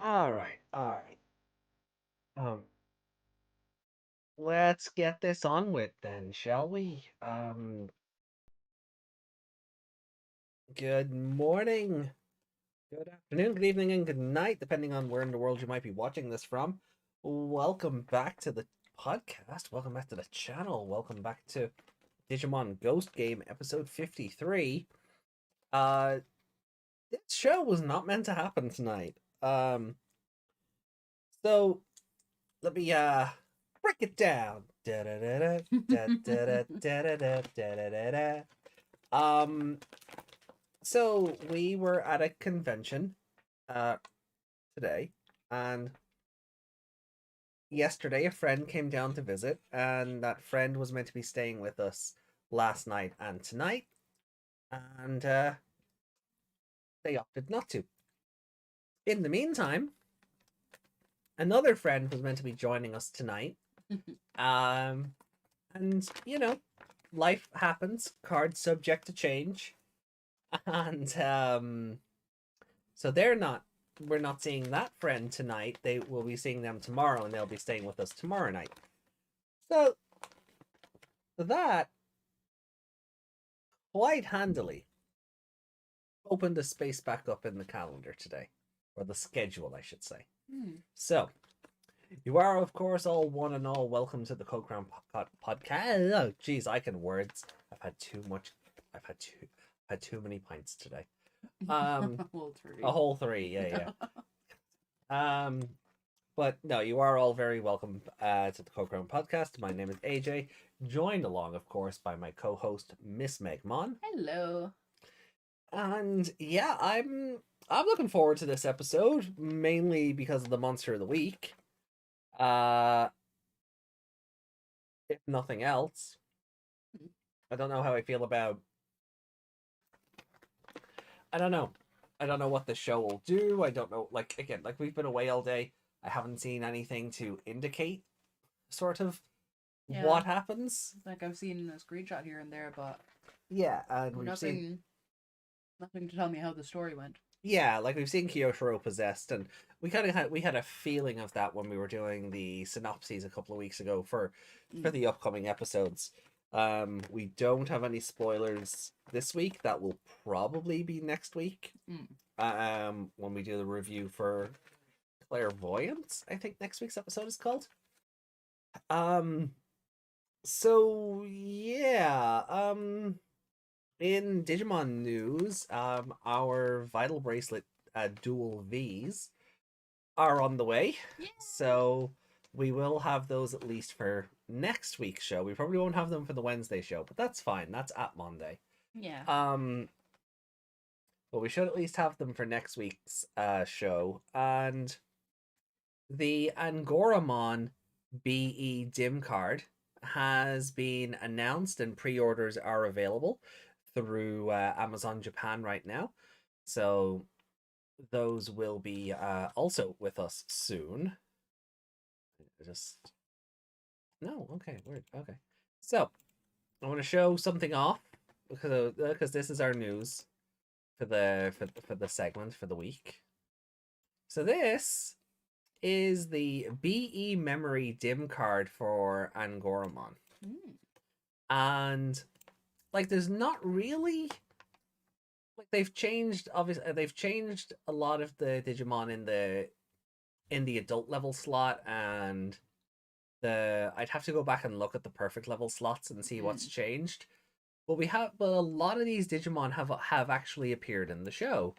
All right, all right. Um, let's get this on with then, shall we? Good morning, good afternoon, good evening, and good night, depending on where in the world you might be watching this from. Welcome back to the podcast. Welcome back to the channel. Welcome back to Digimon Ghost Game episode 53. Uh, this show was not meant to happen tonight. So let me break it down. Da da da da da da da da da da da. Um, so we were at a convention uh today, and yesterday a friend came down to visit, and that friend was meant to be staying with us last night and tonight, and they opted not to. In the meantime, another friend was meant to be joining us tonight. Um, and life happens, cards subject to change. And so we're not seeing that friend tonight. They will be seeing them tomorrow, and they'll be staying with us tomorrow night. So that quite handily opened the space back up in the calendar today, or the schedule, I should say. So you are, of course, all one and all welcome to the Cocrown podcast. Oh, geez, I can words. I've had too much. I've had too many pints today. Whole three. A whole three. Yeah, yeah. But no, you are all very welcome to the Cocrown podcast. My name is AJ, joined along, of course, by my co-host Miss Meg Mon. Hello. And yeah, I'm looking forward to this episode, mainly because of the monster of the week. Uh, if nothing else, I don't know how I feel about. I don't know. I don't know what the show will do. I don't know. Like again, like we've been away all day. I haven't seen anything to indicate sort of what happens. Like I've seen a screenshot here and there, but Yeah, and we've seen nothing to tell me how the story went. yeah, like we've seen Kyotaro possessed, and we had a feeling of that when we were doing the synopses a couple of weeks ago for the upcoming episodes. We don't have any spoilers this week. That will probably be next week. When we do the review for Clairvoyance, I think next week's episode is called. So yeah, in Digimon news, our Vital Bracelet dual Vs are on the way. Yay! So we will have those at least for next week's show. We probably won't have them for the Wednesday show, but that's fine. That's at Monday. Yeah. But we should at least have them for next week's show. And the Angoramon BE Dim card has been announced, and pre-orders are available through Amazon Japan right now. So those will be also with us soon. Just no, okay, weird. Okay, so I want to show something off because this is our news for the segment for the week. So this is the BE Memory Dim card for Angoramon, and like there's not really like they've changed a lot of the Digimon in the adult level slot, and I'd have to go back and look at the perfect level slots and see what's changed. But a lot of these Digimon have actually appeared in the show,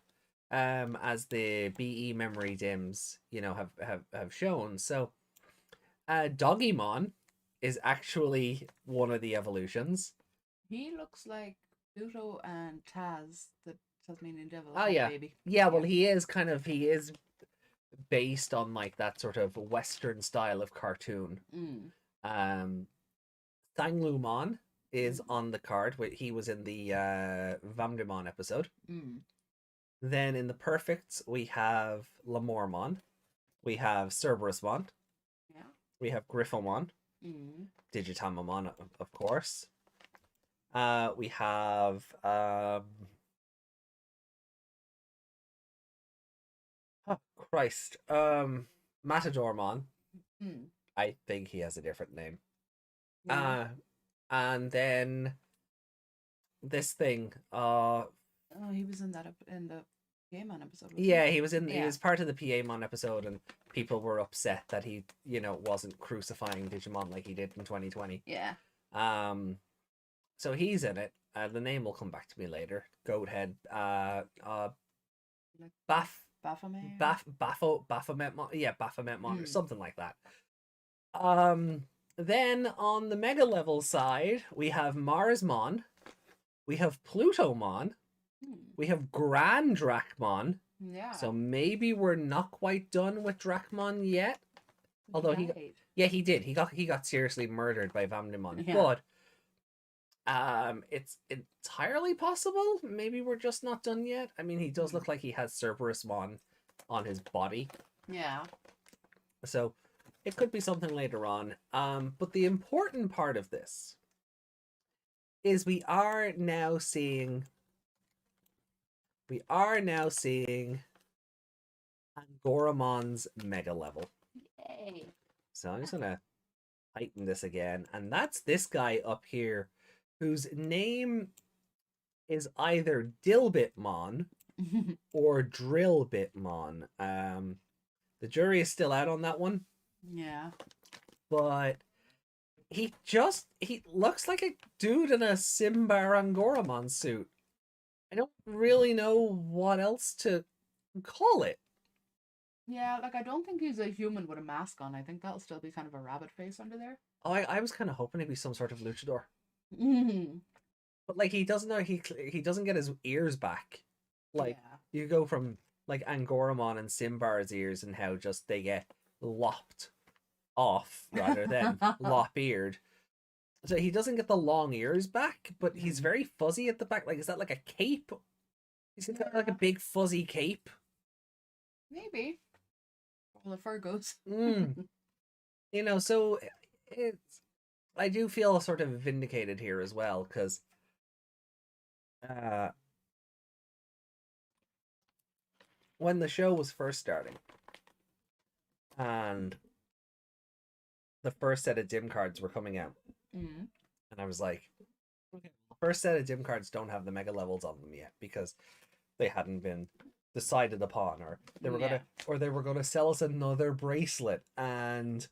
as the BE memory dims, have shown. So, Doggymon is actually one of the evolutions. He looks like Pluto and Taz, the Tasmanian devil. Oh yeah, baby. Yeah. Well, he is based on like that sort of Western style of cartoon. Sanglumon is on the card. He was in the Vamdemon episode. Then in the perfects, we have Lamormon. We have Cerberusmon. Yeah. We have Griffomon. Digitamamon, of course. We have oh Christ. Matadormon. Hmm. I think he has a different name. Yeah. And then this thing. Oh, he was in that in the Digimon episode, wasn't Yeah, he? he Yeah. was part of the PAmon episode, and people were upset that he, wasn't crucifying Digimon like he did in 2020. Yeah. So he's in it. The name will come back to me later. Goathead. Like Baff. Baphomet. Baphometmon. Yeah, Baphometmon or Hmm. something like that. Then on the mega level side, we have Marsmon, we have Plutomon, Hmm. we have Grand Drachmon. Yeah. So maybe we're not quite done with Drachmon yet. Although he did. He got seriously murdered by Vamdemon. Yeah. But it's entirely possible. Maybe we're just not done yet. I mean, he does look like he has Cerberusmon on his body. Yeah. So it could be something later on. But the important part of this is we are now seeing Angoramon's mega level. Yay. So I'm just gonna heighten this again, and that's this guy up here, whose name is either Dilbitmon or Drillbitmon. The jury is still out on that one. Yeah. But he looks like a dude in a Simbar Angoramon suit. I don't really know what else to call it. Yeah, like I don't think he's a human with a mask on. I think that'll still be kind of a rabbit face under there. I was kind of hoping it'd be some sort of luchador. Mm-hmm. But like he doesn't know he doesn't get his ears back. Like you go from like Angoramon and Simbar's ears and how just they get lopped off rather than lop-eared. So he doesn't get the long ears back, but he's very fuzzy at the back. Like, is that like a cape? He's got like a big fuzzy cape. Maybe. Well, the fur goes. So I do feel sort of vindicated here as well, because when the show was first starting and the first set of dim cards were coming out, and I was like, okay, the first set of dim cards don't have the mega levels on them yet because they hadn't been decided upon, or they were gonna sell us another bracelet, and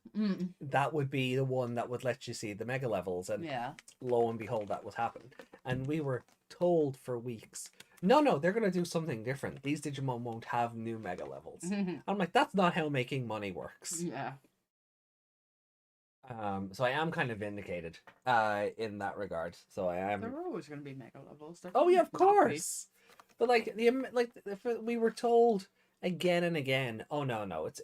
that would be the one that would let you see the mega levels, and lo and behold, that would happen. And we were told for weeks, no, they're gonna do something different. These Digimon won't have new mega levels. I'm like, that's not how making money works. Yeah. So I am kind of vindicated in that regard. So I am. There were always going to be mega levels. Oh yeah, of course. But like we were told again and again, oh no, it's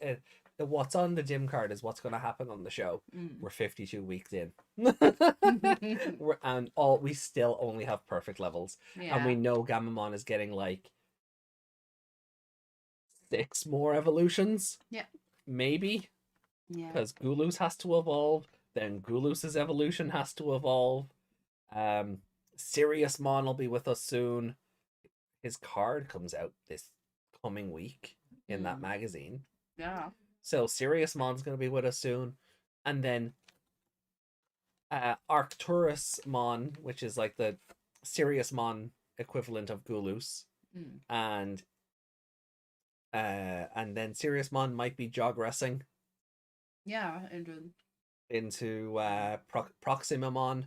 what's on the dim card is what's going to happen on the show. We're 52 weeks in, and we still only have perfect levels, and we know Gamamon is getting like 6 more evolutions. Yeah, maybe. Yeah, because Gulus has to evolve. Then Gulus's evolution has to evolve. Siriusmon will be with us soon. His card comes out this coming week in that magazine. Yeah. So Siriusmon's going to be with us soon. And then Arcturusmon, which is like the Siriusmon equivalent of Gulus. And then Siriusmon might be jogressing. Yeah, into Proximamon.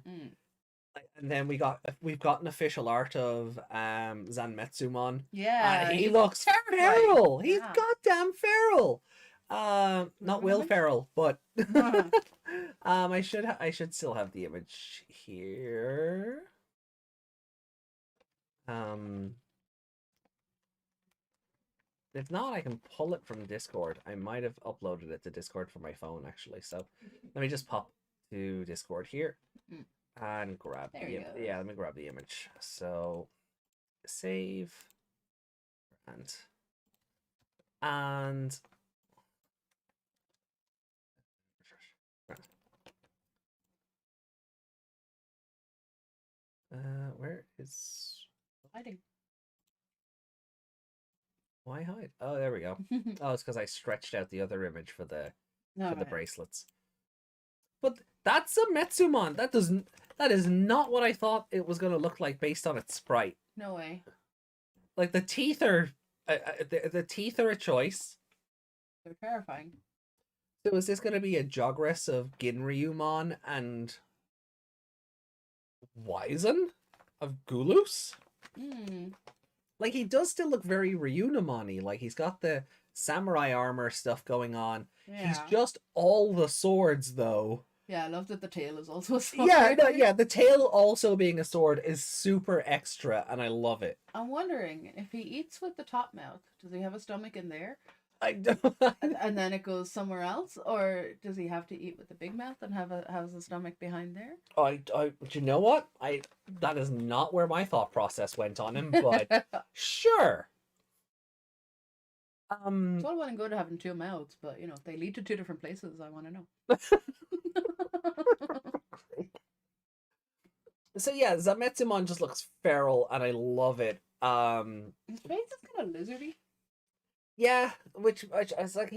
And then we've got an official art of Zanmetsumon. Yeah, he looks feral. He's goddamn feral. Not Will Ferrell, but I should still have the image here. If not, I can pull it from Discord. I might have uploaded it to Discord for my phone, actually. So let me just pop to Discord here and grab let me grab the image. So save and where is hiding? Why hide? Oh, there we go. Oh, it's because I stretched out the other image for the No, right. bracelets. But that's a Metsumon. That is not what I thought it was gonna look like based on its sprite. No way. Like the teeth are the teeth are a choice. They're terrifying. So is this gonna be a Jogress of Ginryumon and Wizen of Gulus? Hmm. Like he does still look very Ryunamon-y. Like he's got the samurai armor stuff going on. He's Yeah. just all the swords though. Yeah, I love that the tail is also a sword. Yeah, no, yeah, the tail also being a sword is super extra and I love it. I'm wondering if he eats with the top mouth, does he have a stomach in there? I don't And then it goes somewhere else, or does he have to eat with the big mouth and has a stomach behind there? do you know what? That is not where my thought process went on him, but sure. It's all well and good having two mouths, but if they lead to two different places, I want to know. So yeah, Zametsumon just looks feral and I love it. His face is kind of lizardy. Yeah, which is like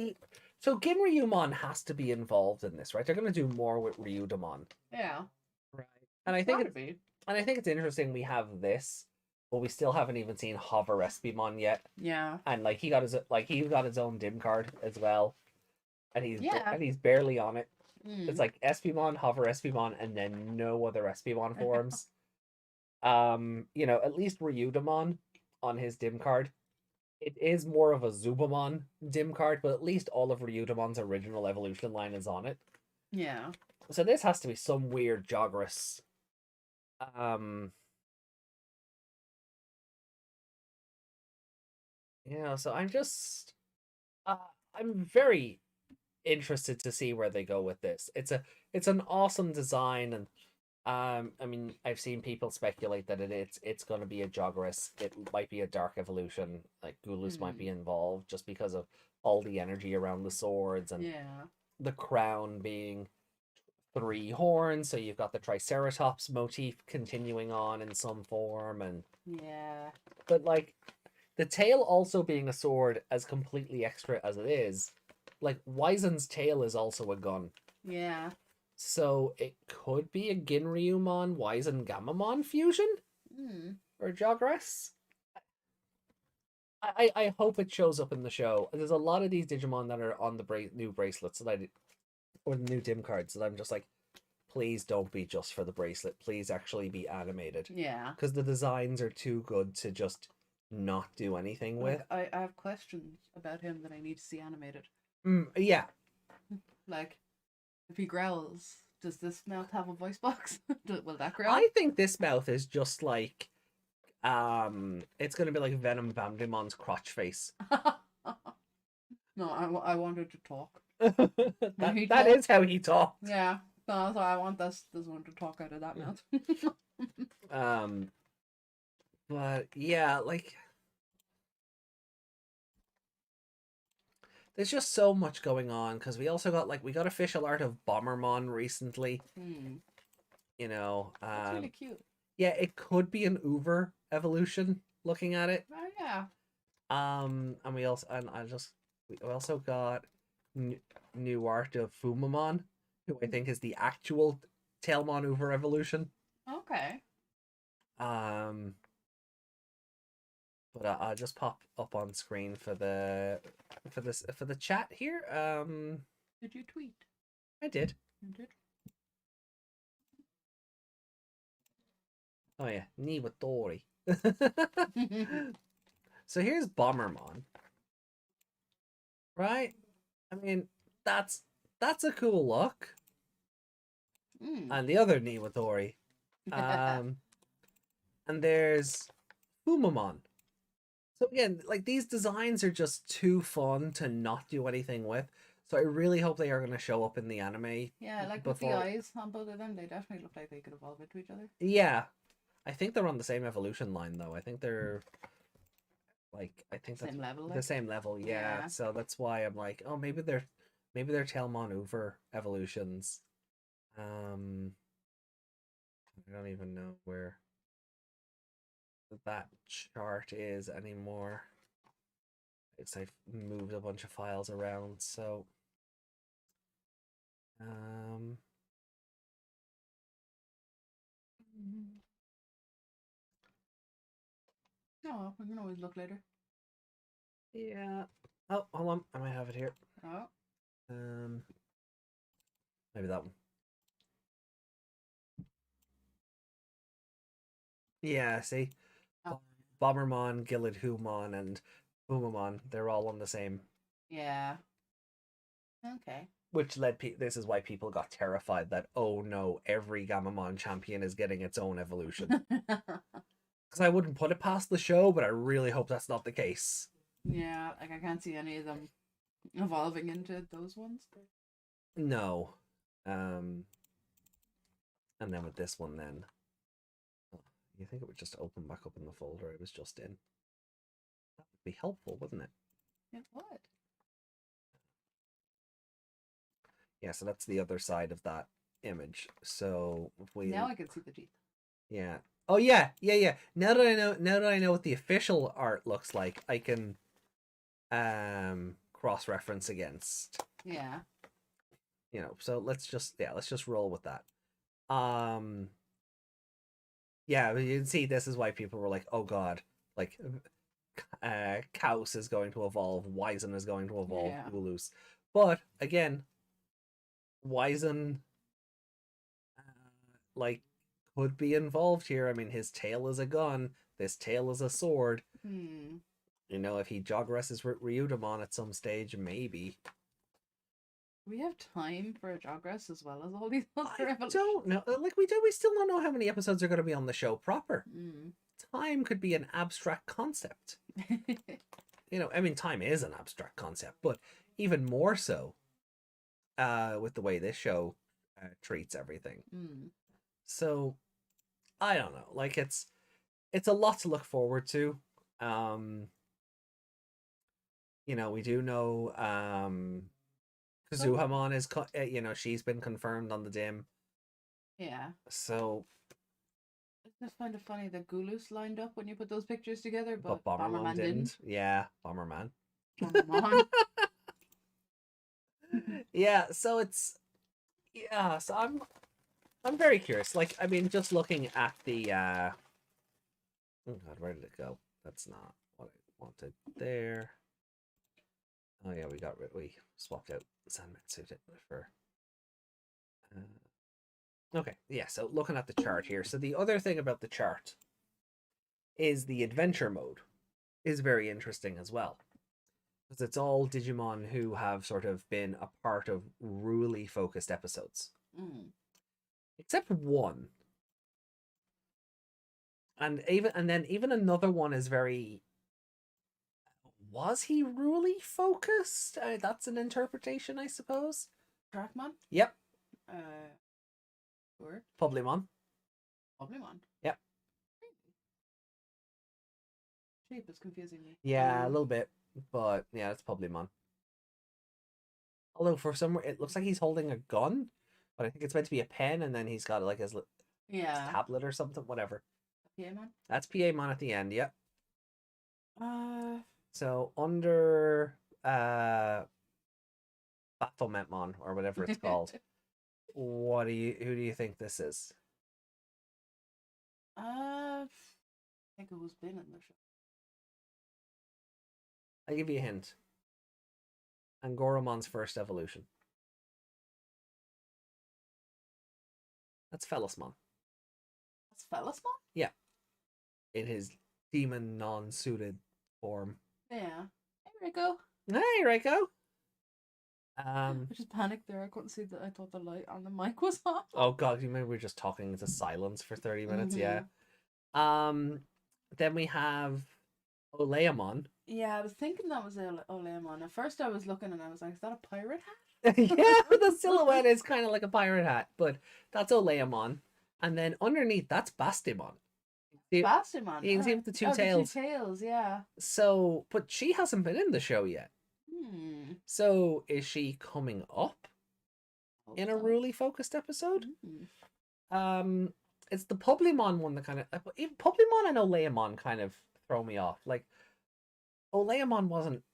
so Ginryumon has to be involved in this, right? They're gonna do more with Ryudamon. Yeah. Right. And I think it's interesting we have this, but we still haven't even seen Hover Espimon yet. Yeah. And like he got his own dim card as well. And Yeah. he's barely on it. Mm. It's like Espimon, Hover Espimon, and then no other Espimon forms. At least Ryudamon on his dim card. It is more of a Zubamon dim card, but at least all of Ryudamon's original evolution line is on it. Yeah. So this has to be some weird Jogress. So I'm very interested to see where they go with this. It's an awesome design, and I mean, I've seen people speculate that it's going to be a Jogress. It might be a Dark Evolution. Like Gulus might be involved just because of all the energy around the swords and the crown being 3 horns. So you've got the Triceratops motif continuing on in some form, and but like the tail also being a sword as completely extra as it is. Like Wizen's tail is also a gun. Yeah. So it could be a Ginryumon Wizen Gamamon fusion or Jogress. I hope it shows up in the show. There's a lot of these Digimon that are on the new bracelets or the new dim cards that I'm just like, please don't be just for the bracelet. Please actually be animated. Yeah. Because the designs are too good to just not do anything with. I have questions about him that I need to see animated. Yeah. Like, if he growls, does this mouth have a voice box? Will that growl? I think this mouth is just like, it's gonna be like Venom Bandimon's crotch face. No, I wanted to talk. that is how he talks. Yeah, so I want this one to talk out of that mouth. But yeah, like there's just so much going on because we also got official art of Bombermon recently. That's really cute. Yeah, it could be an Uber evolution. Looking at it. Oh yeah. And we also got new art of Fumamon, who I think is the actual Tailmon Uber evolution. Okay. But I'll just pop up on screen for the chat here. Did you tweet? I did. You did. Oh yeah, Niwatori. So here's Bombermon. Right? I mean, that's a cool look. And the other Niwatori. And there's Fumamon. So again, like these designs are just too fun to not do anything with. So I really hope they are going to show up in the anime. Yeah, like with the eyes on both of them, they definitely look like they could evolve into each other. Yeah. I think they're on the same evolution line though. I think they're same level. The same level, yeah. So that's why I'm like, oh, maybe they're Tailmon Uber evolutions. I don't even know where that chart is anymore. because I've moved a bunch of files around. So, Oh, we can always look later. yeah. Oh, hold on. I might have it here. Oh. Maybe that one. Yeah, see? Oh. Bombermon, Gillid-Humon, and Bumamon, they're all on the same. Yeah. Okay. Which led this is why people got terrified that, oh no, every Gamamon champion is getting its own evolution. Because I wouldn't put it past the show, but I really hope that's not the case. Yeah, like I can't see any of them evolving into those ones. No. And then with this one then, you think it would just open back up in the folder it was just in? That would be helpful, wouldn't it? It would. Yeah, so that's the other side of that image. So if we Now I can see the teeth. Yeah. Oh yeah. Now that I know what the official art looks like, I can cross reference against. Yeah. You know, so let's just roll with that. Yeah, you can see this is why people were like, oh god, like Kaus is going to evolve, Wizen is going to evolve, Yeah. Ulus. But again, Wizen like could be involved here. I mean, his tail is a gun, this tail is a sword. You know, if he jogresses Ryudamon at some stage, maybe. We have time for a Jogress as well as all these other evolutions. I don't know. Like we still don't know how many episodes are going to be on the show proper. Time could be an abstract concept. You know, I mean, time is an abstract concept, but even more so with the way this show treats everything. So, I don't know. Like, it's a lot to look forward to. You know, we do know Kazuhamon is, you know, she's been confirmed on the dim. Yeah. So I just find it funny that Gulus lined up when you put those pictures together, but Bomberman didn't. Yeah, Bomberman. Bomberman. Yeah, so it's so I'm very curious. Like, I mean, just looking at the oh god, where did it go? That's not what I wanted there. Oh yeah, we swapped out Zanmetsu for okay, yeah, so looking at the chart here. So the other thing about the chart is the adventure mode is very interesting as well. Because it's all Digimon who have sort of been a part of really focused episodes. Except one. And then even another one is very, was he really focused? That's an interpretation, I suppose. Trackmon? Yep. Sure. Publimon. Yep. Shape is confusing me. Yeah, a little bit, but yeah, it's Publimon. Although for some, it looks like he's holding a gun, but I think it's meant to be a pen, and then he's got like his tablet or something, whatever. PAmon? That's PAmon at the end, yep. Uh, So under Battlementmon or whatever it's called, who do you think this is? I think who's been in the show. I'll give you a hint. Angoramon's first evolution. That's Felismon. That's Felismon? Yeah. In his demon non-suited form. Yeah. Hey, Rico. Hey, Rico. I just panicked there. I couldn't see that. I thought the light on the mic was off. Oh god, you remember we were just talking into silence for 30 minutes? Yeah. Then we have Oleamon. Yeah, I was thinking that was Oleamon. At first I was looking and I was like, is that a pirate hat? Yeah, the silhouette is kind of like a pirate hat, but that's Oleamon. And then underneath, that's Bastimon. Bastimon. You can see with the two tails. The two tails, yeah. So, but she hasn't been in the show yet. So, is she coming up in a really focused episode? It's the Publimon one that kind of Publimon and Oleamon kind of throw me off. Like, Oleamon wasn't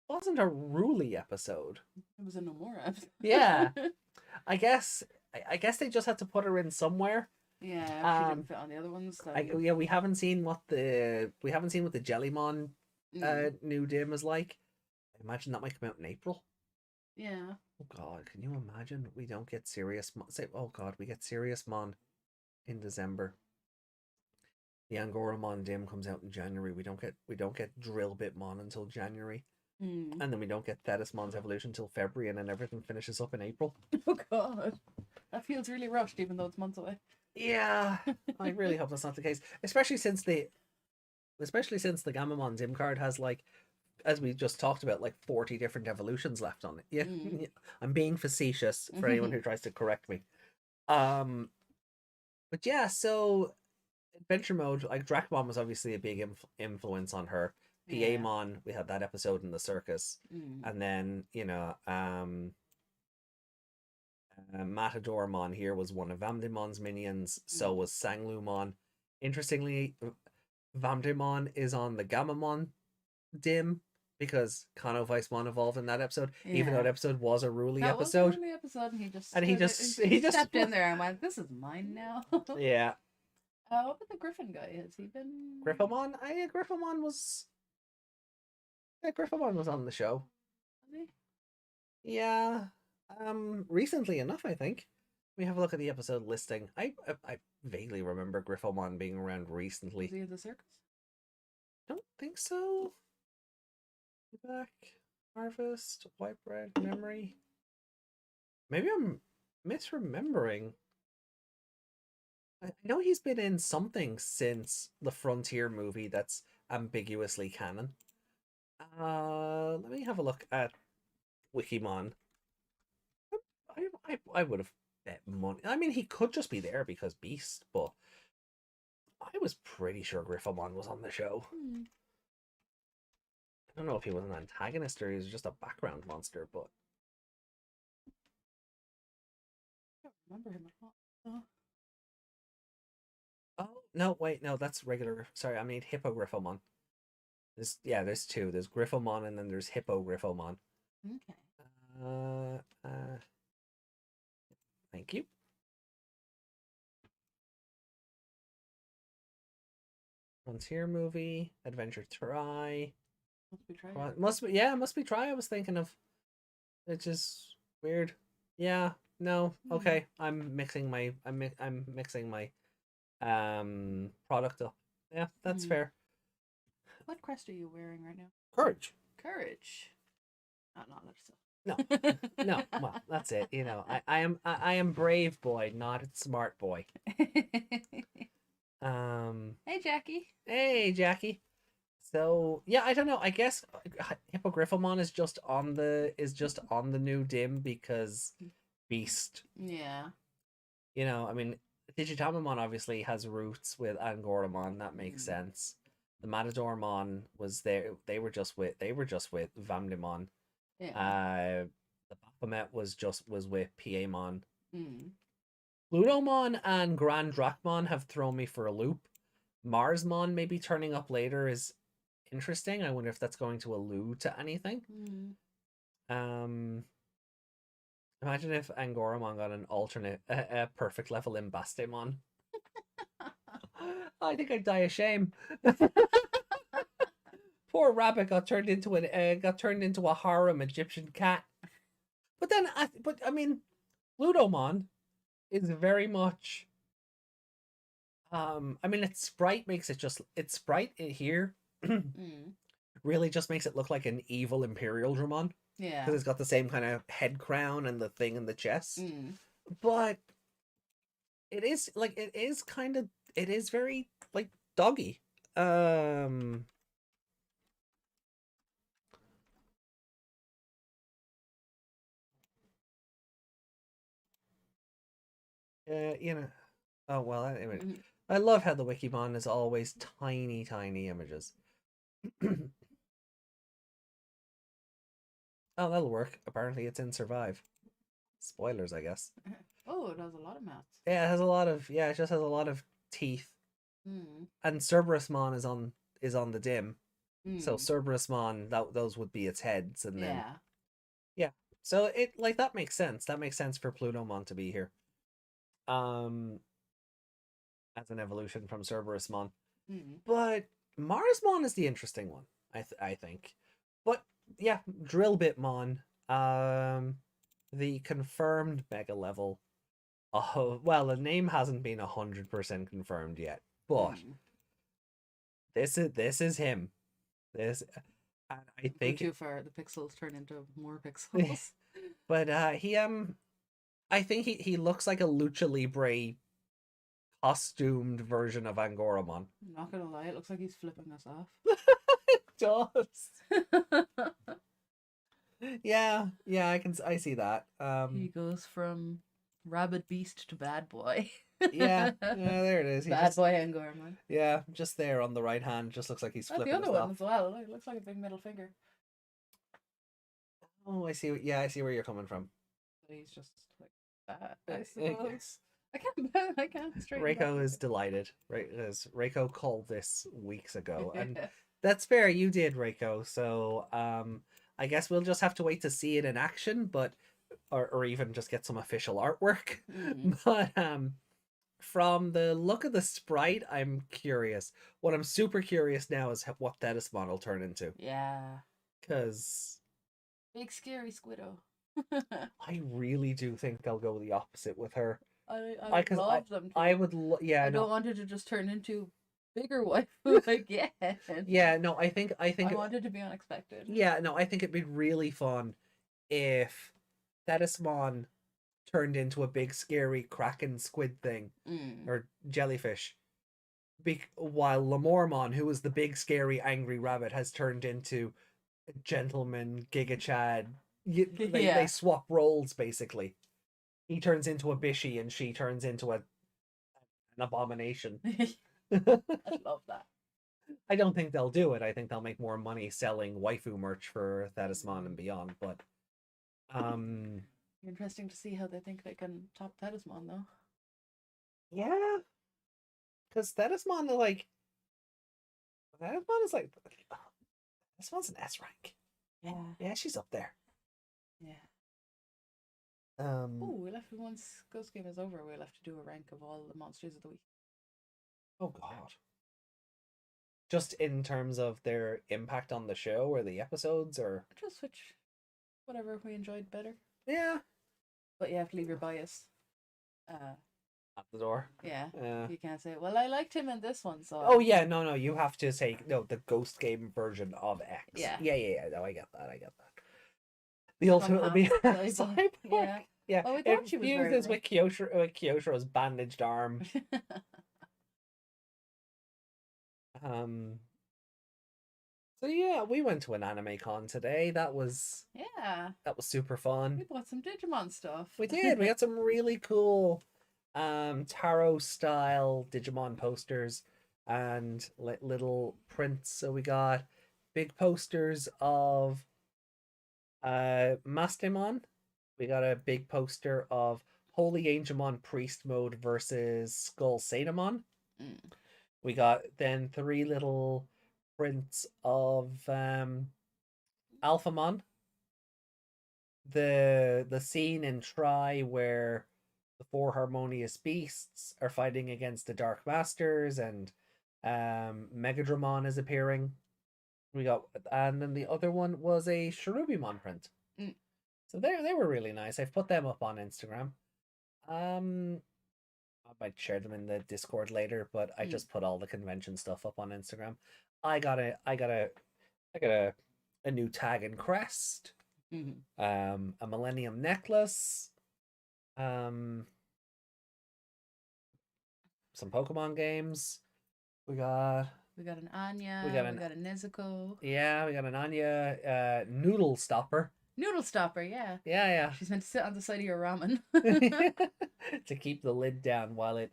wasn't a Ruli episode. It was a Nomura episode. Yeah, I guess I guess they just had to put her in somewhere. Yeah, if she didn't fit on the other ones, then Yeah, we haven't seen what the Jellymon new dim is like. I imagine that might come out in April. Yeah. Oh God, can you imagine we don't get Serious Mon? Say, oh God, we get Serious Mon in December. The Angoramon dim comes out in January. We don't get Drill Bitmon until January. And then we don't get Thetismon's evolution until February, and then everything finishes up in April. Oh God, that feels really rushed, even though it's months away. Yeah, I really hope that's not the case, especially since the Gamamon dim card has, like, as we just talked about, like 40 different evolutions left on it. Yeah, I'm being facetious for anyone who tries to correct me. But yeah, so adventure mode, like Dracmon was obviously a big influence on her. Piemon, we had that episode in the circus, and then Matadormon here was one of Vamdemon's minions. So was Sanglumon. Interestingly, Vamdemon is on the Gamamon dim because Kano Weissmon evolved in that episode, even though that episode was a Ruli episode. Was a Ruli episode, and he just stepped in there and went, "This is mine now." Yeah. What about the Griffin guy? Has he been Griffomon? Griffomon was. Yeah, Griffomon was on the show. Was he? Yeah. Recently enough, I think. Let me have a look at the episode listing. I vaguely remember Griffomon being around recently. Was he in the circus? Don't think so. Back, Harvest, White Bread, Memory. Maybe I'm misremembering. I know he's been in something since the Frontier movie that's ambiguously canon. Let me have a look at Wikimon. I would have bet money. I mean, he could just be there because Beast, but I was pretty sure Griffomon was on the show. I don't know if he was an antagonist or he was just a background monster, but I don't remember him at all. Oh no, wait, no, that's regular. Sorry, I mean Hippogriffomon. There's two. There's Griffomon and then there's Hippogriffomon. Okay. Thank you. Frontier movie, Adventure Try. Must be Try. Must be Try. I was thinking of. It's just weird. Yeah. No. Okay. I'm mixing my product up. Yeah, that's fair. What crest are you wearing right now? Courage. Courage. Not other stuff. No. No. Well, that's it. I am brave boy, not smart boy. Hey Jackie. Hey Jackie. So yeah, I don't know. I guess Hippogriffomon is just on the new dim because Beast. Yeah. I mean, Digitamamon obviously has roots with Angoramon. That makes sense. The Matadormon was there. They were just with Vamdemon. Yeah. The Baphomet was with Piemon. Ludomon and Grand Dracmon have thrown me for a loop. Marsmon maybe turning up later is interesting. I wonder if that's going to allude to anything. Imagine if Angoramon got an alternate, perfect level in Bastemon. I think I'd die of shame. Poor rabbit got turned into a harem Egyptian cat. But then, I mean, Ludomon is very much. I mean, its sprite here really just makes it look like an evil Imperial Dramon. Yeah. Because it's got the same kind of head crown and the thing in the chest. But it is very like doggy. Oh well, anyway. I love how the Wikimon is always tiny images. Oh, that'll work. Apparently it's in Survive. Spoilers, I guess. Oh, it has a lot of maps. Yeah, it just has a lot of teeth. And Cerberusmon is on the dim. So Mm. Cerberusmon, those would be its heads, and then Yeah. yeah. So it like that makes sense. That makes sense for Plutomon to be here. Um, as an evolution from Cerberusmon. Mm. But Marsmon is the interesting one, I think. But yeah, Drillbitmon, the confirmed mega level. Oh well, the name hasn't been 100% confirmed yet, but Mm. this is him. This, and I Go think, too far, the pixels turn into more pixels. but he I think he looks like a lucha libre costumed version of Angoramon. I'm not gonna lie, it looks like he's flipping us off. It does. Yeah, I see that. He goes from rabid beast to bad boy. Yeah, there it is. He Bad just, boy Angorman. yeah, just there on the right hand, just looks like he's And the flipping other us one off. as well. It looks like a big middle finger. Oh, I see. Yeah, I see where you're coming from. But he's just like that, I Uh, suppose. I can't straighten that Reiko is either. delighted, right? As Reiko called this weeks ago, and that's fair. You did, Reiko. So, I guess we'll just have to wait to see it in action, but or even just get some official artwork. Mm. But from the look of the sprite, I'm curious. What I'm super curious now is what Thetismon will turn into, Yeah. because Big scary Squiddo. I really do think they'll go the opposite with her. I I would because love them I to. would yeah, I no, don't want it to just turn into bigger waifu again. yeah, no, I I think want it to be unexpected. yeah, no, I think it'd be really fun if Thetismon turned into a big scary kraken squid thing Mm. or jellyfish. While Lamormon, who was the big scary angry rabbit, has turned into gentleman Giga Chad. They Yeah. swap roles basically. He turns into a Bishi and she turns into an abomination. I love that. I don't think they'll do it. I think they'll make more money selling waifu merch for Thetismon and beyond. But um, Interesting to see how they think they can top Tedismon though. yeah, because Thetismon like Thetismon is like this one's an S rank. Yeah. Yeah, she's up there. Yeah. Um, Oh, we'll have to once Ghost Game is over, we'll have to do a rank of all the monsters of the week. oh god. Just in terms of their impact on the show or the episodes, or Just switch whatever we enjoyed better. yeah, But you have to leave your bias. Uh at the door. yeah. Yeah. You can't say, well, I liked him in this one, so Oh yeah, no, you have to say no. The Ghost Game version of X. yeah. Yeah. No, I get that. The From ultimate would be Cyborg. Cyborg. Yeah. Yeah, Oh, I it thought she was very fuses with Kyoshiro's bandaged arm. Um. So yeah, we went to an anime con today. Yeah. That was super We fun. bought some Digimon stuff. We did. We got some really cool tarot style Digimon posters and little prints. So we got big posters of Mastemon. We got a big poster of Holy Angemon Priest Mode versus Skull Sadamon. Mm. We got then three little prints of Alphamon. The scene in Try where the four harmonious beasts are fighting against the Dark Masters and Megadramon is appearing. We got, and then the other one was a Cherubimon print. Mm. So they were really nice. I've put them up on Instagram. I might share them in the Discord later, but I just put all the convention stuff up on Instagram. I got a new tag and crest. Mm-hmm. A Millennium necklace. Um, some Pokemon games. We got an Anya. we got an we got a Nezuko. yeah, we got an Anya Noodle Stopper. Noodle stopper, yeah. Yeah. She's meant to sit on the side of your ramen. To keep the lid down while it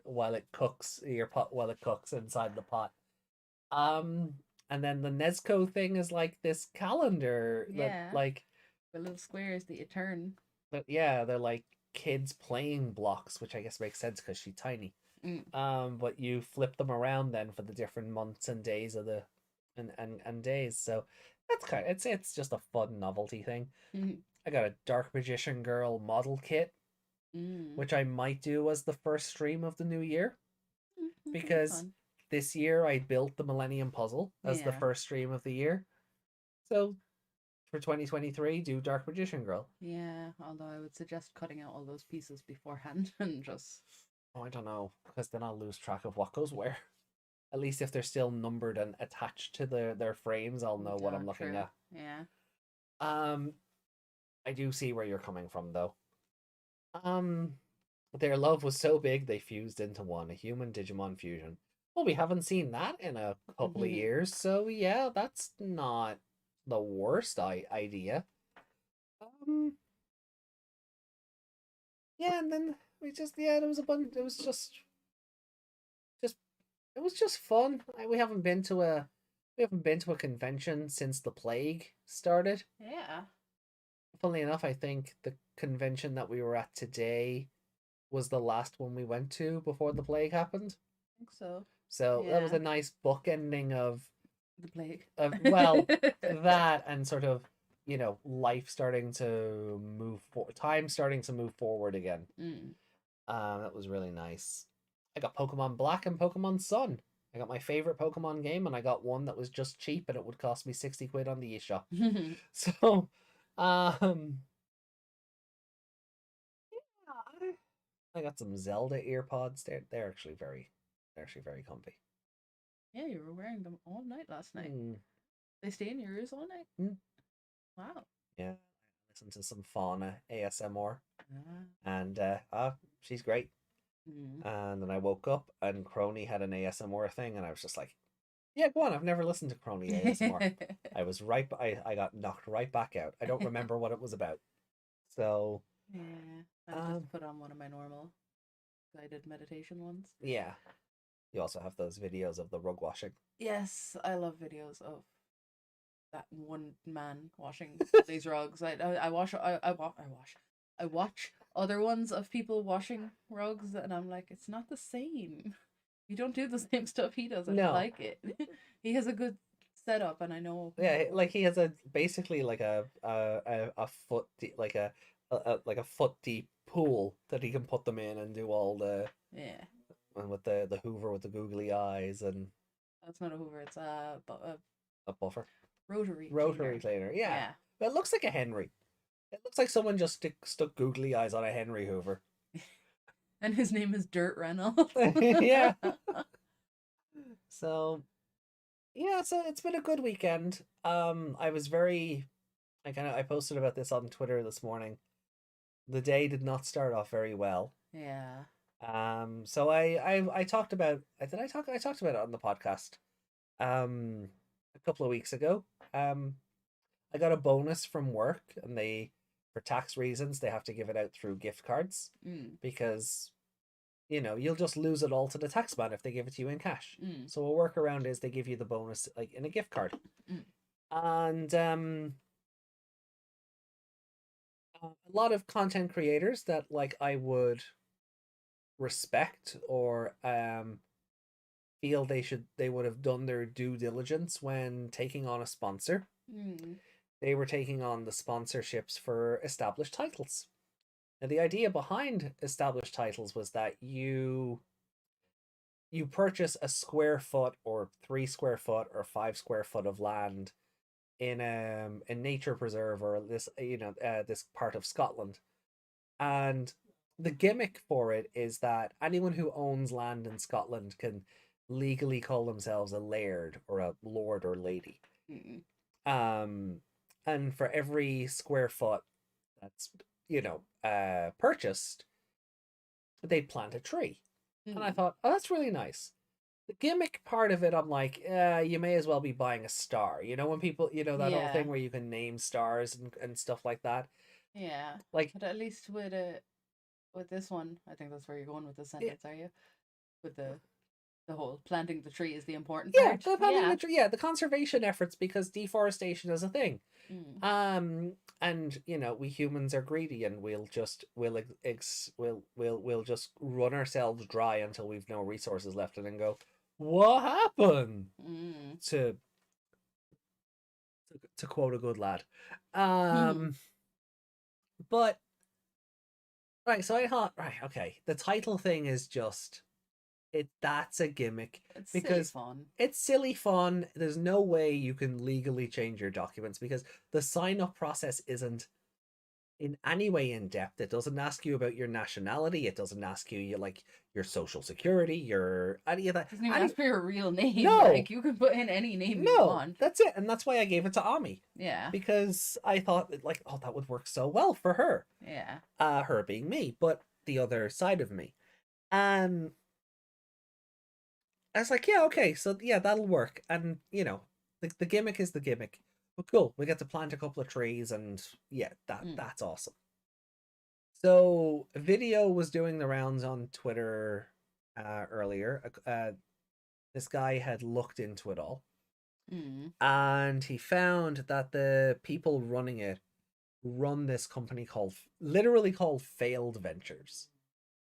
cooks your pot while it cooks inside the pot. And then the Nezco thing is like this calendar Yeah. that like The little squares that you turn. but yeah, they're like kids playing blocks, which I guess makes sense because she's tiny. Mm. But you flip them around then for the different months and days of the and days. So that's kind of, it's just a fun novelty thing. Mm. I got a Dark Magician Girl model kit, Mm. which I might do as the first stream of the new year, That'll be because fun. this year I built the Millennium Puzzle as the Yeah. first stream of the year. So for 2023, do Dark Magician Girl. Yeah, although I would suggest cutting out all those pieces beforehand and just. Oh, I don't know, because then I'll lose track of what goes where. At least if they're still numbered and attached to their frames, I'll know what I'm looking True. at. Yeah. Um, I do see where you're coming from, though. Um, their love was so big they fused into one, a human Digimon fusion. Well, we haven't seen that in a couple of years, so yeah, that's not the worst idea. Um, yeah, and then we just there was a bunch. It was just it was just fun. We haven't been to a convention since the plague started. Yeah. Funnily enough, I think the convention that we were at today was the last one we went to before the plague happened. I think so. So that was Yeah. a nice book ending of The plague. well, that and sort of, life starting to time starting to move forward again. Mm. That was really nice. I got Pokemon Black and Pokemon Sun. I got my favorite Pokemon game, and I got one that was just cheap, and it would cost me 60 quid on the eShop. So, um, yeah, I got some Zelda earpods. They're actually very comfy. Yeah, you were wearing them all night last night. Mm. They stay in your ears all night? Mm. Wow. Yeah, I listened to some Fauna ASMR, Ah. and she's great. Mm. And then I woke up, and Crony had an ASMR thing, and I was just like, yeah, go on. I've never listened to Crony ASMR. I was right. I got knocked right back out. I don't remember what it was about. So Yeah, I just put on one of my normal guided meditation ones. yeah, you also have those videos of the rug washing. Yes, I love videos of that one man washing these rugs. I watch other ones of people washing rugs, and I'm like, it's not the same. You don't do the same stuff he does, and I No. like it. He has a good setup, and I know. Yeah, like he has basically like a foot deep, like a foot deep pool that he can put them in and do all the Yeah. and with the Hoover with the googly eyes and That's not a Hoover. It's a buffer rotary cleaner. Yeah. Yeah. But it looks like a Henry. It looks like someone just stuck googly eyes on a Henry Hoover. And his name is Dirt Reynolds. Yeah. So yeah, so it's been a good weekend. I was I posted about this on Twitter this morning. The day did not start off very well. Yeah. So I talked about I talked about it on the podcast a couple of weeks ago. I got a bonus from work, and for tax reasons they have to give it out through gift cards because you'll just lose it all to the tax man if they give it to you in cash. So a workaround is they give you the bonus like in a gift card. And a lot of content creators that like I would respect or feel they would have done their due diligence when taking on a sponsor. They were taking on the sponsorships for established titles. Now the idea behind established titles was that you purchase a square foot or 3 square foot or 5 square foot of land in a nature preserve or this this part of Scotland, and the gimmick for it is that anyone who owns land in Scotland can legally call themselves a laird or a lord or lady. And for every square foot that's purchased, they'd plant a tree. And I thought, oh, that's really nice. The gimmick part of it, I'm like, you may as well be buying a star. When people, that whole thing where you can name stars and stuff like that. Yeah. Like, but at least with this one, I think that's where you're going with the sentence, are you? With the whole planting the tree is the important part. The planting the tree, the conservation efforts, because deforestation is a thing. And we humans are greedy, and we'll just run ourselves dry until we've no resources left, and then go, what happened to to quote a good lad. Mhm. But right, so I thought, right, okay, the title thing is just that's a gimmick It's silly because fun. it's silly fun. There's no way you can legally change your documents because the sign up process isn't in any way in depth. It doesn't ask you about your nationality. It doesn't ask you like your social security, your any of that. Doesn't even Any ask for your real name. no, Like you can put in any name you no, want. that's it, and that's why I gave it to Ami Yeah. because I thought that, like, oh, that would work so well for her. Yeah. Her being me, but the other side of me, and I was like, yeah, okay, so yeah, that'll work. And the gimmick is the gimmick. But cool, we get to plant a couple of trees, and yeah, Mm. that's awesome. So a video was doing the rounds on Twitter earlier. This guy had looked into it all, Mm. and he found that the people running it run this company literally called Failed Ventures.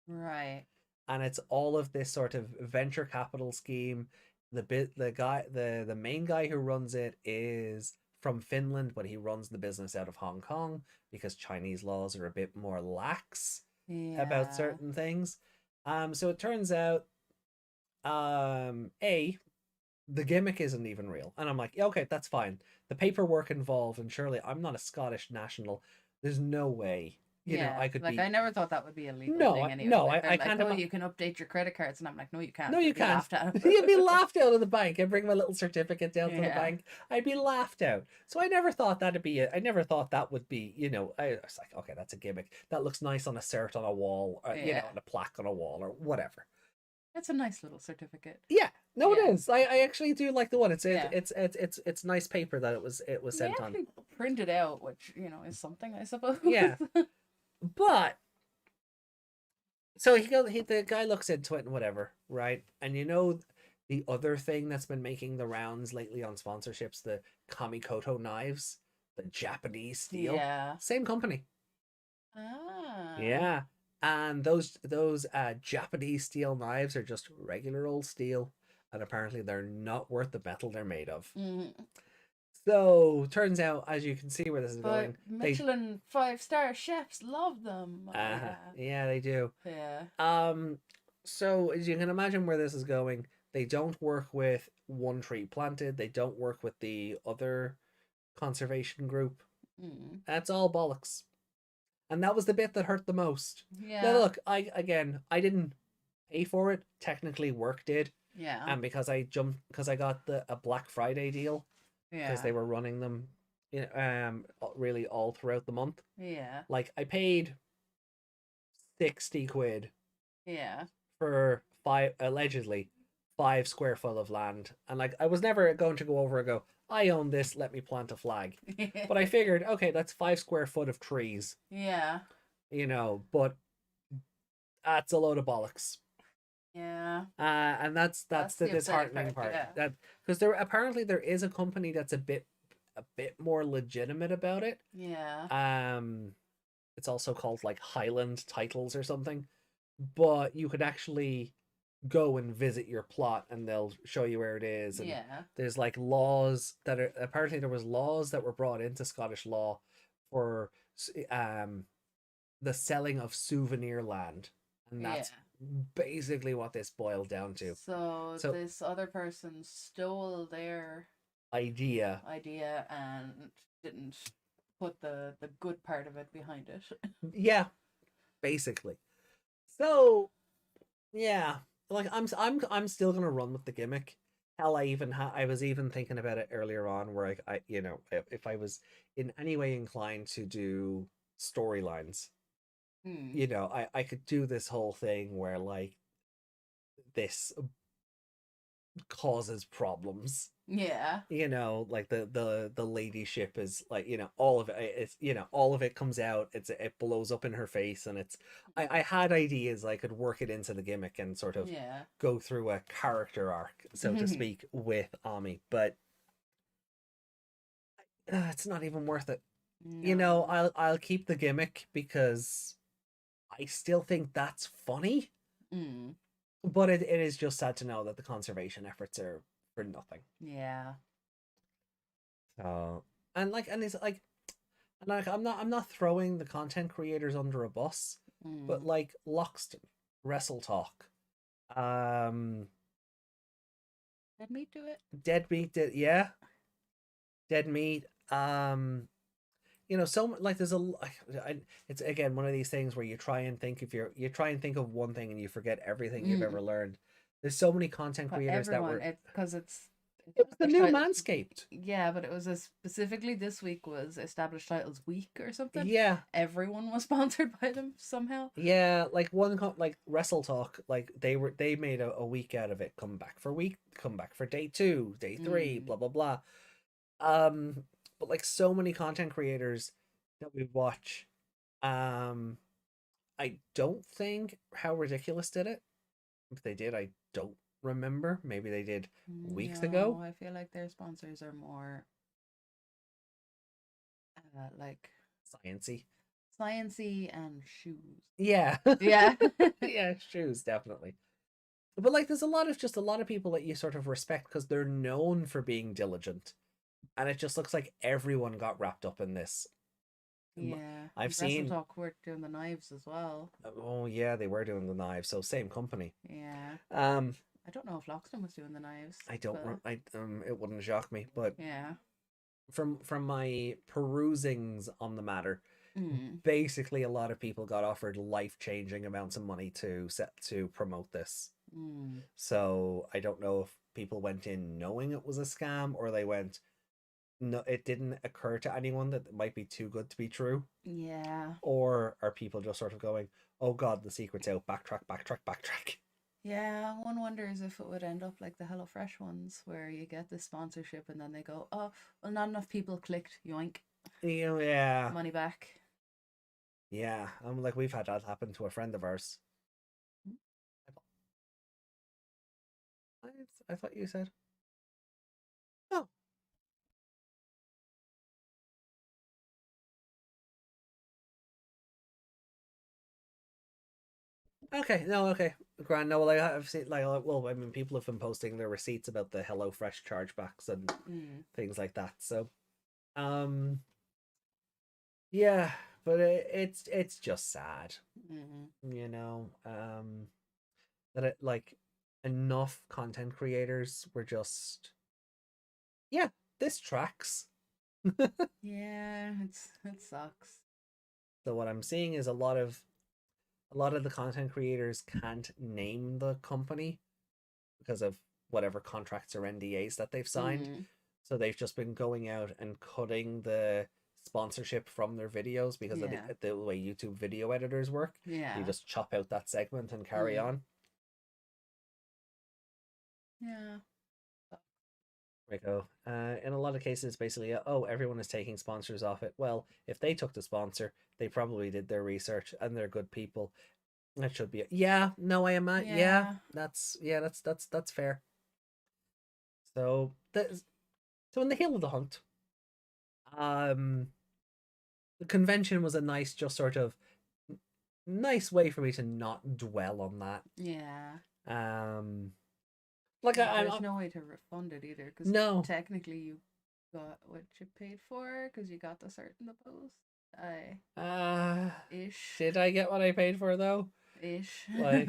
Right. And it's all of this sort of venture capital scheme. The main guy who runs it is from Finland, but he runs the business out of Hong Kong because Chinese laws are a bit more lax about Yeah. certain things. So it turns out, a the gimmick isn't even real, and I'm like, yeah, okay, that's fine. The paperwork involved, and surely I'm not a Scottish national. There's no way, Yeah. I could Like be. I never thought that would be a legal No, thing anyway. no, Like they're I like, can't oh, imagine. you can update your credit cards, and I'm like, no, you No, can't. you You'd be can't. laughed at. You'd be laughed out of the bank. I bring my little certificate down to the Yeah. bank. I'd be laughed out. So I never thought that'd be it. I never thought that would be, I was like, okay, that's a gimmick. That looks nice on a cert on a wall, Yeah. on a plaque on a wall or whatever. It's a nice little certificate. Yeah, no, it Yeah. is. I actually do like the one. Yeah. It's nice paper that it was They sent on. actually print it out, which is something, I suppose. Yeah, but so the guy looks into it and whatever, right? And the other thing that's been making the rounds lately on sponsorships, the Kamikoto knives, the Japanese steel, Yeah. same company. Ah. Yeah. And those Japanese steel knives are just regular old steel, and apparently they're not worth the metal they're made of. Mm. So turns out, as you can see where this is But going, Michelin 5-star chefs love them. Oh yeah. yeah, they do. Yeah. So as you can imagine where this is going, they don't work with One Tree Planted. They don't work with the other conservation group. Mm. That's all bollocks. And that was the bit that hurt the most. Now Yeah. look, I didn't pay for it. Technically, work did, Yeah. and because I got a Black Friday deal because Yeah. they were running them, really all throughout the month. Yeah. Like I paid 60 quid Yeah. for allegedly 5 square foot of land, and like I was never going to go over and go, I own this, let me plant a flag. But I figured, okay, that's 5 square foot of trees, Yeah. but that's a load of bollocks. Yeah. And that's the the upsetting disheartening part. Yeah. That because there is a company that's a bit more legitimate about it. Yeah. It's also called like Highland Titles or something, but you could actually go and visit your plot and they'll show you where it is. And Yeah. there's like laws that are apparently there was laws that were brought into Scottish law for the selling of souvenir land, and that's basically what this boiled down to. So So this other person stole their idea, and didn't put the good part of it behind it. yeah, basically. So yeah, like I'm still gonna run with the gimmick. Hell, I was even thinking about it earlier on, where I if I was in any way inclined to do storylines, Hmm. I could do this whole thing where like this causes problems. Yeah. Like the ladyship is like, all of it comes out, it blows up in her face, and I had ideas I could work it into the gimmick and sort of Yeah. go through a character arc, so to speak, with Ami, but it's not even worth it. No. I'll keep the gimmick because I still think that's funny, Mm. but it is just sad to know that the conservation efforts are for nothing. Yeah. So and it's like, and like I'm not throwing the content creators under a bus, but Mm. like Loxton, Wrestle Talk, um, Let me do it. Dead Meat, yeah, Dead Meat, so like there's it's again one of these things where you try and think if you try and think of one thing and you forget everything you've Mm. ever learned. There's so many content But creators that everyone, were. it because it's It was the established new title. Manscaped. Yeah, but it was specifically this week was established titles week or something. Yeah, Everyone was sponsored by them somehow. yeah, like like Wrestle Talk, like they made a week out of it. Come back for week, come back for day 2, day 3, Mm. blah blah blah. Um, but like so many content creators that we watch, um, I don't think How Ridiculous did it. If they did, I don't remember. Maybe they did weeks ago. No, I feel like their sponsors are more like Sciency. sciency and shoes. Yeah. Yeah. Yeah, shoes, definitely. But like there's a lot of people that you sort of respect because they're known for being diligent. And it just looks like everyone got wrapped up in this. Yeah. I've Wrestle seen Talk were doing the knives as well. oh yeah, they were doing the knives, so same company. Yeah. Um I don't know if Loxton was doing the knives, I don't but I it wouldn't shock me, but yeah. from my perusings on the matter, Mm. basically a lot of people got offered life-changing amounts of money to set to promote this. Mm. So I don't know if people went in knowing it was a scam or they went no, it didn't occur to anyone that it might be too good to be true. Yeah. Or are people just sort of going, oh God, the secret's out, backtrack, backtrack, backtrack? Yeah, one wonders if it would end up like the HelloFresh ones where you get the sponsorship and then they go, oh, well, not enough people clicked, yoink, Yeah. money back. Yeah. I'm like, we've had that happen to a friend of ours. I thought you said. Oh, okay. No, okay. Grand. No, well, I've seen, well, I mean, people have been posting their receipts about the HelloFresh chargebacks and Mm. things like that. So, um, yeah, but it's just sad, Mm. you know, that it like enough content creators were just, yeah, this tracks. Yeah, it sucks. So what I'm seeing is a lot of the content creators can't name the company because of whatever contracts or NDAs that they've signed. Mm. So they've just been going out and cutting the sponsorship from their videos because of Yeah. the way YouTube video editors work. You Yeah. just chop out that segment and carry Mm. on. Yeah. Right, go. In a lot of cases, basically, oh, everyone is taking sponsors off it. Well, if they took the sponsor, they probably did their research and they're good people. That should be it. Yeah, no, I am at. Yeah, Yeah. that's fair. So so in the Hill of the Hunt, um, the convention was a nice, just sort of nice way for me to not dwell on that. Yeah. Um, like There's no way to refund it either because no. technically you got what you paid for because you got the cert in the post. Ish. Did I get what I paid for though? Ish. Like,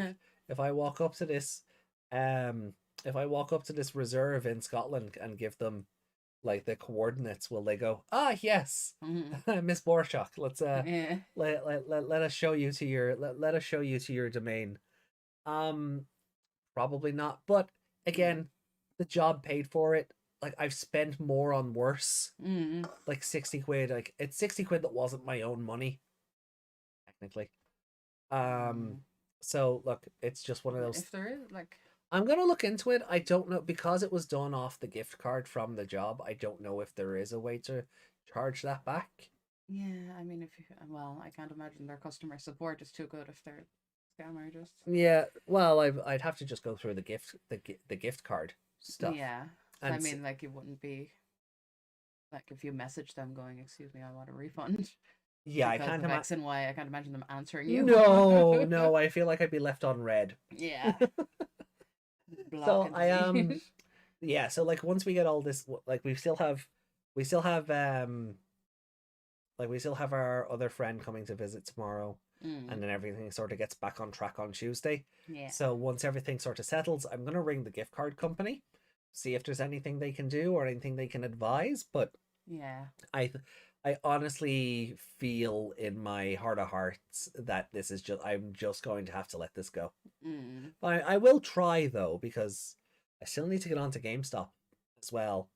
if I walk up to this, um, if I walk up to this reserve in Scotland and give them like the coordinates, will they go, ah, yes, Mhm. Miss Borshock, let's Yeah. let us show you to your let us show you to your domain. Um, Probably not. But Mm. again, the job paid for it. Like I've spent more on worse. Mm. Like 60 quid. Like it's 60 quid that wasn't my own money, technically. Um, Mm. so look, it's just one of those. If there is like, I'm gonna look into it. I don't know because it was done off the gift card from the job. I don't know if there is a way to charge that back. yeah, I mean, if you, well, I can't imagine their customer support is too good if they're scammer just. Yeah, well, I'd have to just go through the gift card stuff. Yeah. So I And mean, like, it wouldn't be like if you message them going, "Excuse me, I want a refund," yeah, I because can't of imagine. X and Y. I can't imagine them answering you. No, no, I feel like I'd be left on red. Yeah. So Blocking I me. yeah, so like once we get all this, like we still have we still have like we still have our other friend coming to visit tomorrow, and Mm. then everything sort of gets back on track on Tuesday. Yeah. So once everything sort of settles, I'm gonna ring the gift card company, see if there's anything they can do or anything they can advise. But Yeah. I I honestly feel in my heart of hearts that this is just I'm just going to have to let this go. Mm. But I will try though, because I still need to get onto GameStop as well.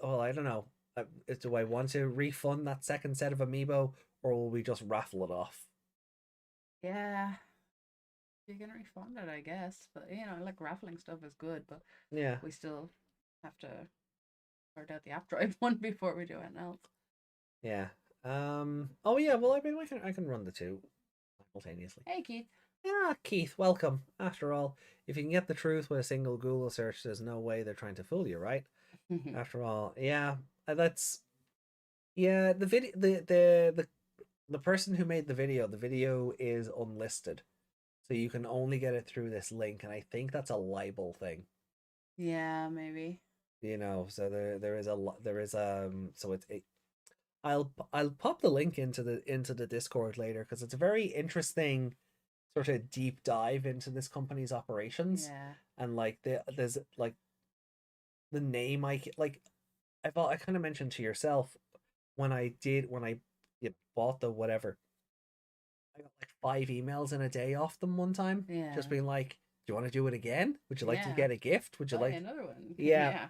Oh, I don't know. Do I want to refund that second set of amiibo, or will we just raffle it off? Yeah. You can refund it, I guess. But like raffling stuff is good, but Yeah, we still have to sort out the app drive one before we do anything else. yeah. Oh yeah. Well, I mean, I can run the two simultaneously. Hey, Keith. Yeah, Keith, welcome. After all, if you can get the truth with a single Google search, there's no way they're trying to fool you, right? After all, yeah. That's yeah. The video, the person who made the video is unlisted, so you can only get it through this link, and I think that's a libel thing. Yeah, maybe. So there is so I'll pop the link into the Discord later, because it's a very interesting sort of deep dive into this company's operations, Yeah. and like there's like the name like I kind of mentioned to yourself when I bought the whatever. I got like 5 emails in a day off them one time, just Yeah. being like, "Do you want to do it again? Would you like to Yeah. get a gift? Would you Buy like?" another one. Yeah. Yeah.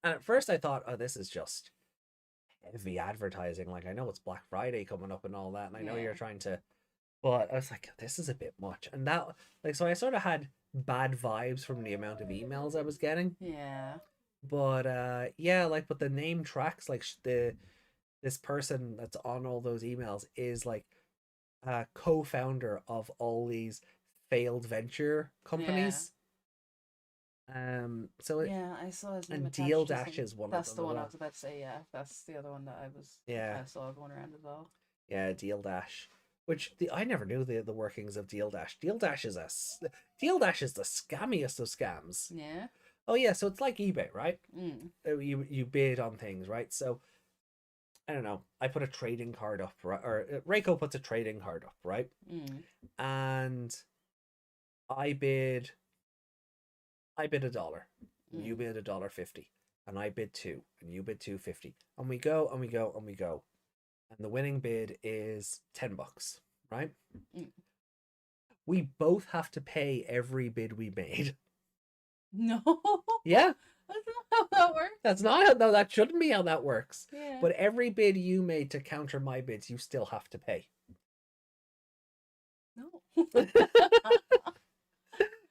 And at first I thought, "Oh, this is just heavy advertising. Like, I know it's Black Friday coming up and all that, and I know you're Yeah. trying to." But I was like, "This is a bit much," and that so I sort of had bad vibes from the amount of emails I was getting. Yeah. But yeah, like, but the name tracks, like this person that's on all those emails is like co-founder of all these failed venture Yeah. companies. So it Yeah, I saw his name and Deal attached to Dash some. is one of That's them the as one I well. was about to say. Yeah, that's the other one that Yeah, I saw going around as well. yeah, Deal Dash. Which I never knew the workings of Deal Dash. Deal Dash is the scammiest of scams. Yeah. Oh yeah, so it's like eBay, right? Mm. You bid on things, right? So I don't know. I put a trading card up, right? Or Reiko puts a trading card up, right? Mm. And I bid $1, and you Mm. bid $1.50, and I bid two, and you bid 2.50, and we go and we go and we go, and the winning bid is $10, right? Mm. We both have to pay every bid we made. No. Yeah, That's not how that works. that's not how. No, that shouldn't be how that works. Yeah. But every bid you made to counter my bids, you still have to pay. No.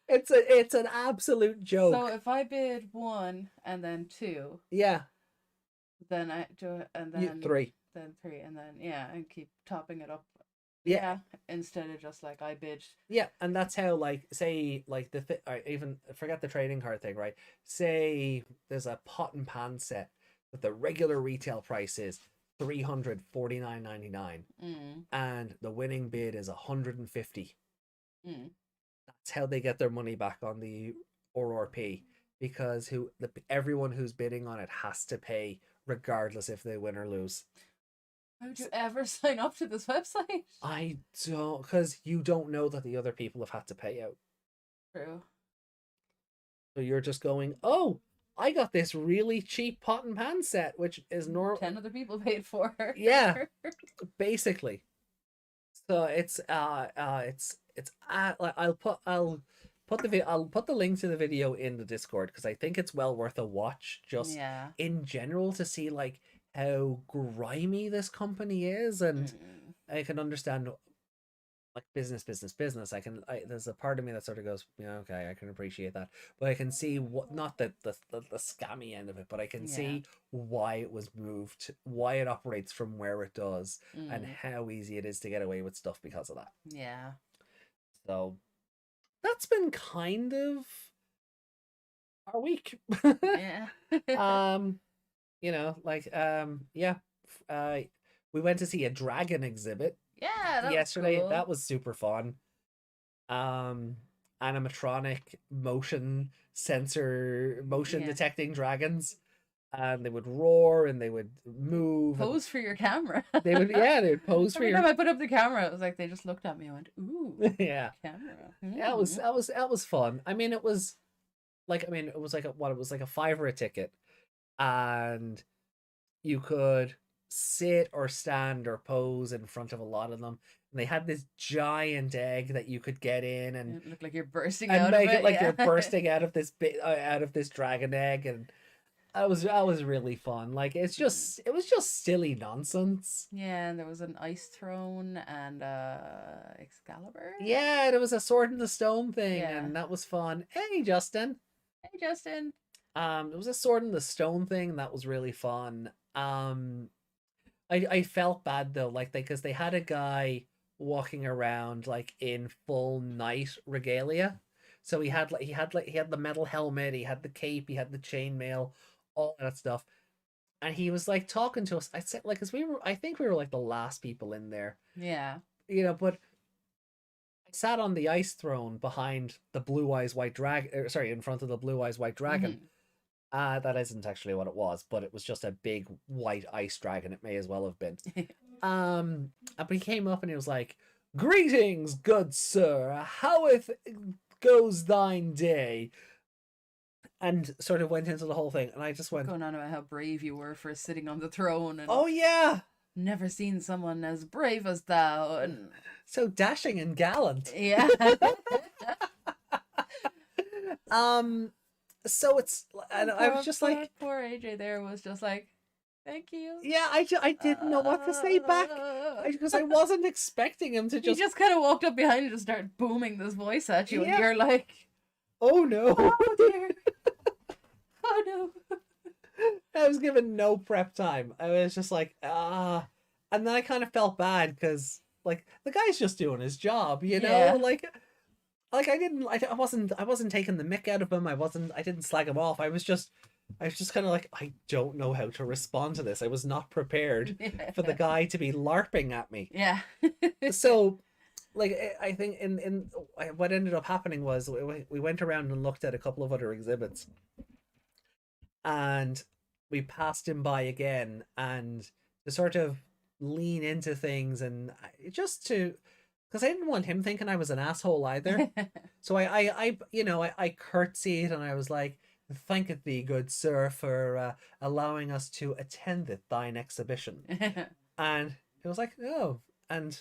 It's an absolute So joke. if I bid one and then two, Yeah, then I do and you then three. three and then and keep topping it up. Yeah, Yeah, instead of just like I bid. yeah, and that's how, like, say, like even forget the trading card thing, right? Say there's a pot and pan set that the regular retail price is $349.99, Mm. and the winning bid is 150. Mm. That's how they get their money back on the RRP, because everyone who's bidding on it has to pay regardless if they win or lose. How would you ever sign up to this website? I don't, because you don't know that the other people have had to pay out. True. So you're just going, oh, I got this really cheap pot and pan set, which is normal. 10 other people paid for. Yeah, basically. So like, I'll put the link to the video in the Discord, because I think it's well worth a watch, just Yeah. in general, to see like how grimy this company is, and Mm. I can understand like business. There's a part of me that sort of goes, yeah, okay, I can appreciate that, but I can see what not the scammy end of it, but I can Yeah. see why it was moved, why it operates from where it does, and Mm. how easy it is to get away with stuff because of that. Yeah. So that's been kind of our week. Yeah. um, yeah, uh, we went to see a dragon exhibit Yeah, that was yesterday. cool. That was super fun. Animatronic motion Yeah. detecting dragons. and they would roar and they would move and Pose for your camera. they would pose for Every your time I put up the camera, it was like they just looked at me and went, "Ooh, yeah. camera." Yeah, that was fun. I mean, it was it was like it was like a fiver a ticket, and you could sit or stand or pose in front of a lot of them. And they had this giant egg that you could get in It looked like you're bursting and out of make it it. like Yeah. you're bursting out of this bit out of this dragon egg, and that was really fun. Like it was just silly nonsense. Yeah, and there was an ice throne and Excalibur. Yeah, there was a sword in the stone thing, Yeah. and that was fun. Hey, Justin. Hey, Justin. There was a sword in the stone thing, and that was really fun. I felt bad though, like because they had a guy walking around like in full knight regalia. So he had the metal helmet, he had the cape, he had the chainmail, all that stuff. And he was like talking to us. I said like cuz I think we were like the last people in there. Yeah. You know, but I sat on the ice throne behind the blue eyes white dragon, sorry, in front of the blue eyes white dragon. That isn't actually what it was, but it was just a big white ice dragon. It may as well have been. But he came up and he was like, "Greetings, good sir. Howeth goes thine day?" And sort of went into the whole thing, and I just went, Going on about how brave you were for sitting on the throne, and "Oh yeah, never seen someone as brave as thou, and so dashing and gallant." yeah. So it's, and I was just like, poor AJ there was just like, thank you. yeah, I didn't know what to say back because I wasn't expecting him to just. He just kind of walked up behind you and started booming this voice at you, Yeah. and you're like, "Oh no, oh dear, oh no." I was given no prep time. I was just like, and then I kind of felt bad because like the guy's just doing his job, you know, Yeah. like I wasn't taking the mick out of him. I didn't slag him off. I was just kind of like, I don't know how to respond to this. I was not prepared for the guy to be LARPing at me. Yeah. So like I think in what ended up happening was we went around and looked at a couple of other exhibits, and we passed him by again, and to sort of lean into things and just to, because I didn't want him thinking I was an asshole either. So I curtsied and I was like, "Thanketh thee, good sir, for allowing us to attend thine exhibition." And it was like, "Oh, and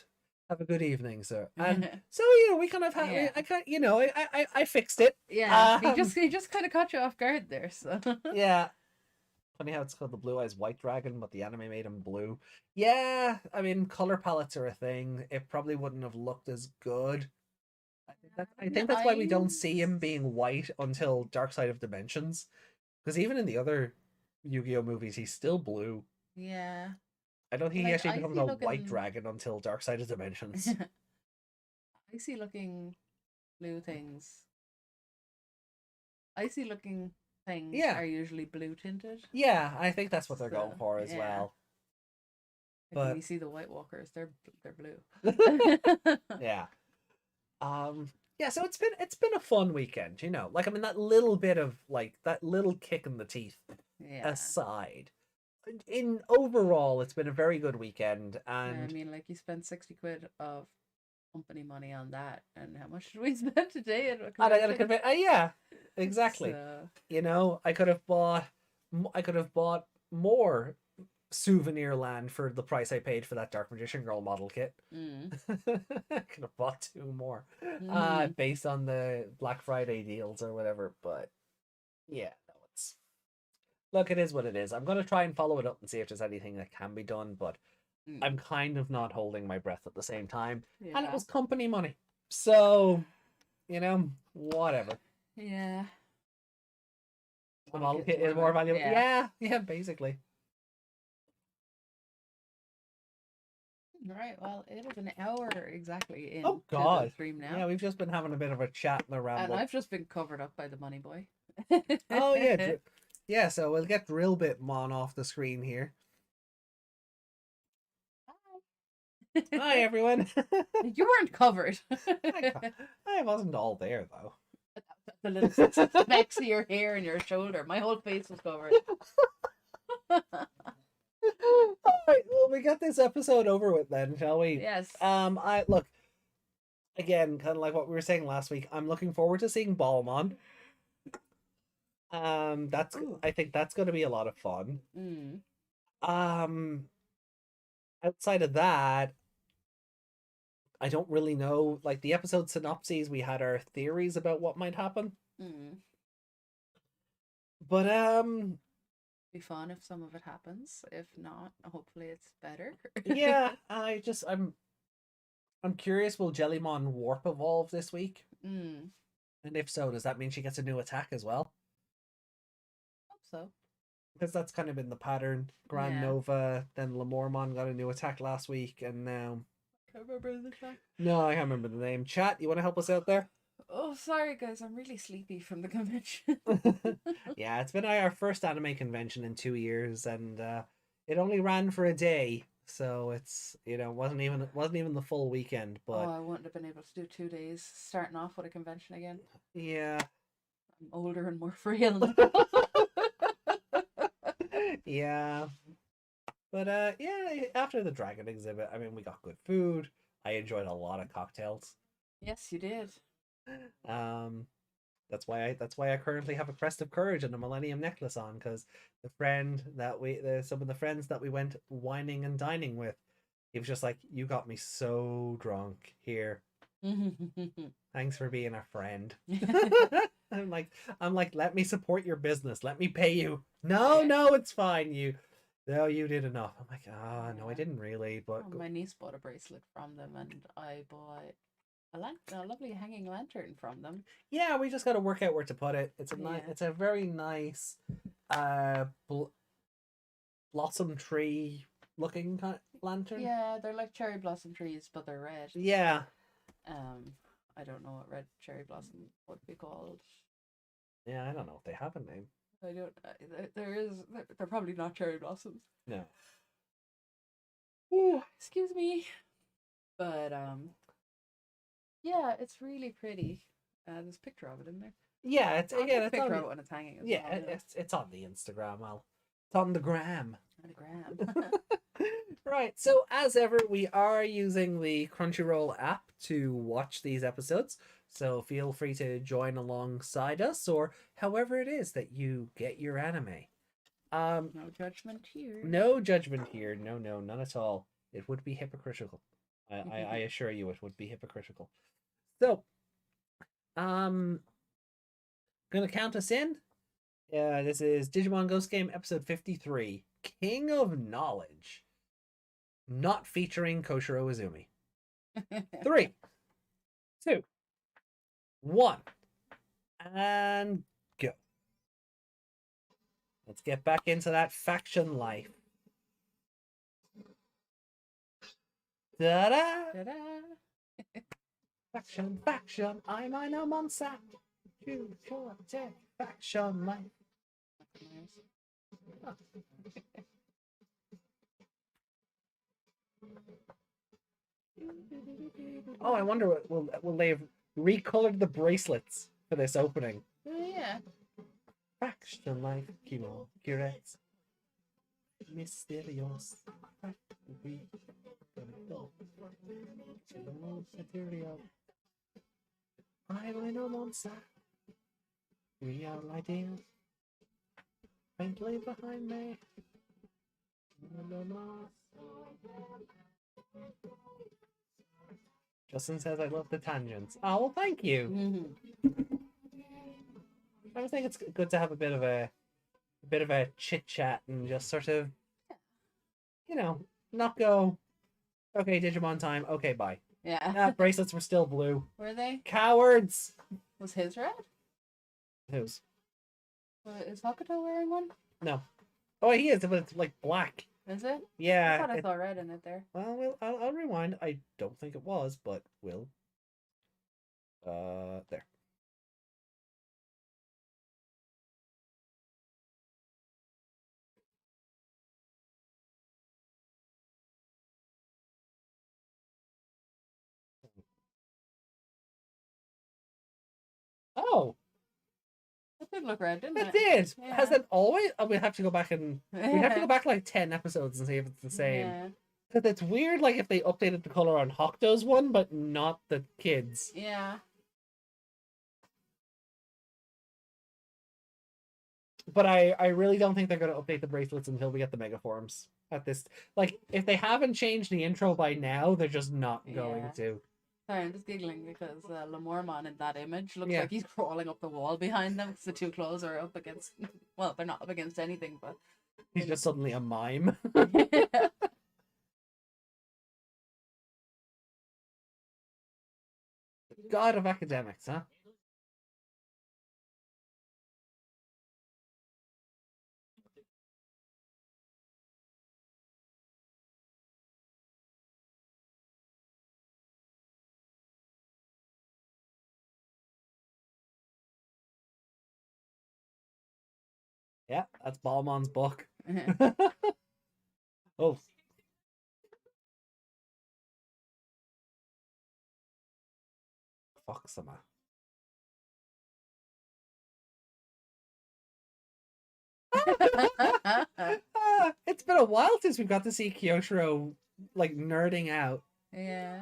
have a good evening, sir." And so we kind of had, Yeah. I fixed it. Yeah, he just kind of caught you off guard there. So Yeah. Funny how it's called the Blue Eyes White Dragon, but the anime made him blue. Yeah, I mean, color palettes are a thing. It probably wouldn't have looked as good. I think that's why we don't see him being white until Dark Side of Dimensions. Because even in the other Yu-Gi-Oh movies, he's still blue. yeah, I don't think he like, actually I becomes see a white looking- dragon until Dark Side of Dimensions. icy looking blue things. Icy looking things Yeah. are usually blue tinted. Yeah, I think that's what they're going So, for as yeah. well. Like when But- you see the White Walkers, they're blue. Yeah. Yeah, so it's been a fun weekend, you know. Like I mean that little bit of like that little kick in the teeth Yeah. aside. In overall it's been a very good weekend, I and mean, like you spent 60 quid of company money on that, and how much did we spend today? yeah, exactly. So, You know, I could have bought more souvenir land for the price I paid for that Dark Magician Girl model kit. I could have bought 2 more. mhm. Based on the Black Friday deals or whatever, but yeah, no, it's look, it is what it is. I'm gonna try and follow it up and see if there's anything that can be done, but Mm. I'm kind of not holding my breath at the same time. And Yeah. it was company money. So, you know, whatever. Yeah. The Model model kit's kit is more valuable. Yeah. Yeah, basically. Right. Well, it is an hour exactly in Oh to the God. stream now, Yeah, we've just been having a bit of a chat and a and ramble. I've just been covered up by the money boy. Oh yeah, yeah. So we'll get Drill Bit Mon off the screen here. Hi everyone. You weren't covered. I wasn't all there though. The little specks of your hair and your shoulder. My whole face was covered. All right, well, we got this episode over with then, shall we? Yes. I look again, kind of like what we were saying last week. I'm looking forward to seeing Balmon. That's Ooh. I think that's going to be a lot of fun. Mm. Outside of that, I don't really know. Like the episode synopses, we had our theories about what might happen. Mm. But Be fun if some of it happens. If not, hopefully it's better. yeah, I'm curious. Will Jellymon warp evolve this week? Mm. And if so, does that mean she gets a new attack as well? Hope so. Because that's kind of been the pattern. Grand Yeah. Nova, then Lamormon got a new attack last week, and now Can't remember the time. no, I can't remember the name. Chat, you want to help us out there? Oh, sorry guys, I'm really sleepy from the convention. Yeah, it's been our first anime convention in 2 years, and it only ran for a day, so it's wasn't even the full weekend. But Oh, I wouldn't have been able to do 2 days starting off with a convention again. yeah, I'm older and more frail now. yeah. But yeah, after the dragon exhibit, I mean, we got good food. I enjoyed a lot of cocktails. Yes, you did. That's why I currently have a crest of courage and a millennium necklace on, because some of the friends that we went whining and dining with, he was just like, "You got me so drunk here. Thanks for being a friend." I'm like, let me support your business. Let me pay you. No, it's fine. No, you did enough. I'm like, no, I didn't really. But my niece bought a bracelet from them, and I bought a lovely hanging lantern from them. Yeah, we just got to work out where to put it. It's a very nice, blossom tree looking lantern. Yeah, they're like cherry blossom trees, but they're red. Yeah. I don't know what red cherry blossom would be called. Yeah, I don't know if they have a name. I don't. They're probably not cherry blossoms. No. Ooh, excuse me. But yeah, it's really pretty. There's a picture of it in there. Yeah, it's I'll again. take a It's picture on of the, it when it's hanging. As yeah, well, it's on the Instagram. It's on the gram. on the gram. Right. So as ever, we are using the Crunchyroll app to watch these episodes. So feel free to join alongside us, or however it is that you get your anime. No judgment here. No judgment here. No, none at all. It would be hypocritical. I assure you, it would be hypocritical. So, gonna count us in. This is Digimon Ghost Game episode 53, King of Knowledge, not featuring Koshiro Izumi. 3, 2, 1, and go. Let's get back into that faction life. Ta-da! Faction, I'm a monster. Choose your tech, faction life. Oh, I wonder what will they've recolored the bracelets for this opening. Yeah. Faction life, Kimo, Curates, Mysterious, material. I'm a monster. Real ideas. Faintly behind me. Justin says I love the tangents. Oh well, thank you. I just think it's good to have a bit of a chit chat and just sort of, not go. Okay, Digimon time. Okay, bye. Yeah. Bracelets were still blue. Were they? Cowards. Was his red? Whose? Is Hokuto wearing one? No. Oh, he is, but it's like black. Is it? Yeah. I thought I saw red in it there. Well, I'll rewind. I don't think it was, but we'll. There. Oh. I did look red, didn't It it? did. Yeah. Has it always? Oh, we have to go back and we have to go back like 10 episodes and see if it's the same. Yeah. Because it's weird, like if they updated the color on Hokuto's one, but not the kids. Yeah. But I really don't think they're going to update the bracelets until we get the mega forms. At this, like, if they haven't changed the intro by now, they're just not going to. Sorry, I'm just giggling because Lemormon in that image looks Yeah. like he's crawling up the wall behind them because the two clothes are up against. Well, they're not up against anything, but He's just suddenly a mime. yeah. God of academics, huh? Yeah, that's Balmon's book. Oh. Fuck some. It's been a while since we've got to see Kyoshiro like nerding out. Yeah.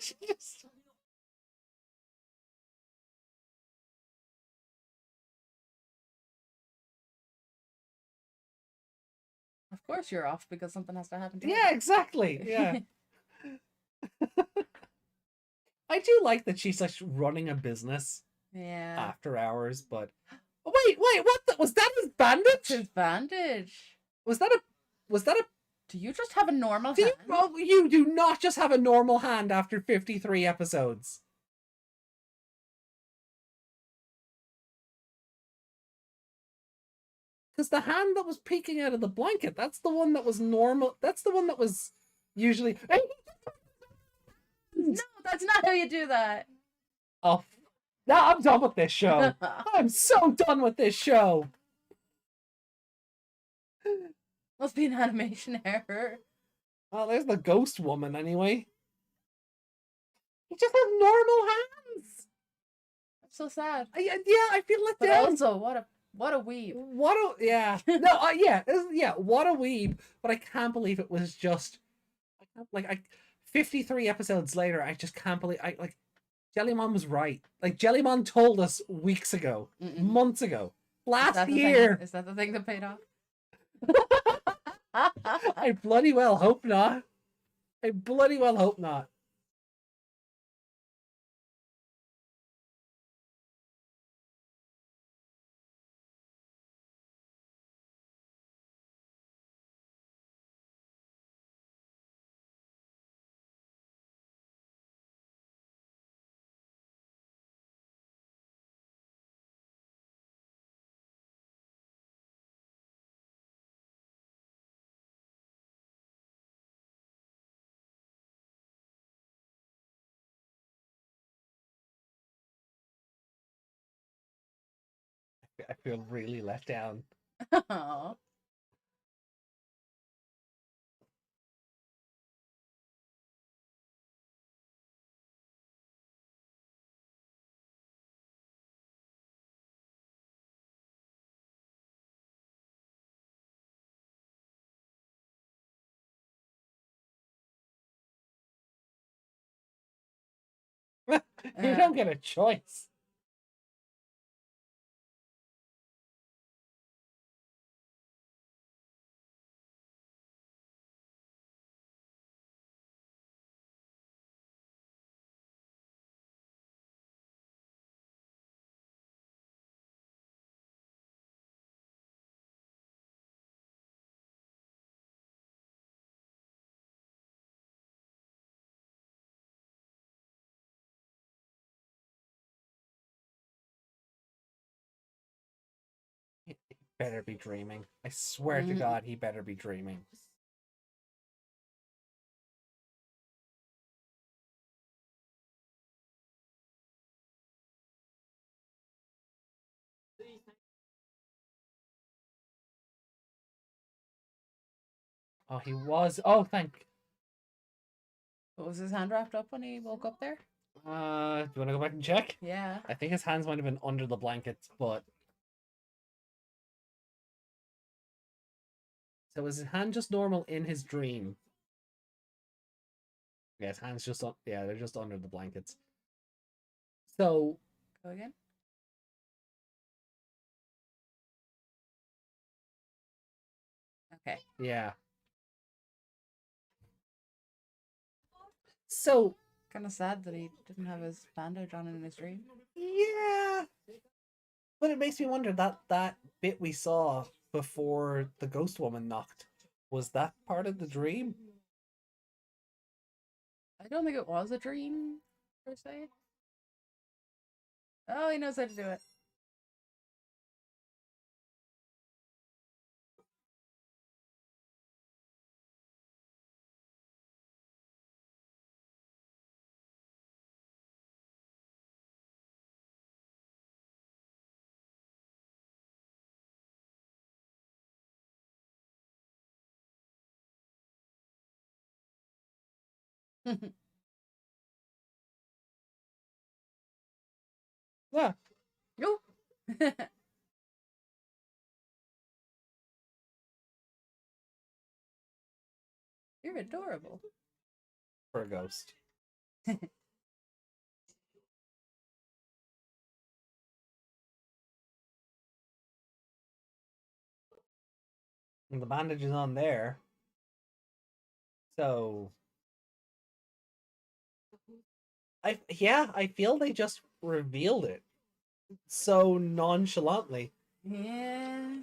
She just... Of course you're off because something has to happen to Yeah, exactly. Yeah. I do like that she's like running a business Yeah. after hours, but wait, what was that his bandage? His bandage. Was that a Do you just have a normal do hand? you do not just have a normal hand after 53 episodes. Because the hand that was peeking out of the blanket, that's the one that was normal. That's the one that was usually. No, that's not how you do that. Oh, now I'm done with this show. I'm so done with this show. Must be an animation error. Well, there's the ghost woman anyway. He just has normal hands. I'm so sad. Yeah, I feel let But down. also, what a weeb. What a yeah. No, yeah. What a weeb. But I can't believe it was just. I can't, like 53 episodes later, I just can't believe Jellymon was right. Like Jellymon told us weeks ago, months ago, last year. Is that the thing that paid off? I bloody well hope not. I bloody well hope not. I feel really let down. Aww. You don't get a choice. He better be dreaming. I swear to God, he better be dreaming. Oh, he was. Oh, thank. But was his hand wrapped up when he woke up there? Do you want to go back and check? Yeah. I think his hands might have been under the blankets, but. So was his hand just normal in his dream? Yeah, his hands just yeah, they're just under the blankets. So Go again. Okay. yeah. So Kind of sad that he didn't have his bandage on in his dream. yeah, but it makes me wonder that bit we saw before the ghost woman knocked, was that part of the dream? I don't think it was a dream, per se. Oh, he knows how to do it. Yeah. Oh. You're adorable. For a ghost. And the bandage is on there. So I feel they just revealed it so nonchalantly. Yeah.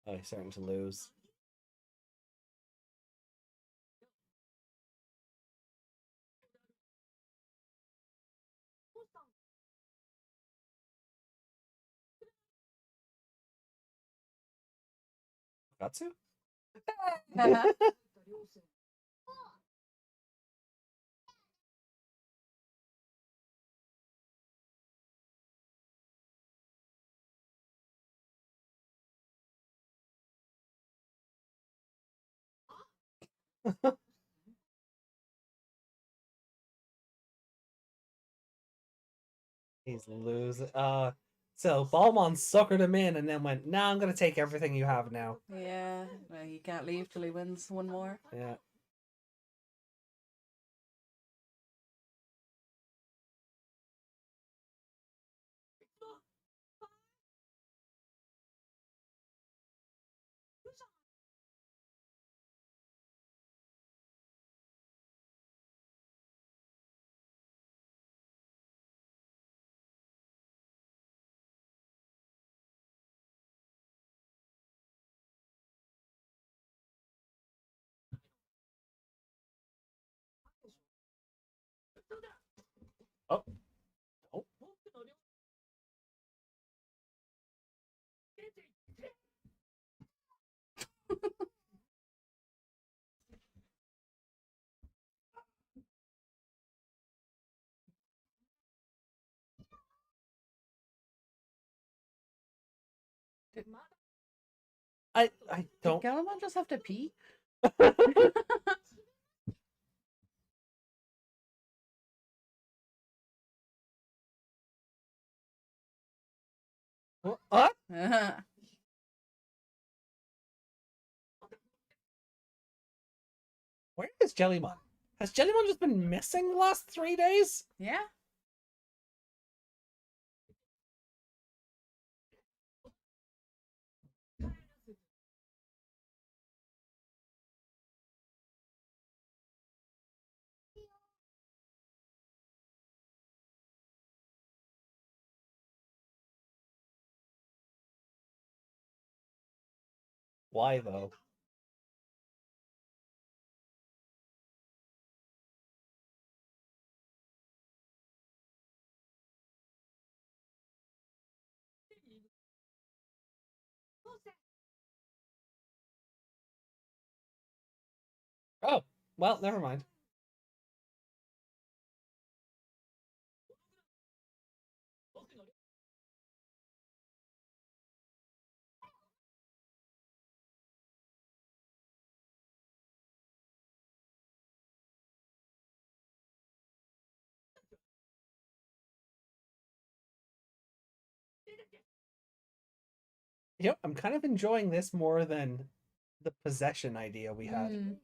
Oh, he's starting to lose. Katsu? He's losing. So Balmon suckered him in and then went, "Nah, I'm gonna take everything you have now." Yeah. Well, he can't leave till he wins one more. Yeah. Oh. Oh. Did, I did don't. Galamon just have to pee? What? Where is Jellymon? Has Jellymon just been missing the last 3 days? Yeah. Why though? Oh, well, never mind. I'm kind of enjoying this more than the possession idea we had. Mm.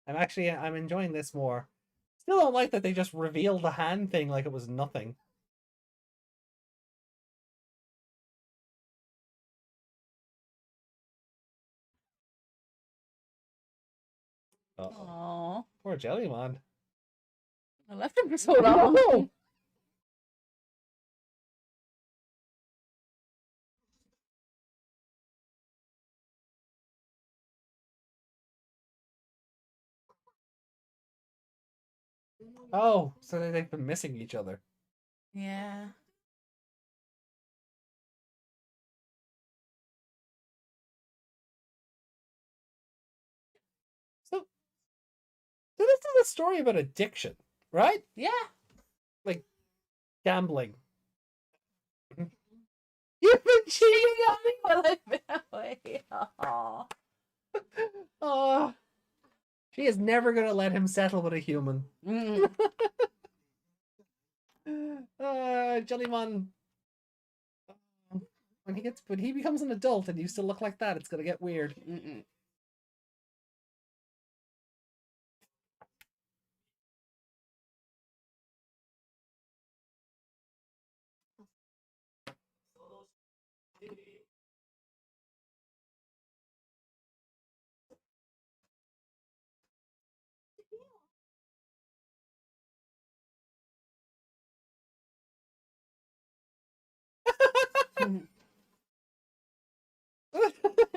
I'm enjoying this more. Still don't like that they just revealed the hand thing like it was nothing. Uh-oh. Aww. Poor Jellymon. I left him for so long. Oh, so they've been missing each other. Yeah. So, so this is a story about addiction, right? Yeah. Like gambling. You've been cheating on me. Well, I've been away. Aww. Oh, she is never gonna let him settle with a human. Mm. Jellymon. When he becomes an adult and you still look like that, it's gonna get weird. Mm-mm.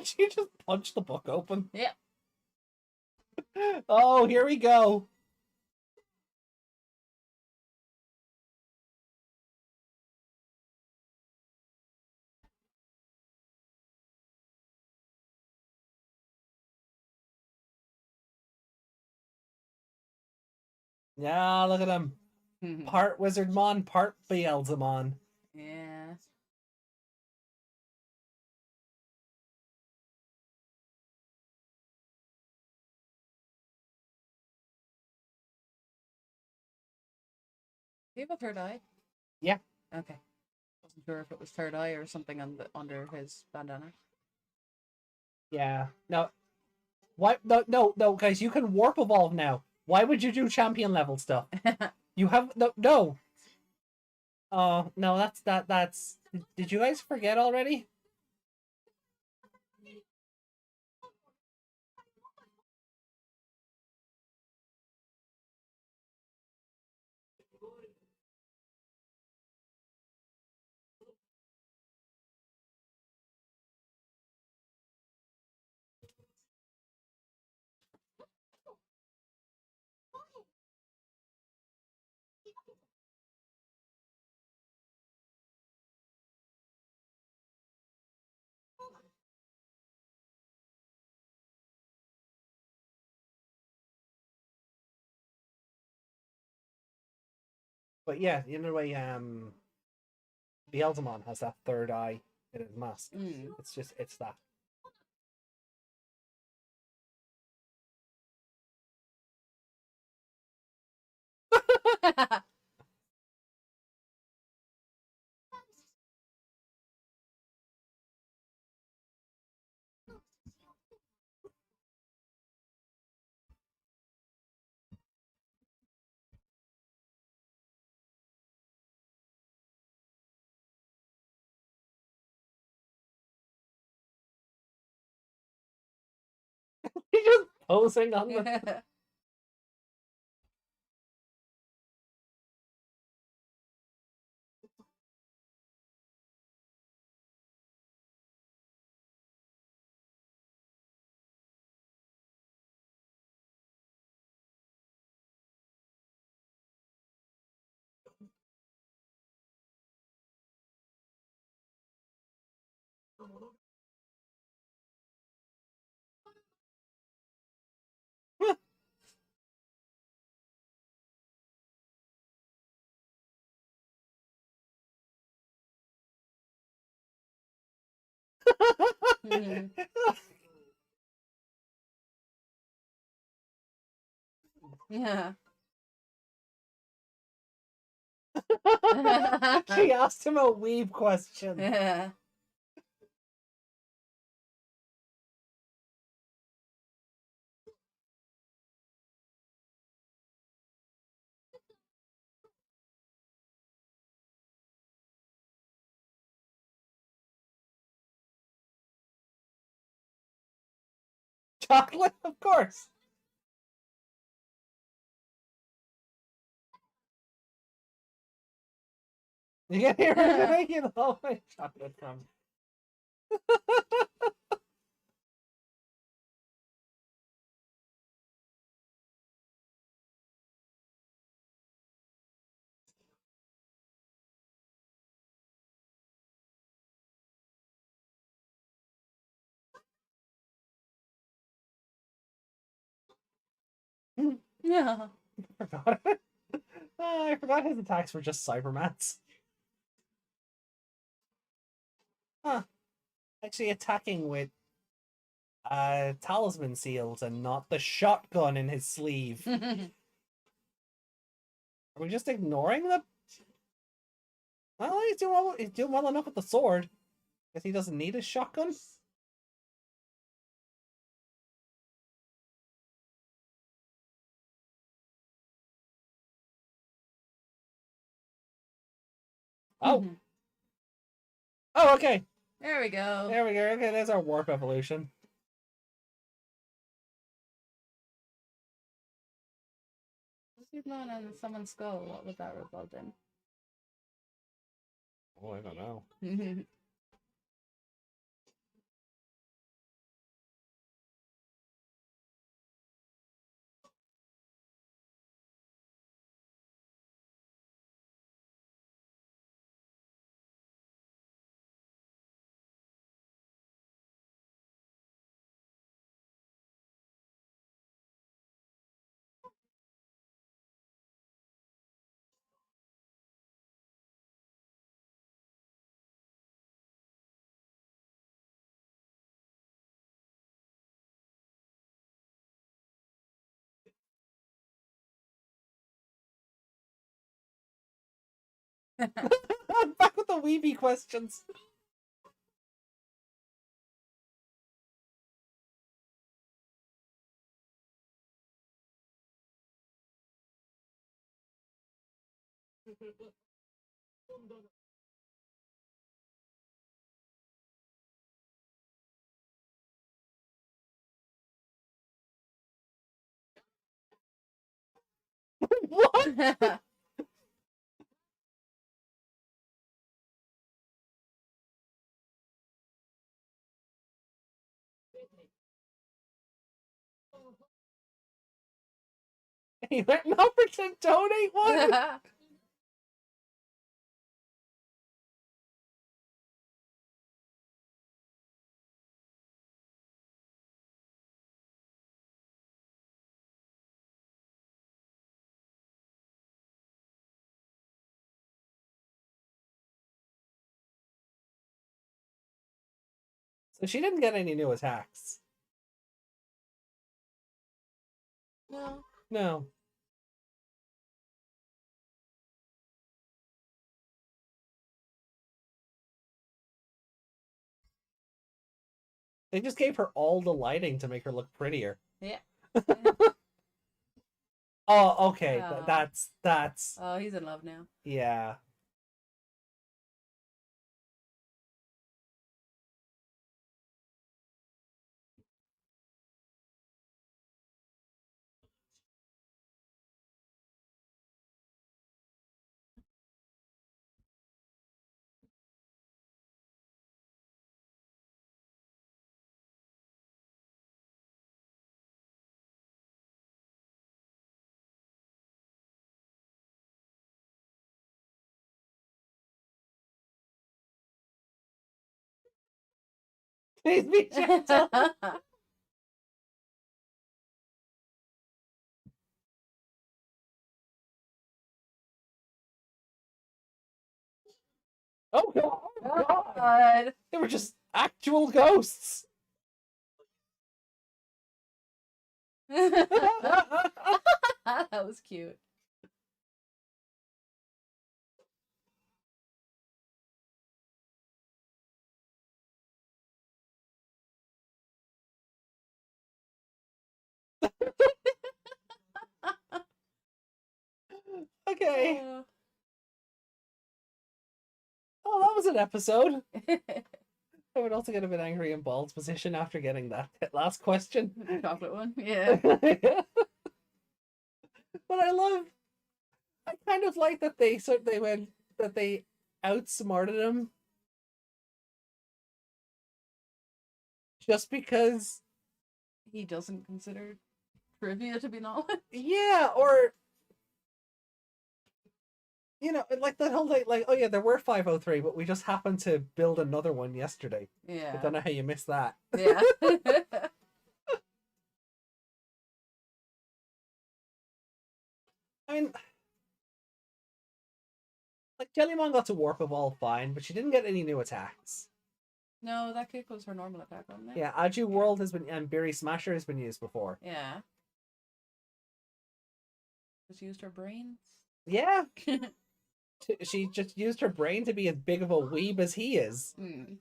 She just punched the book open. Yeah. Oh, here we go. Yeah, look at him. Part Wizardmon, part Beelzemon. Yeah. Do you have a third eye? Yeah. Okay. Wasn't sure if it was third eye or something on the under his bandana. Yeah. No. What? No, guys. You can warp evolve now. Why would you do champion level stuff? You have no. Oh no, that's. Did you guys forget already? But yeah, the other way, Beelzemon has that third eye in his mask. Mm. It's that. He's just posing on the. Mm. Yeah. She asked him a weeb question. Yeah. chocolate, of course. You can hear her making all my chocolate crumbs. Yeah. I forgot it. I forgot his attacks were just Cybermats. Huh. Actually attacking with talisman seals and not the shotgun in his sleeve. Are we just ignoring them? Well, he's doing well enough with the sword. Guess he doesn't need his shotgun. Oh. Oh, okay. There we go. There we go. Okay, there's our warp evolution. Digimon and someone's skull, what would that result in? Oh, I don't know. I'm back with the weeby questions. What? He went and offered to donate one? So she didn't get any new attacks. No. No. They just gave her all the lighting to make her look prettier. Yeah. Oh, okay. Oh. That's. Oh, he's in love now. Yeah. Please be gentle. Oh god! Oh god! They were just actual ghosts. That was cute. Okay. Oh, that was an episode. I would also get a bit angry in Bald's position after getting that last question. The chocolate one, yeah. But I kind of like that they outsmarted him just because. He doesn't consider trivia to be knowledge. Yeah, or like that whole thing, like, oh yeah, there were 503, but we just happened to build another one yesterday. Yeah. I don't know how you missed that. Yeah. I mean, like, Jellymon got to warp evolve fine, but she didn't get any new attacks. No, that kick was her normal attack, wasn't it? Yeah, Aju World has been, and Berry Smasher has been used before. Yeah. Just used her brains. Yeah. She just used her brain to be as big of a weeb as he is. Mm.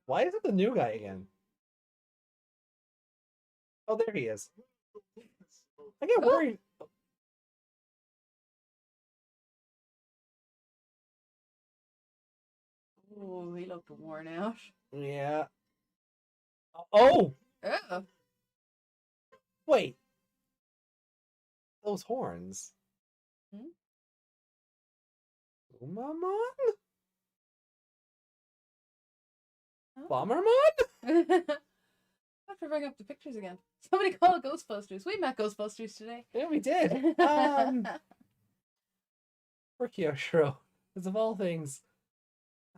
Why is it the new guy again? Oh, there he is. I get worried. Oh, he looked worn out. Yeah. Oh! Oh. Wait. Those horns. Hmm? Umamon? Oh. Bombermon? I have to bring up the pictures again. Somebody call it Ghostbusters. We met Ghostbusters today. Yeah, we did. For Kyoshiro. Because of all things,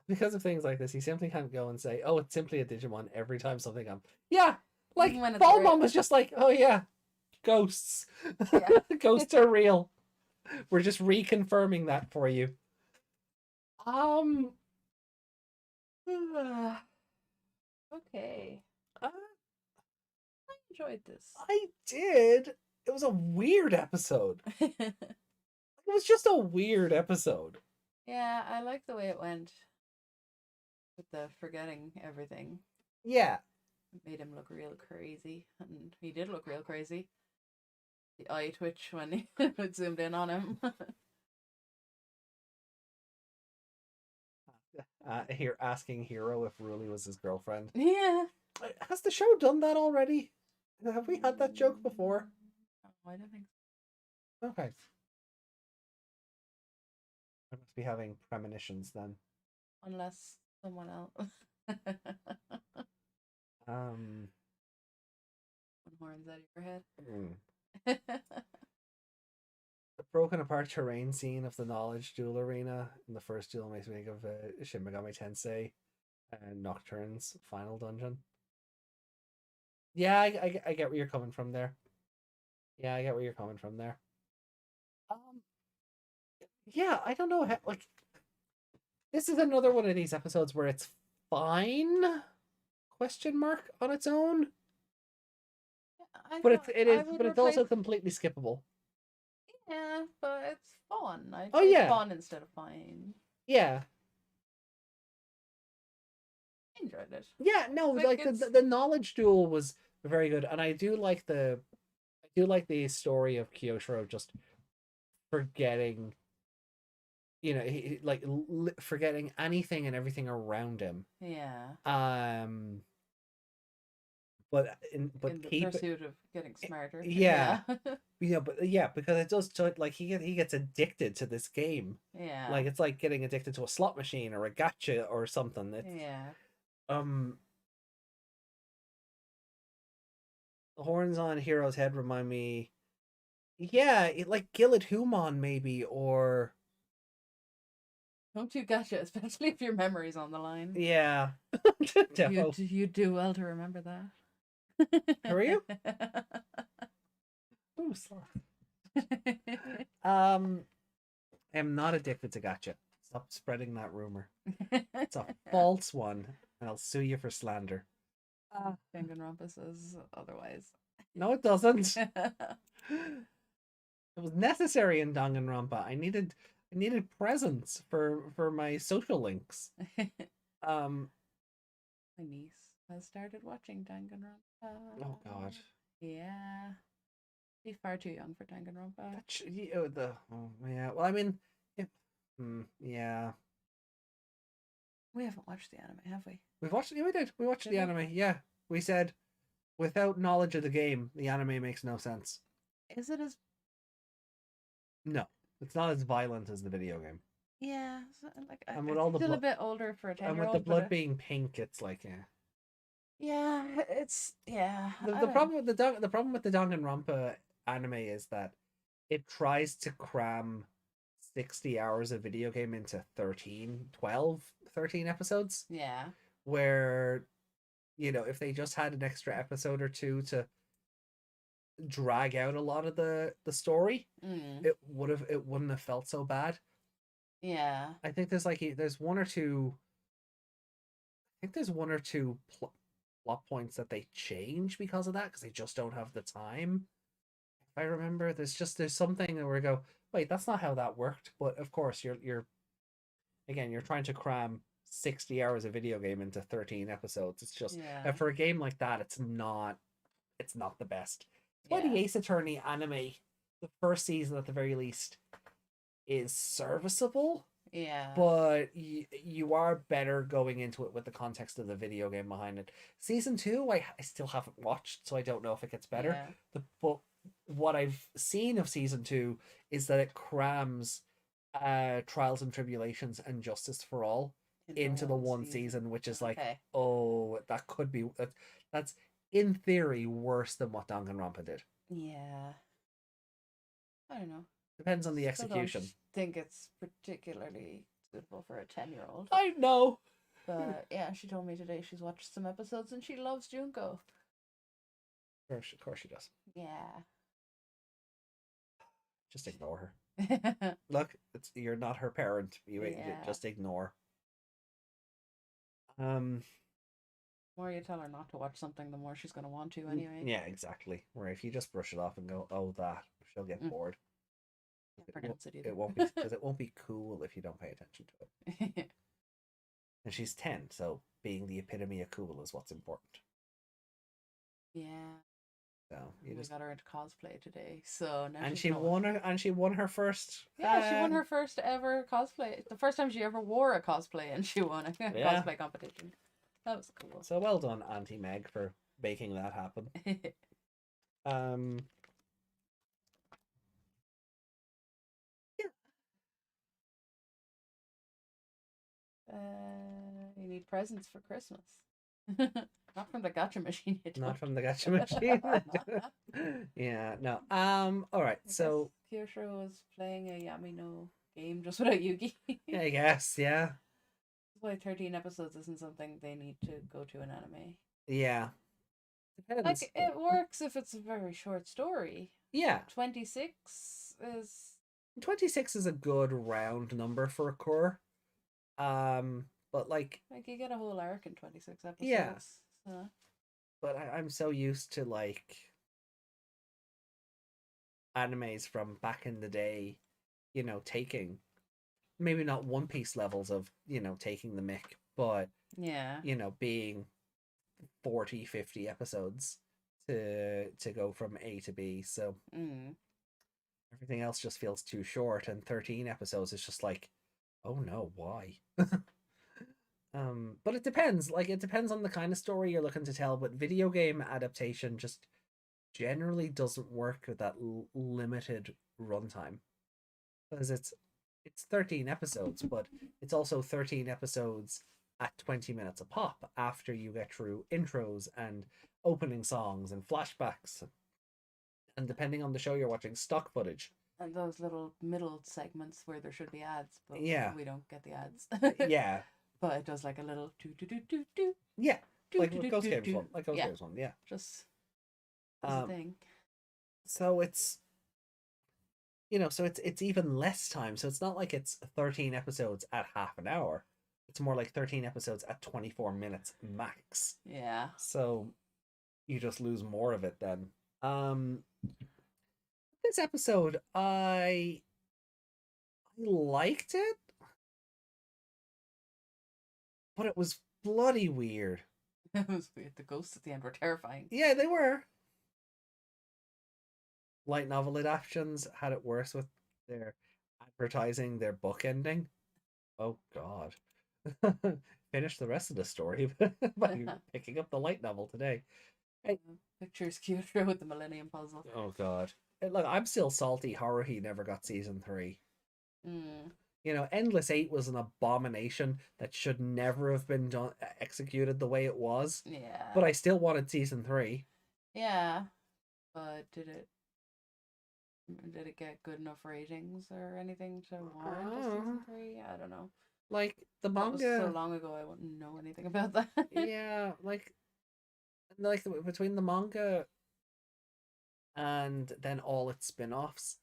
because of things like this, he simply can't go and say, oh, it's simply a Digimon every time something comes. Yeah! Like, When it's Ballmon real. was just like, oh yeah, ghosts. Yeah. Ghosts are real. We're just reconfirming that for you. Okay. Uh, I enjoyed this. I did. It was a weird episode. It was just a weird episode. Yeah, I like the way it went with the forgetting everything. Yeah. It made him look real crazy, and he did look real crazy. The eye twitch when he zoomed in on him. Here asking Hero if Ruli was his girlfriend. Yeah. Has the show done that already? Have we had that joke before? Oh, I don't think so. Okay. I must be having premonitions then. unless someone else. Um. Horns out of your head. The broken apart terrain scene of the knowledge duel arena in the first duel makes me think of Shin Megami Tensei and Nocturne's final dungeon. Yeah, I get where you're coming from there. Yeah, I get where you're coming from there. Yeah, I don't know how, like, this is another one of these episodes where it's fine, question mark, on its own. But it's also completely skippable. Yeah, but it's fun. I'd Oh, say yeah. fun instead of fine. Yeah. I enjoyed it. Yeah, no, like the knowledge duel was very good, and I do like the story of Kyoshiro just forgetting, forgetting anything and everything around him. Yeah. But in the pursuit of getting smarter. Yeah. But yeah, because it does, like, he gets addicted to this game. Yeah. Like, it's like getting addicted to a slot machine or a gacha or something. Yeah. The horns on Hero's head remind me, like Gilid Humon maybe, or Don't you gotcha, especially if your memory's on the line. Yeah. You do well to remember that. Who are you? Ooh, I'm not addicted to gacha. Stop spreading that rumor. It's a false one, and I'll sue you for slander. Danganronpa says otherwise. No, it doesn't. It was necessary in Danganronpa. I needed presents for my social links. Um. My niece has started watching Danganronpa. Oh God. Yeah. She's far too young for Danganronpa. Yeah. Well, I mean, if, yeah. We haven't watched the anime, have we? We've watched. Yeah, we did. We watched Did the we? anime. Yeah. We said, without knowledge of the game, the anime makes no sense. Is it as... No, it's not as violent as the video game. Yeah, like And with it's all the still a bit older for a and with 10-year-old. the but blood being pink, it's like, yeah. yeah, it's yeah. The problem with the problem with the Danganronpa anime is that it tries to cram 60 hours of video game into 13 episodes. Yeah. Where, if they just had an extra episode or two to drag out a lot of the story, it wouldn't have felt so bad. Yeah. I think there's one or two plot points that they change because of that, because they just don't have the time. If I remember, there's something where we go, wait, that's not how that worked. But of course, you're trying to cram 60 hours of video game into 13 episodes. It's just for a game like that, it's not the best. It's why the Ace Attorney anime, the first season at the very least, is serviceable. Yeah. But you are better going into it with the context of the video game behind it. Season 2, I still haven't watched, so I don't know if it gets better. But what I've seen of season 2 is that it crams Trials and Tribulations and Justice for All into the one season, which is like, oh, that could be that's in theory worse than what Danganronpa did. Yeah. I don't know. Depends on the execution. I think it's particularly suitable for a 10-year-old. I know. But yeah, she told me today she's watched some episodes and she loves Junko. Of course she does. Yeah. Just ignore her. Look, you're not her parent. You just ignore. The more you tell her not to watch something, the more she's going to want to anyway. Yeah, exactly. Where if you just brush it off and go, oh, that, she'll get bored. It won't be, because it won't be cool if you don't pay attention to it. And she's 10, so being the epitome of cool is what's important. Yeah. So you just got her into cosplay today, so now she won her first. Yeah, she won her first ever cosplay. The first time she ever wore a cosplay, and she won a cosplay competition. That was cool. So well done, Auntie Meg, for making that happen. You need presents for Christmas. Not from the gacha machine. Not from the gacha machine. Yeah, no. All right. So Kyosho was playing a Yami-no game just without Yugi. I guess, yeah. That's why 13 episodes isn't something they need to go to an anime. Yeah. Depends. Like, it works if it's a very short story. Yeah. 26 is a good round number for a core. But like you get a whole arc in 26 episodes. Yeah. So. But I'm so used to like animes from back in the day, taking maybe not One Piece levels of, taking the mick, but being 40, 50 episodes to go from A to B. So everything else just feels too short, and 13 episodes is just like, oh no, why? But it depends. Like, it depends on the kind of story you're looking to tell, but video game adaptation just generally doesn't work with that limited runtime. Because it's 13 episodes, but it's also 13 episodes at 20 minutes a pop after you get through intros and opening songs and flashbacks. And depending on the show you're watching, stock footage. And those little middle segments where there should be ads, but we don't get the ads. Yeah. But it does like a little do. Yeah. Like Ghost Games one. Like Ghost Games one, yeah. Just as a thing. So it's so it's even less time. So it's not like it's 13 episodes at half an hour. It's more like 13 episodes at 24 minutes max. Yeah. So you just lose more of it then. Um this episode I liked it, but it was bloody weird. It was weird. The ghosts at the end were terrifying. Yeah, they were. Light novel adaptations had it worse with their advertising their book ending. Oh god. Finish the rest of the story by picking up the light novel today. Hey. Pictures cuter with the Millennium Puzzle. Oh god. Look, I'm still salty Haruhi never got season 3. Mm. Endless 8 was an abomination that should never have been done executed the way it was. Yeah. But I still wanted season 3. Yeah. But did it get good enough ratings or anything to warrant a season 3? I don't know. Like the That manga was so long ago I wouldn't know anything about that. yeah, like between the manga and then all its spin-offs,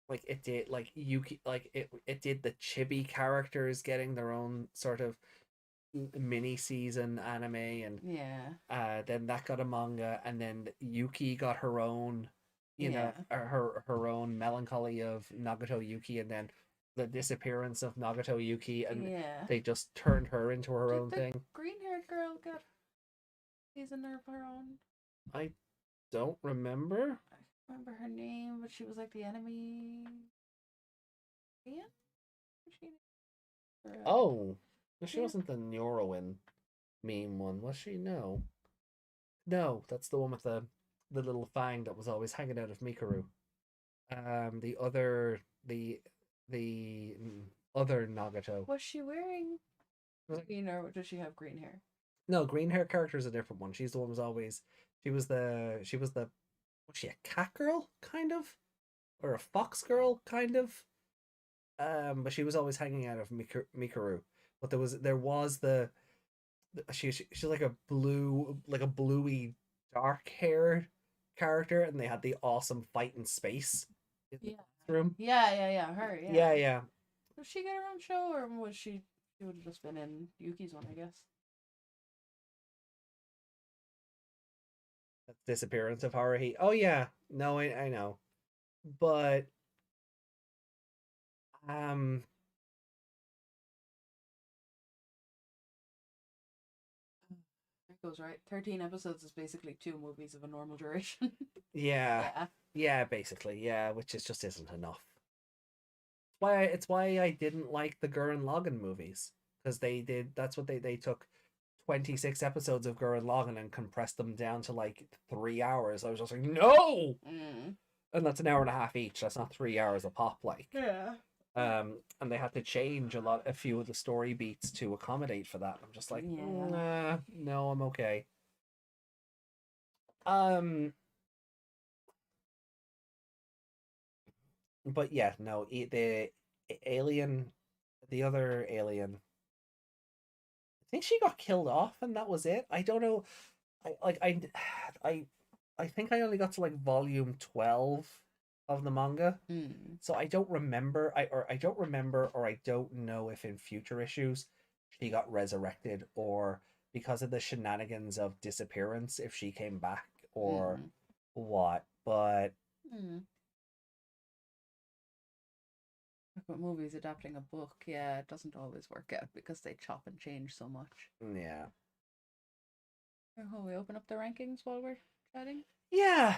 like it did like Yuki like it did the chibi characters getting their own sort of mini season anime, and yeah. then that got a manga, and then Yuki got her own Yeah. her own melancholy of Nagato Yuki, and then the disappearance of Nagato Yuki, and Yeah. they just turned her into her Did own the thing. green-haired girl get season of her own? I don't remember. I don't remember her name, but she was like the enemy. Ian? Was she? Oh, she Yeah. wasn't the Neuroin meme one, was she? No. No, that's the one with the little fang that was always hanging out of Mikuru. The other Nagato. Was she wearing Was it- green or does she have green hair? No, green hair character is a different one. She's the one who was always. She was the. Was she a cat girl kind of, or a fox girl kind of? But she was always hanging out of Mikuru. But there was she's like a bluey dark haired character, and they had the awesome fight in space in the Yeah. room. Yeah. Her. Yeah, yeah. Did she get her own show, or was she? She would have just been in Yuki's one, I guess. Disappearance of Haruhi. Oh yeah, no, I know, but um, That goes right. 13 episodes is basically 2 movies of a normal duration. yeah, Yeah. yeah, basically, yeah, which is just isn't enough. It's why I didn't like the Gurren Lagann movies, because that's what they took 26 episodes of Gurren Lagann and compressed them down to like 3 hours. I was just like, no, and that's an hour and a half each. That's not 3 hours a pop, like. Yeah. And they had to change a few of the story beats to accommodate for that. I'm just like, Yeah. nah, no, I'm okay. Um, but yeah, no, the alien, the other alien, I think she got killed off, and that was it. I don't know. I I think I only got to like volume 12 of the manga. So I don't remember I don't remember, or I don't know if in future issues she got resurrected, or because of the shenanigans of disappearance if she came back, or what. But But movies adapting a book, yeah, it doesn't always work out because they chop and change so much. yeah. Oh, we open up the rankings while we're chatting? Yeah.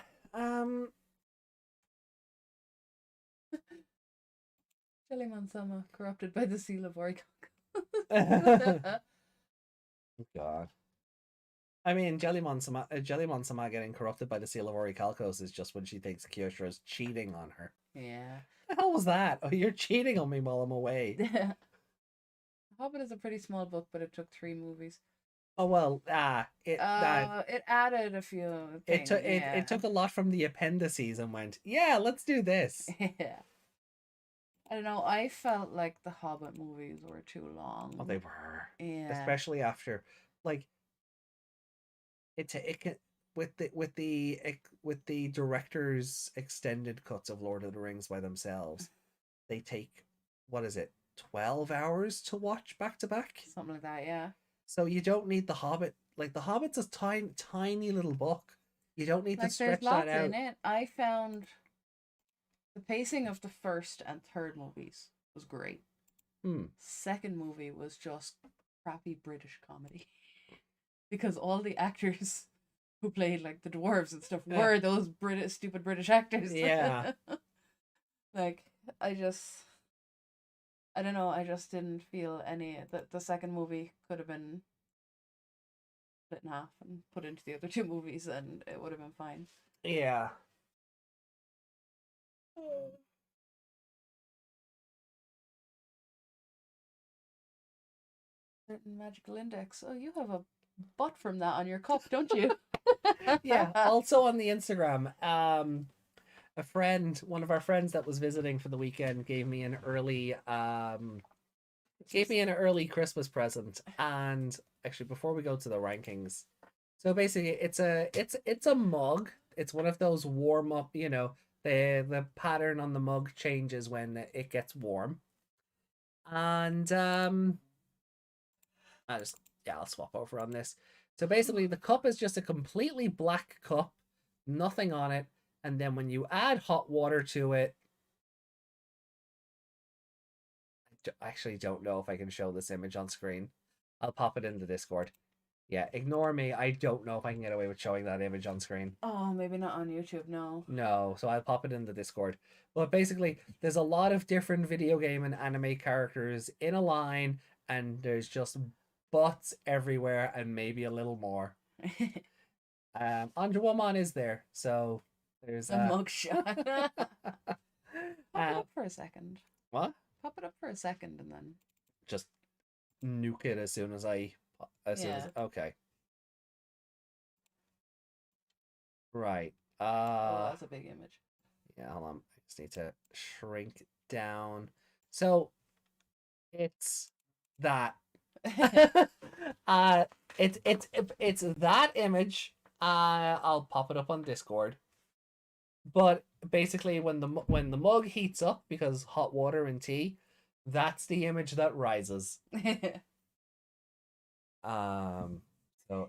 Jellyman Sama, corrupted by the seal of Orichalcos. God. I mean, Jellymon Sama getting corrupted by the seal of Orichalcos is just when she thinks Kyosho is cheating on her. Yeah. The hell was that? Oh, you're cheating on me while I'm away. Hobbit is a pretty small book, but it took 3 movies. Oh well, it added a few things. It took a lot from the appendices and went, yeah, let's do this. Yeah. I don't know. I felt like the Hobbit movies were too long. Oh, they were. Yeah. Especially after, like, it can with the director's extended cuts of Lord of the Rings by themselves, they take, what is it, 12 hours to watch back to back. Something like that, yeah. So you don't need The Hobbit. Like The Hobbit's a tiny tiny little book. You don't need to Like there's stretch that lots out. in it. I found the pacing of the first and third movies was great. Second movie was just crappy British comedy. Because all the actors who played like the dwarves and stuff were those stupid British actors. Yeah. Like I don't know, I just didn't feel any that the second movie could have been split in half and put into the other two movies and it would have been fine. Yeah. Certain magical index. Oh, you have a butt from that on your cup, don't you? Yeah. Also on the Instagram, a friend, one of our friends that was visiting for the weekend, gave me an early Christmas present. And actually, before we go to the rankings, so basically it's a mug. It's one of those warm up, the pattern on the mug changes when it gets warm. And I'll swap over on this. So basically the cup is just a completely black cup, nothing on it, and then when you add hot water to it, I actually don't know if I can show this image on screen. I'll pop it in the Discord. Yeah, ignore me. I don't know if I can get away with showing that image on screen. Oh, maybe not on YouTube, no. No, so I'll pop it in the Discord. But basically, there's a lot of different video game and anime characters in a line, and there's just butts everywhere and maybe a little more. Anjuwaman is there, so there's a mugshot. Pop it up for a second. What? Pop it up for a second and then just nuke it as soon as okay. Right. Oh, that's a big image. Yeah, hold on. I just need to shrink down. So it's that. It's that image. I'll pop it up on Discord. But basically, when the mug heats up because hot water and tea, that's the image that rises. So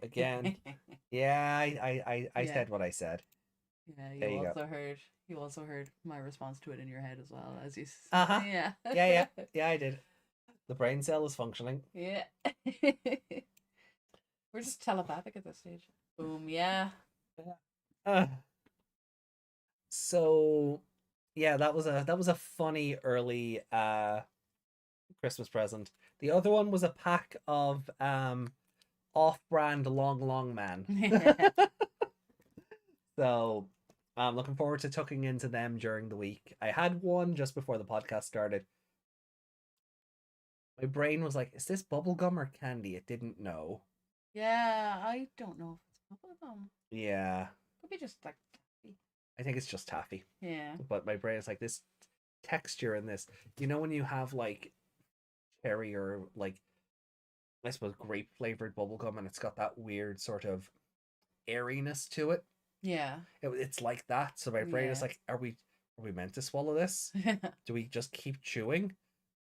again, yeah, I said what I said. Yeah, you also heard my response to it in your head as well, as you. Yeah. Yeah, I did. The brain cell is functioning. Yeah. We're just telepathic at this stage. Boom. Yeah. So yeah, that was a funny early Christmas present. The other one was a pack of off-brand long man. So I'm looking forward to tucking into them during the week. I had one just before the podcast started. My brain was like, is this bubblegum or candy? It didn't know. Yeah, I don't know if it's bubblegum. Yeah. Could be just like taffy. I think it's just taffy. Yeah. But my brain is like, this texture in this. You know when you have like cherry or like, I suppose, grape flavored bubblegum and it's got that weird sort of airiness to it? Yeah. It's like that. So my brain is like, are we meant to swallow this? Do we just keep chewing?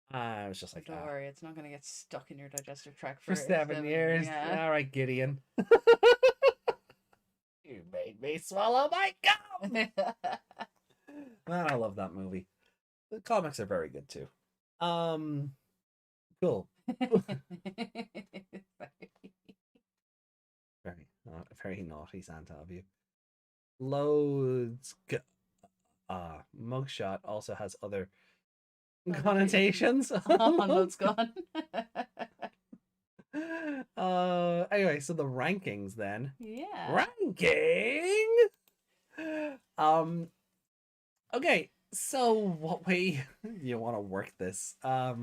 I was just like, don't worry, it's not going to get stuck in your digestive tract for 7 years. Yeah. All right, Gideon. You made me swallow my gum. Man, I love that movie. The comics are very good too. Cool. Very naughty Santa of you. Loads. Mugshot also has other connotations. Loads gone. Anyway, so the rankings then. Yeah. Ranking. Okay, so what way you want to work this? I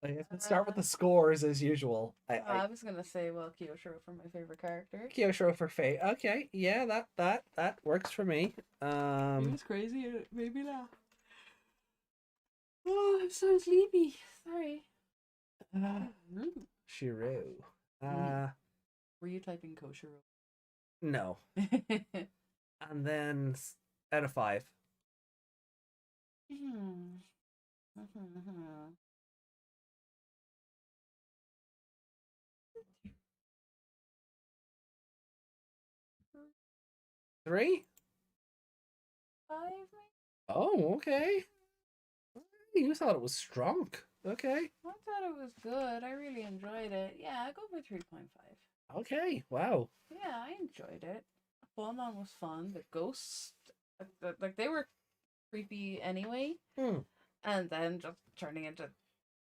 guess we'll start with the scores as usual. I was gonna say, well, Kyoshiro for my favorite character. Kyoshiro for Faye. Okay, yeah, that works for me. It was crazy. It made me laugh. Oh, I'm so sleepy. Sorry. Shiro. Were you typing Koshiro? No. And then out of 5. Hmm. 3? 5, maybe? Oh, okay. You thought it was strong. Okay. I thought it was good. I really enjoyed it. Yeah, I go for 3.5. Okay. Wow. Yeah, I enjoyed it. Ballman was fun. The ghosts, like they were creepy anyway, Hmm. and then just turning into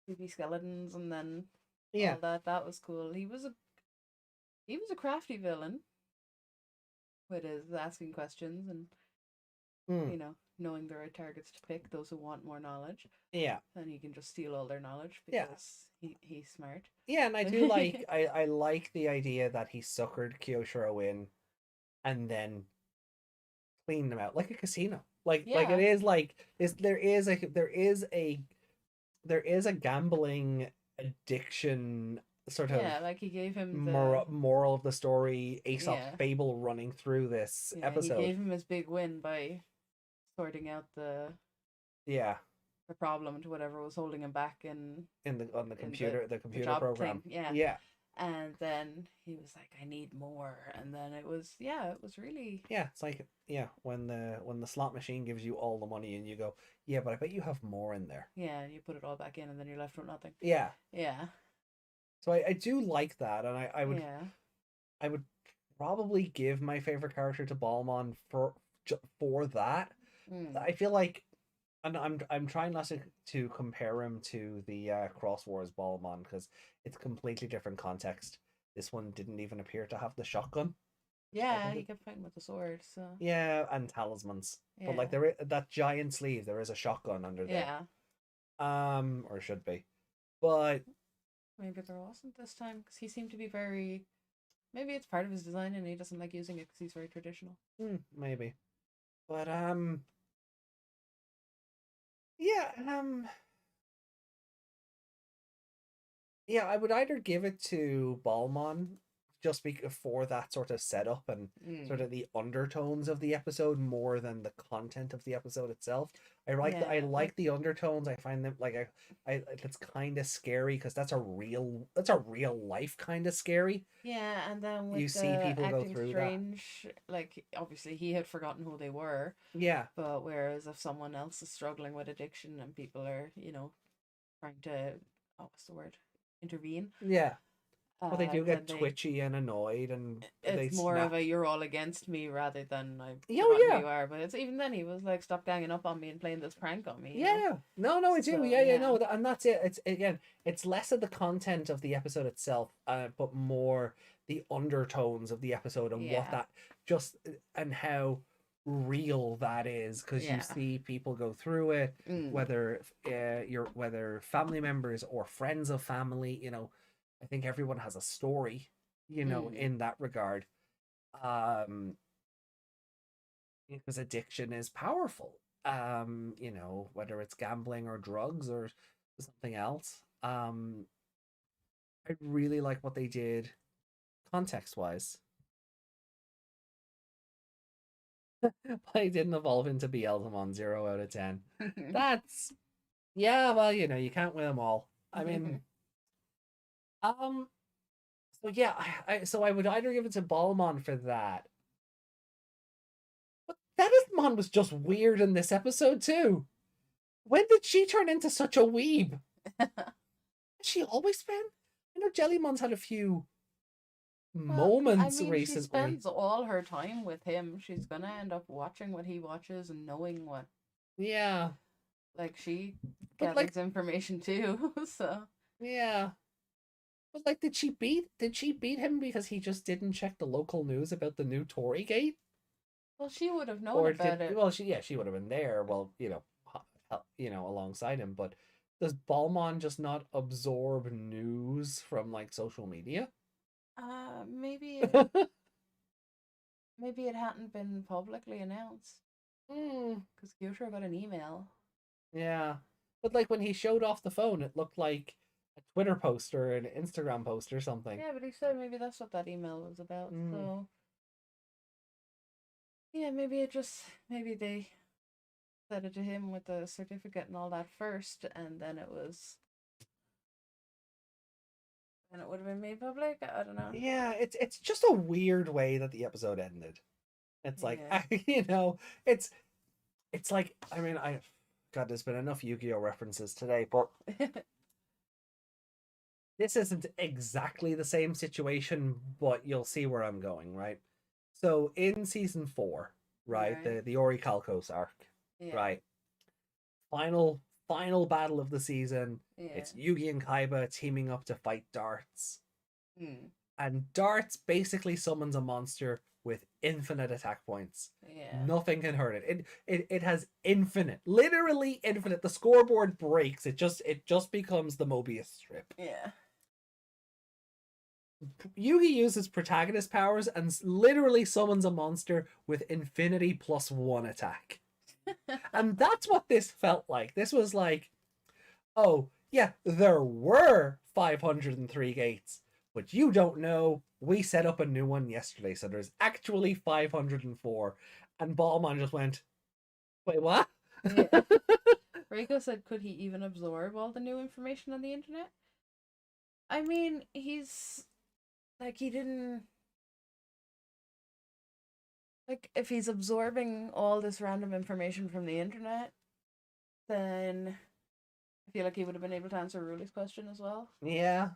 creepy skeletons, and then Yeah. all that. That was cool. He was a crafty villain with his asking questions and Hmm. knowing the right targets to pick, those who want more knowledge, Yeah. and he can just steal all their knowledge Yeah. because he's smart. Yeah, and I do like I like the idea that he suckered Kyoshiro in and then cleaned them out like a casino. Like it Yeah, is like is there is a gambling addiction sort of yeah. Like he gave him the moral of the story, Aesop's yeah fable running through this yeah he episode. gave him his big win by sorting out Yeah, the problem to whatever was holding him back in the on in the the the computer job program. thing. Yeah, Yeah, and then he was like, I need more, and then it was really yeah. It's like yeah, when the slot machine gives you all the money and you go, yeah, but I bet you have more in there. yeah. You put it all back in, and then you're left with nothing. Yeah. Yeah, So I do like that, and yeah. I would probably give my favorite character to Balmon for that. Mm. I feel like, and I'm trying not to compare him to the Cross Wars Balmon because it's completely different context. This one didn't even appear to have the shotgun. I Yeah, think he it, kept fighting with the sword, so yeah, and talismans. But like yeah, that giant sleeve, there is a shotgun under there. yeah. Or should be. But Maybe there wasn't this time because he seemed to be very. Maybe it's part of his design and he doesn't like using it because he's very traditional. maybe. But yeah, yeah, I would either give it to Balmon just for that sort of setup and sort Mm. of the undertones of the episode more than the content of the episode itself. I Yeah, like like the undertones. I find them like I it's kind of scary because that's a real life kind of scary. yeah, and then You with see the people go acting through that. strange, like obviously he had forgotten who they were, Yeah, but whereas if someone else is struggling with addiction and people are, trying to, oh, what's the word, intervene, yeah. Well, they do then get they twitchy and annoyed, and they it's more of snap. a you're all against me rather than I've Oh forgotten who yeah, you are. But it's even then he was like, stop ganging up on me and playing this prank on me. yeah. No, I do. So Yeah, yeah, yeah, no, and that's it. It's again, it's less of the content of the episode itself, but more the undertones of the episode and what yeah, that just and how real that is because you yeah. see people go through it, Mm, whether family members or friends of family. I think everyone has a story, mm, in that regard. Um, because addiction is powerful. Whether it's gambling or drugs or something else. I really like what they did context wise. But it didn't evolve into Beelzemon 0 out of 10. That's yeah, well, you can't win them all. I mean, um, so yeah, so I would either give it to Balmon for that. But Denethmon was just weird in this episode too. When did she turn into such a weeb? Has she always been? I know Jellymon's had a few Well, I moments mean, she recently. spends all her time with him. She's gonna end up watching what he watches and knowing what, Yeah, like, she but like, gathers information too. So, yeah, but like, did she beat him because he just didn't check the local news about the new Tory gate, well, she would have known or about it. well, she would have been there. Well, alongside him. But does Balmon just not absorb news from like social media? Maybe maybe it hadn't been publicly announced Hmm. because Kyoto got an email. Yeah, but like when he showed off the phone, it looked like a Twitter post or an Instagram post or something. Yeah, but he said maybe that's what that email was about. Mm. So Yeah, maybe they said it to him with the certificate and all that first, and then it would have been made public. I don't know. Yeah, it's just a weird way that the episode ended. It's like Yeah. it's like, I mean, God, there's been enough Yu-Gi-Oh references today, but this isn't exactly the same situation, but you'll see where I'm going, right? So in season 4, right, Right. the Ori Kalkos arc, Yeah. right? Final battle of the season. Yeah. It's Yugi and Kaiba teaming up to fight Darts. Hmm. And Darts basically summons a monster with infinite attack points. Yeah. Nothing can hurt it. It has infinite, literally infinite. The scoreboard breaks. It just becomes the Mobius strip. Yeah. Yugi uses protagonist powers and literally summons a monster with infinity +1 attack. And that's what this felt like. This was like, oh, yeah, there were 503 gates, but you don't know. We set up a new one yesterday, so there's actually 504. And Ballman just went, wait, what? Yeah. Reiko said, could he even absorb all the new information on the internet? I mean, he's like, he didn't. Like, if he's absorbing all this random information from the internet, then I feel like he would have been able to answer Ruli's question as well. Yeah.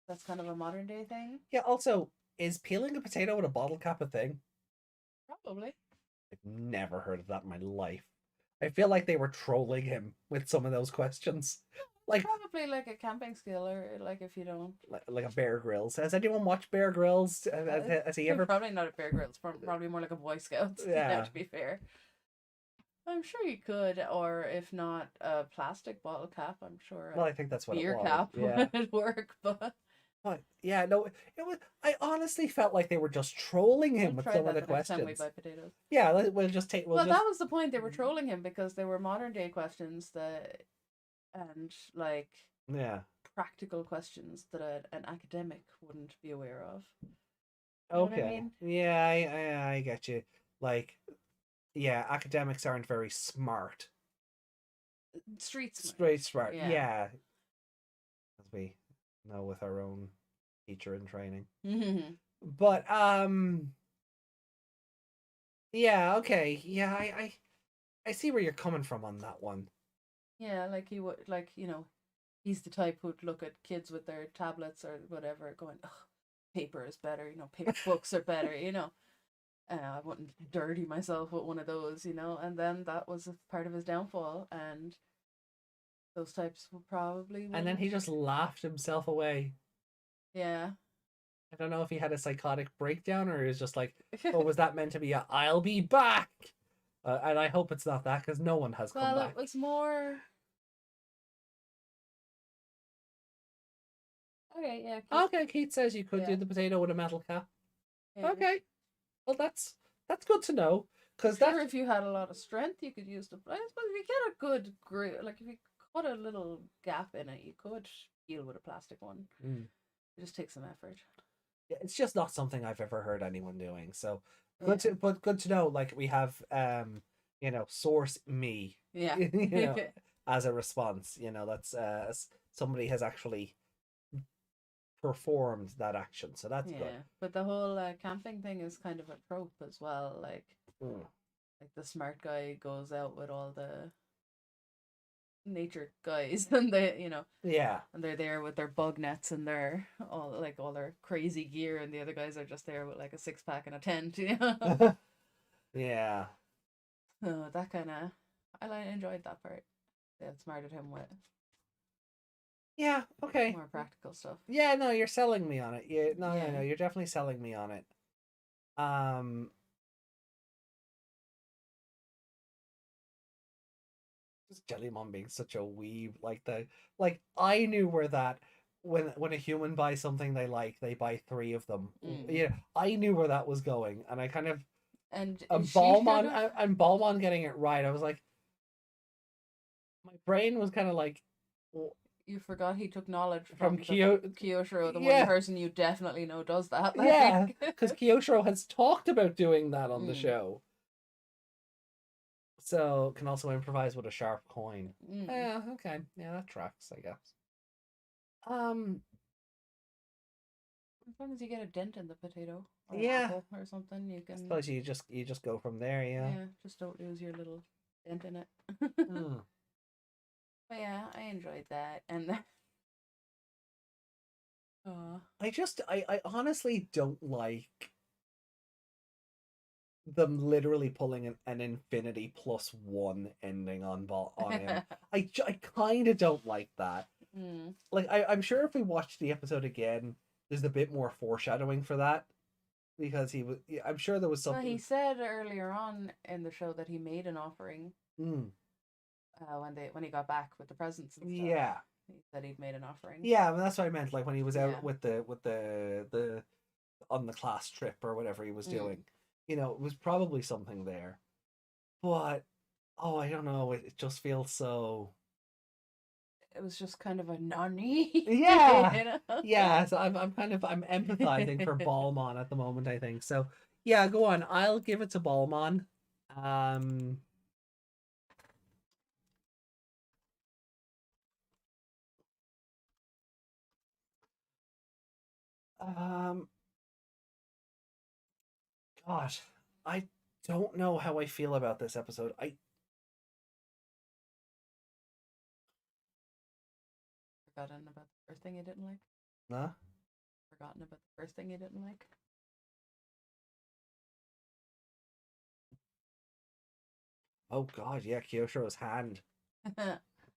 That's kind of a modern day thing. Yeah, also, is peeling a potato with a bottle cap a thing? Probably. I've never heard of that in my life. I feel like they were trolling him with some of those questions. Like, probably like a camping skill, or like if you don't, like a Bear Grylls. Has anyone watched Bear Grylls? Has he ever? Probably not a Bear Grylls. Probably more like a Boy Scout. Yeah. To be fair, I'm sure you could, or if not a plastic bottle cap, I'm sure. Well, I think that's what beer it was. cap Yeah. would work, but. Yeah, no, it was. I honestly felt like they were just trolling him with some of the questions. Time we buy potatoes. Yeah, we'll just take. Well, that was the point. They were trolling him because they were modern day questions and like practical questions that an academic wouldn't be aware of. You know okay. What I mean? Yeah, I get you. Like, yeah, academics aren't very smart. Street smart. Straight smart. Yeah. As we know with our own teacher in training. But yeah, okay. Yeah, I see where you're coming from on that one. Yeah, like he would, like, he's the type who'd look at kids with their tablets or whatever going, paper is better, paper books are better, I wouldn't dirty myself with one of those, and then that was a part of his downfall, and those types will probably And then he just laughed himself away. Yeah. I don't know if he had a psychotic breakdown or he was just like, oh, was that meant to be a I'll be back? And I hope it's not that because no one has come back. Well, it was more... Okay, yeah. Okay, Keith says you could do the potato with a metal cap. Yeah. Okay. Well, that's good to know. Because if you had a lot of strength, you could use the... I suppose if you get a good grip, like if you cut a little gap in it, you could heal with a plastic one. It just takes some effort. Yeah, it's just not something I've ever heard anyone doing. So good to know. Like we have, source me. Yeah. As a response. That's somebody has actually performed that action, so that's good. But the whole camping thing is kind of a trope as well. Like the smart guy goes out with all the nature guys and they and they're there with their bug nets and their all their crazy gear, and the other guys are just there with like a 6-pack and a tent. Yeah. So that kind of I enjoyed that part. They outsmarted him with more practical stuff. Yeah, no, you're selling me on it. No, you're definitely selling me on it. Jellymon being such a weeb, I knew where that when a human buys something they like, they buy 3 of them. Yeah, I knew where that was going, and I kind of and Ballman getting it right. I was like, my brain was kind of like, you forgot he took knowledge from Kyoshiro, the one person you definitely know does that. Yeah, because Kyoshiro has talked about doing that on the show. So can also improvise with a sharp coin. Mm. Yeah, okay. Yeah, that tracks, I guess. Um, As long as you get a dent in the potato or an yeah. apple or something, you I can. suppose you just go from there, yeah. Yeah, just don't lose your little dent in it. Hmm. But yeah, I enjoyed that, and then. I honestly don't like them literally pulling an infinity +1 ending on him. I kind of don't like that. Mm. Like I'm sure if we watch the episode again, there's a bit more foreshadowing for that because he was. I'm sure there was Well, he something. said earlier on in the show that he made an offering Mm, when he got back with the presents and stuff. yeah, He said he'd made an offering. yeah. I mean, that's what I meant. Like when he was Yeah. out with the on the class trip or whatever he was doing. You know, it was probably something there. But oh, I don't know. It just feels so. It was just kind of a nani. Yeah, You know? yeah. So I'm empathizing for Balmon at the moment. I think so. Yeah, go on. I'll give it to Balmon. Um. Um. Gosh, I don't know how I feel about this episode. Forgotten about the first thing he didn't like. Huh? Forgotten about the first thing he didn't like. Oh God, yeah, Kyoshiro's hand.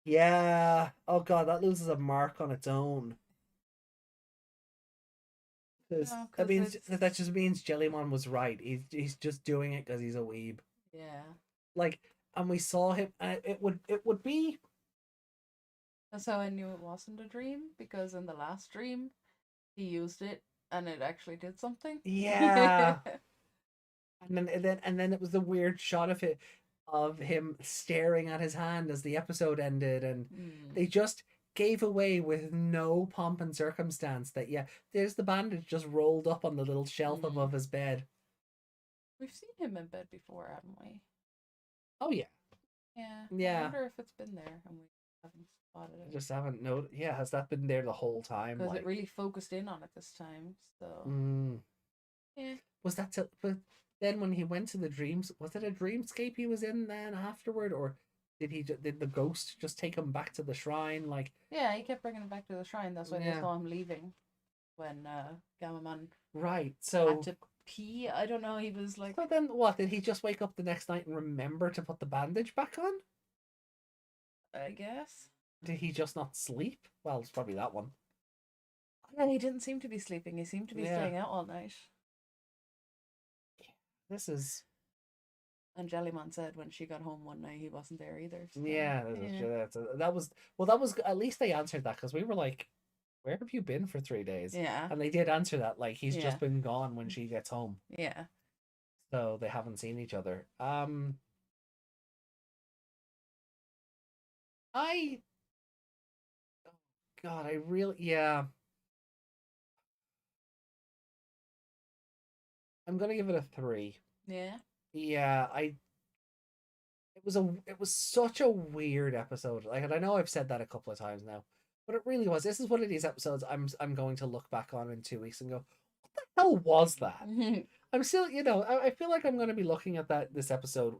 Yeah. Oh God, that loses a mark on its own. Because No, that because means it's that just means Jellymon was right. He's just doing it because he's a weeb. yeah. Like, and we saw him. It would be. That's how I knew it wasn't a dream, because in the last dream he used it and it actually did something. Yeah. And then it was the weird shot of him staring at his hand as the episode ended, and they just gave away with no pomp and circumstance that yeah, there's the bandage just rolled up on the little shelf above his bed. We've seen him in bed before, haven't we? Oh yeah. Yeah. I Yeah. wonder if it's been there and we haven't spotted I it. just haven't noted. Yeah, has that been there the whole time? Because Like, it really focused in on it this time. So yeah. was that but then when he went to the dreams, was it a dreamscape he was in then afterward, or did the ghost just take him back to the shrine? Like, Yeah, he kept bringing it back to the shrine. That's why they yeah, saw him leaving when Gamamon right. had So to pee. I don't know. He was like, so then what? Did he just wake up the next night and remember to put the bandage back on? I guess. Did he just not sleep? Well, it's probably that one. Yeah, he didn't seem to be sleeping. He seemed to be Yeah. staying out all night. This is And Jellymon said when she got home one night he wasn't there either. So, yeah. That was at least they answered that because we were like, where have you been for 3 days? Yeah. And they did answer that, like he's Yeah. just been gone when she gets home. Yeah. So they haven't seen each other. I oh God, I really yeah. I'm gonna give it a 3. Yeah. Yeah, it was such a weird episode. Like, and I know I've said that a couple of times now, but it really was. This is one of these episodes I'm going to look back on in 2 weeks and go, what the hell was that? I'm still, I feel like I'm going to be looking at this episode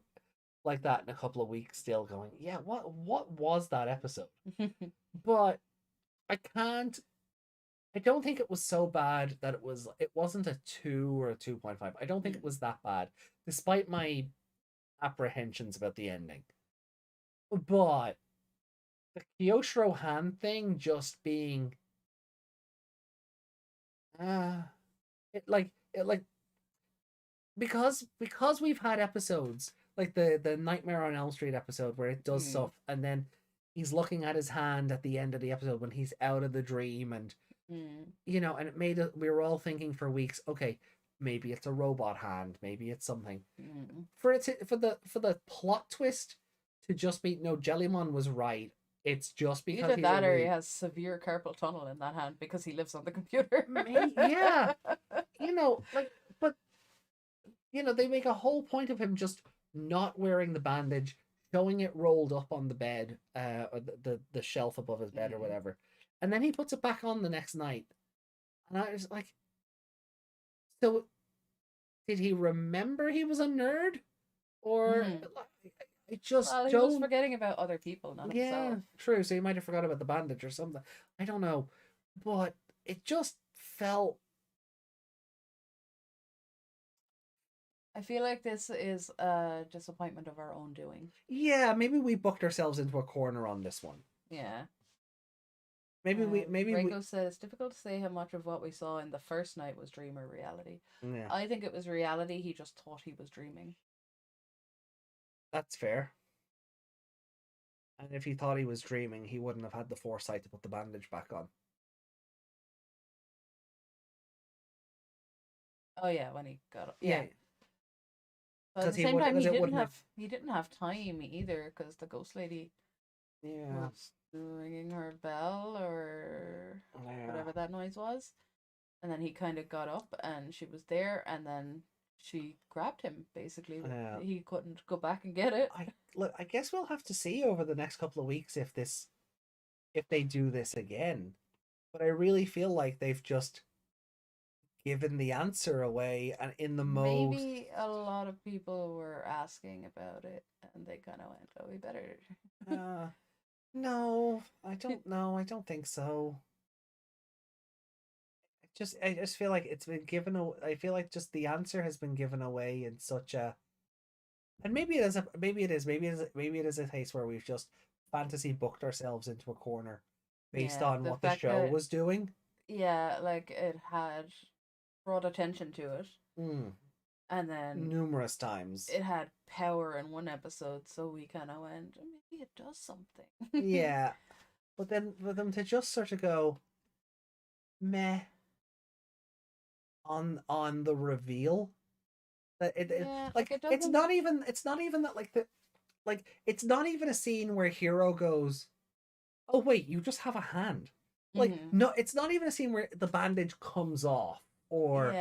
like that in a couple of weeks, still going, yeah, what was that episode? But I can't. I don't think it was so bad that it wasn't a 2 or a 2.5. I don't think it was that bad, despite my apprehensions about the ending. But the Kyoshiro hand thing just being it like because we've had episodes like the Nightmare on Elm Street episode where it does stuff and then he's looking at his hand at the end of the episode when he's out of the dream and and it made we were all thinking for weeks, okay, maybe it's a robot hand, maybe it's something. For the plot twist to just be no, Jellymon was right. It's just because either that or he has severe carpal tunnel in that hand because he lives on the computer. Yeah, but they make a whole point of him just not wearing the bandage, showing it rolled up on the bed, or the shelf above his bed or whatever, and then he puts it back on the next night, and I was like, so did he remember he was a nerd, or I just well, he don't. was forgetting about other people, not himself. True. So he might have forgot about the bandage or something. I don't know, but it just felt. I feel like this is a disappointment of our own doing. Yeah, maybe we booked ourselves into a corner on this one. Yeah. Maybe Reiko said it's difficult to say how much of what we saw in the first night was dream or reality. Yeah. I think it was reality. He just thought he was dreaming. That's fair. And if he thought he was dreaming, he wouldn't have had the foresight to put the bandage back on. Oh yeah, when he got up. Yeah. But at the he same time, because it wouldn't he didn't have time either because the ghost lady was ringing her bell or whatever that noise was, and then he kind of got up and she was there, and then she grabbed him basically. He couldn't go back and get it. I guess we'll have to see over the next couple of weeks if they do this again. But I really feel like they've just given the answer away, and in the maybe a lot of people were asking about it and they kind of went, oh, we better no, I don't know. I don't think so. I just feel like it's been given away. I feel like just the answer has been given away in such a, and maybe it is a case where we've just fantasy booked ourselves into a corner based on what the show was doing. Yeah, like it had brought attention to it. And then numerous times it had power in one episode, so we kind of went, maybe it does something. Yeah, but then for them to just sort of go meh on the reveal, that it's not even that it's not even a scene where Hero goes, oh wait, you just have a hand. No, it's not even a scene where the bandage comes off, or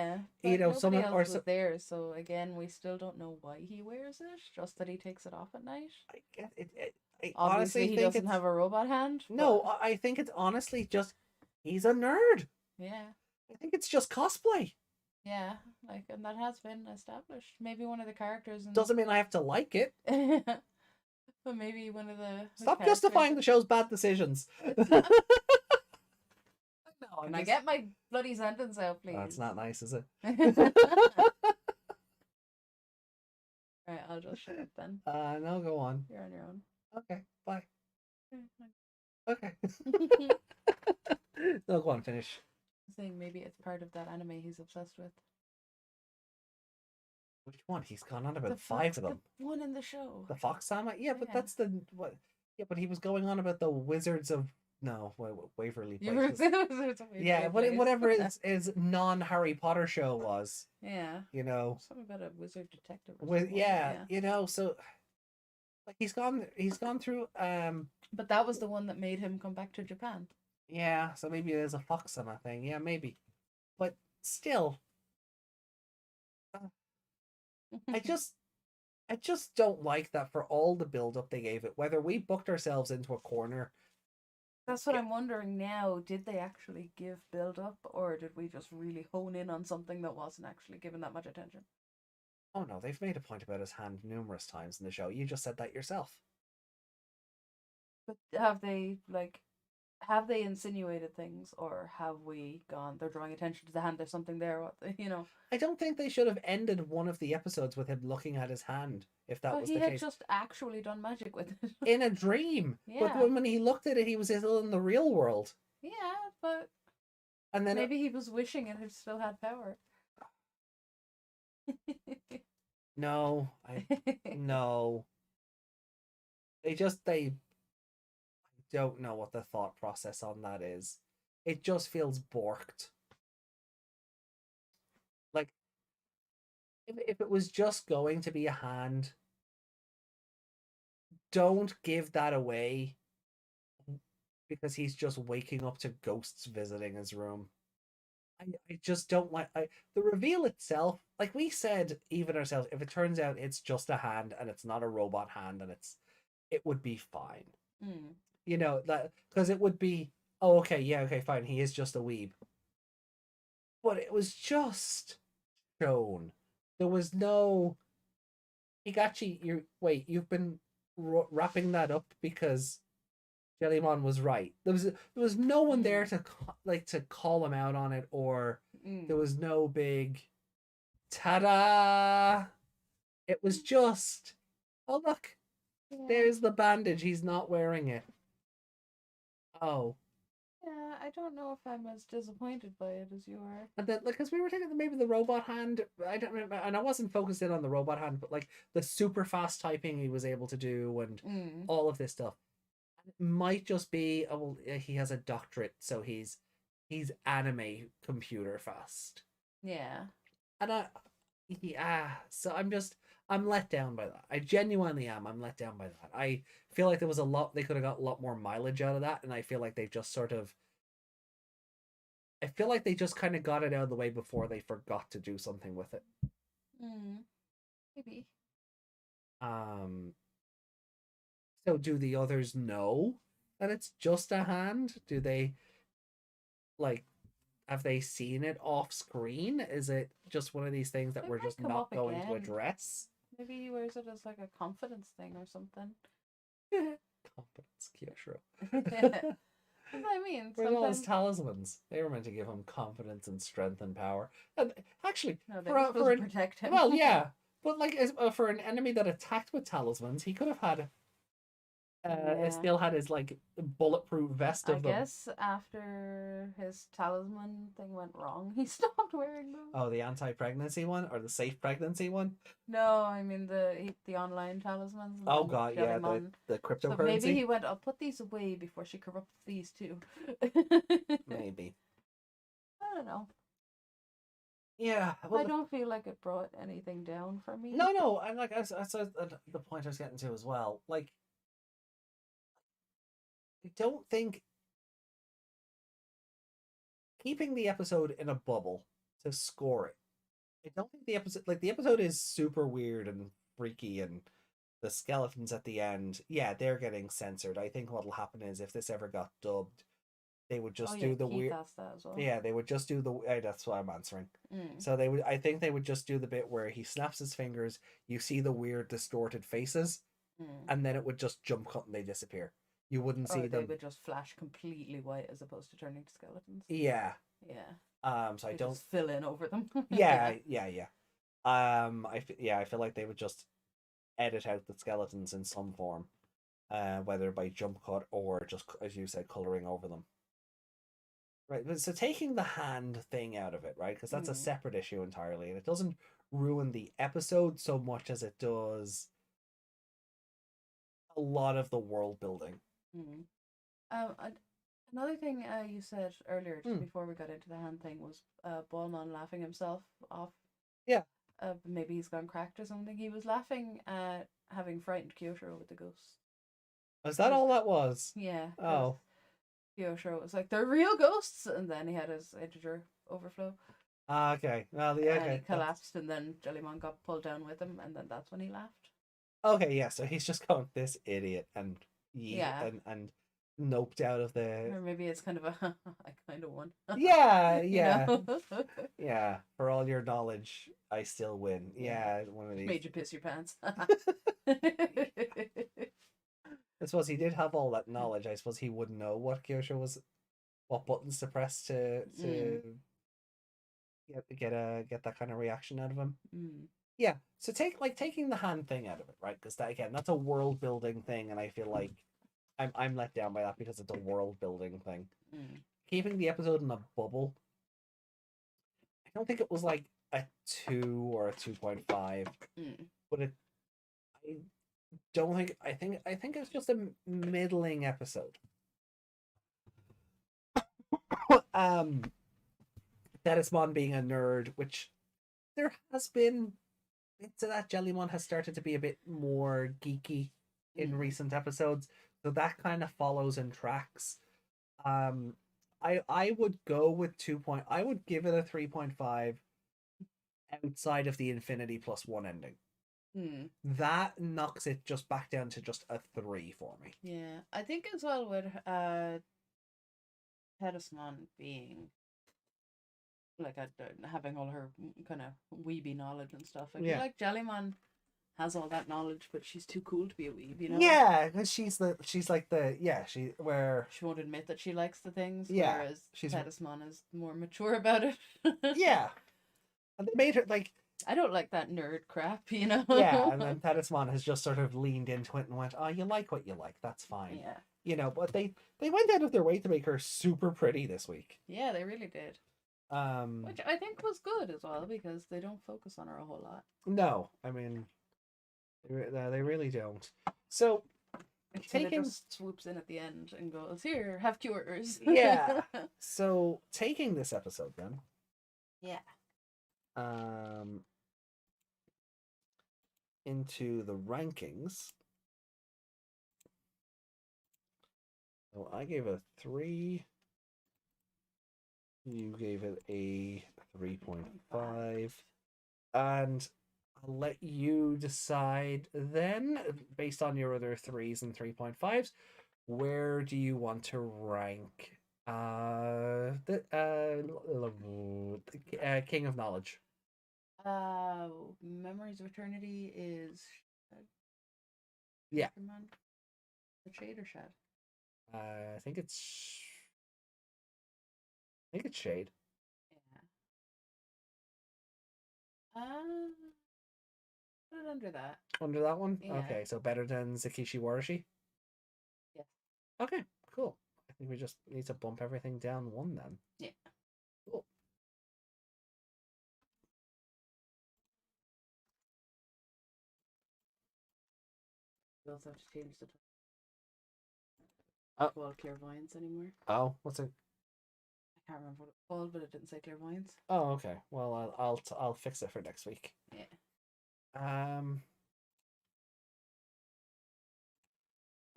someone else was there. So again, we still don't know why he wears it. Just that he takes it off at night. I get it. Obviously, he doesn't have a robot hand. No, I think it's honestly just he's a nerd. Yeah, I think it's just cosplay. Yeah, and that has been established. Maybe one of the characters doesn't mean I have to like it. But maybe one of the stop justifying the show's bad decisions. Can I get my bloody sentence out, please? That's not nice, is it? Right, I'll just shut up then. No, go on. You're on your own. Okay, bye. Okay. No, go on, finish. I'm saying maybe it's part of that anime he's obsessed with. Which one? He's gone on about 5 of them. The one in the show. The Fox Sama? Yeah, but that's the what? Yeah, but he was going on about the Wizards of Waverly Place. Yeah, whatever his non-Harry Potter show was. Yeah. Something about a wizard detective. So like he's gone through But that was the one that made him come back to Japan. Yeah, so maybe it is a Fox Sama thing. Yeah, maybe. But still I just don't like that for all the build up they gave it, whether we booked ourselves into a corner. That's what I'm wondering now. Did they actually give build up, or did we just really hone in on something that wasn't actually given that much attention? Oh no, they've made a point about his hand numerous times in the show. You just said that yourself. But have they insinuated things, or have we gone, they're drawing attention to the hand, there's something there, I don't think they should have ended one of the episodes with him looking at his hand, if that was the case. He had just actually done magic with it. In a dream. Yeah. But when he looked at it, he was still in the real world. Yeah, but and then maybe he was wishing it had still had power. No. No. They don't know what the thought process on that is. It just feels borked. Like, if it was just going to be a hand, don't give that away because he's just waking up to ghosts visiting his room. I just don't like the reveal itself. Like we said, even ourselves, if it turns out it's just a hand and it's not a robot hand and it would be fine. Mm. You know, that because it would be, oh, okay, yeah, okay, fine. He is just a weeb. But it was just shown. There was no Higachi, you've been wrapping that up because Jellymon was right. There was no one there to to call him out on it, or there was no big ta-da. It was just, oh look, there's the bandage. He's not wearing it. Oh. Yeah, I don't know if I'm as disappointed by it as you are. And then, like, because we were thinking maybe the robot hand, I don't remember, and I wasn't focused in on the robot hand, but like the super fast typing he was able to do and all of this stuff. It might just be, oh, well, he has a doctorate, so he's anime computer fast. Yeah. And so I'm let down by that. I genuinely am. I'm let down by that. I feel like there was a lot they could have got a lot more mileage out of that, and I feel like they've just sort of I feel like they just kind of got it out of the way before they forgot to do something with it. Maybe. So do the others know that it's just a hand? Do they like have they seen it off screen? Is it just one of these things that we're just not going to address? Maybe he wears it as like a confidence thing or something. Confidence, Kyosho. I mean, where's all his talismans? They were meant to give him confidence and strength and power. And actually, no, they were supposed to protect him. Well, yeah, but like for an enemy that attacked with talismans, he could have had. Still had his like bulletproof vest of them. I guess after his talisman thing went wrong, he stopped wearing them. Oh, the anti-pregnancy one or the safe pregnancy one? No, I mean the online talismans. Oh god, yeah, the cryptocurrency. So maybe he went, I'll put these away before she corrupts these too. Maybe. I don't know. Yeah, well, I don't feel like it brought anything down for me. No, and like that's the point I was getting to as well. Like, I don't think keeping the episode in a bubble to score it. I don't think the episode is super weird and freaky, and the skeletons at the end, yeah, they're getting censored. I think what'll happen is if this ever got dubbed, they would just do the weird. That as well. Yeah, they would just do the. That's what I'm answering. So they would. I think they would just do the bit where he snaps his fingers. You see the weird distorted faces, and then it would just jump cut and they disappear. You wouldn't see them. They would just flash completely white as opposed to turning to skeletons. Yeah. Yeah. So I don't just fill in over them. yeah. I feel like they would just edit out the skeletons in some form, whether by jump cut or just, as you said, coloring over them. Right, so taking the hand thing out of it, right? Because that's a separate issue entirely, and it doesn't ruin the episode so much as it does a lot of the world building. Another thing you said earlier, just before we got into the hand thing, was Ballman laughing himself off. Yeah. Maybe he's gone cracked or something. He was laughing at having frightened Kyosho with the ghosts. Is that all that was? Yeah. Oh. Kyosho was like, they're real ghosts, and then he had his integer overflow. Okay. Well, yeah. And he collapsed, and then Jellymon got pulled down with him, and then that's when he laughed. Okay, yeah. So he's just going, this idiot, and and noped out of the. Or maybe it's kind of a I kind of won. Yeah. Yeah. For all your knowledge, I still win. Yeah, one of these. Made you piss your pants. I suppose he did have all that knowledge. I suppose he would know what buttons to press to get that kind of reaction out of him. Yeah. So taking the hand thing out of it, right? Because that's a world building thing, and I feel like I'm let down by that because it's a world building thing. Keeping the episode in a bubble, I don't think it was like a 2 or a 2.5, but I think it's just a middling episode. Dennismon being a nerd, which there has been into that. Jellymon has started to be a bit more geeky in recent episodes, so that kind of follows and tracks. I would go with 2 point. I would give it a 3.5 outside of the Infinity Plus one ending. That knocks it just back down to just a 3 for me. Yeah, I think as well with Hedismon being like having all her kind of weeby knowledge and stuff. I feel like Jellymon has all that knowledge, but she's too cool to be a weeb, you know? Yeah, because she's like the she won't admit that she likes the things. Yeah, whereas Hedismon is more mature about it. Yeah, and they made her like. I don't like that nerd crap, you know? Yeah, and then Hedismon has just sort of leaned into it and went, "Oh, you like what you like. That's fine." Yeah. You know, but they went out of their way to make her super pretty this week. Yeah, they really did. Which I think was good as well because they don't focus on her a whole lot. No, I mean, they really don't. So taking just swoops in at the end and goes, "Here, have cures." Yeah. So taking this episode then. Yeah. Into the rankings. So I gave it a 3. You gave it a 3.5. And I'll let you decide then, based on your other 3s and 3.5s, where do you want to rank the King of Knowledge? Memories of Eternity is yeah. The Shade or Shed? I think it's Shade. Yeah. Put it under that. Under that one? Yeah. Okay, so better than Zakishi Warashi? Yes. Okay, cool. I think we just need to bump everything down 1 then. Yeah. Cool. We also have to change the called clairvoyance anymore. Oh, what's it? I can't remember what it's called, but it didn't say clairvoyance. Oh, okay. Well, I'll fix it for next week. Yeah.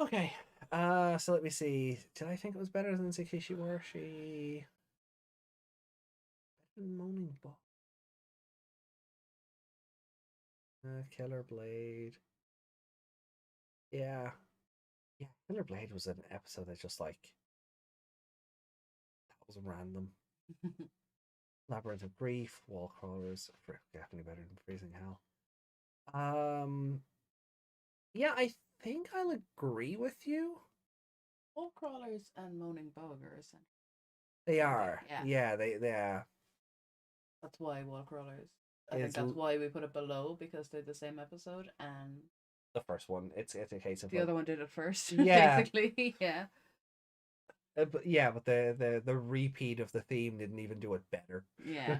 Okay. So let me see. Did I think it was better than Zakishi Warashi? Moaning Ball. Killer Blade. Yeah. Yeah, Killer Blade was an episode that just like that was random. Labyrinth of Grief, Wall Crawlers, definitely better than Freezing Hell. Yeah, I think I'll agree with you. Wall Crawlers and Moaning Bog are essential. They are. Yeah, they are. That's why Wall Crawlers. I think that's why we put it below, because they're the same episode and the first one. It's a case of the other one did it first. Yeah. Basically, yeah. But the repeat of the theme didn't even do it better. Yeah.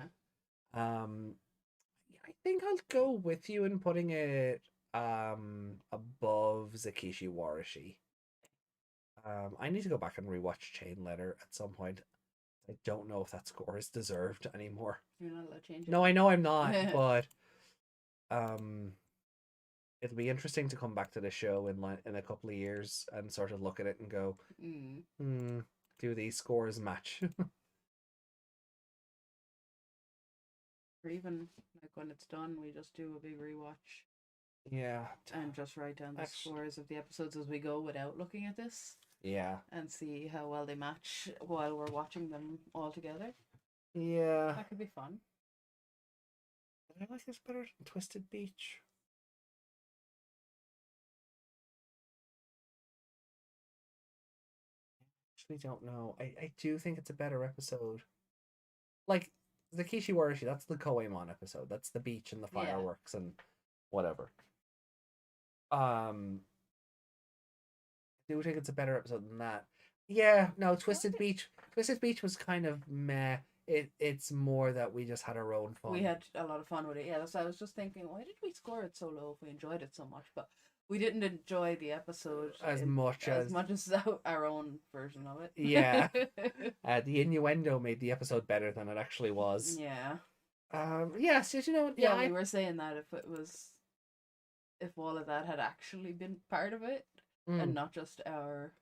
I think I'll go with you in putting it above Zakishi Warashi. I need to go back and rewatch Chain Letter at some point. I don't know if that score is deserved anymore. You're not allowed to change it. No, I know I'm not, but it'll be interesting to come back to the show in a couple of years and sort of look at it and go, do these scores match? Or even like when it's done, we just do a big rewatch. Yeah. And just write down the scores of the episodes as we go without looking at this. Yeah. And see how well they match while we're watching them all together. Yeah. That could be fun. I like this better than Twisted Beach. I actually don't know. I do think it's a better episode. Like the Kishi Warashi, that's the Koemon episode. That's the beach and the fireworks and whatever. I do think it's a better episode than that. Yeah, no, Twisted Beach was kind of meh. It's more that we just had our own fun. We had a lot of fun with it. Yeah, so I was just thinking, why did we score it so low if we enjoyed it so much? But we didn't enjoy the episode as much as our own version of it. Yeah. The innuendo made the episode better than it actually was. Yeah. Yes, you know. Yeah, we were saying that if all of that had actually been part of it and not just our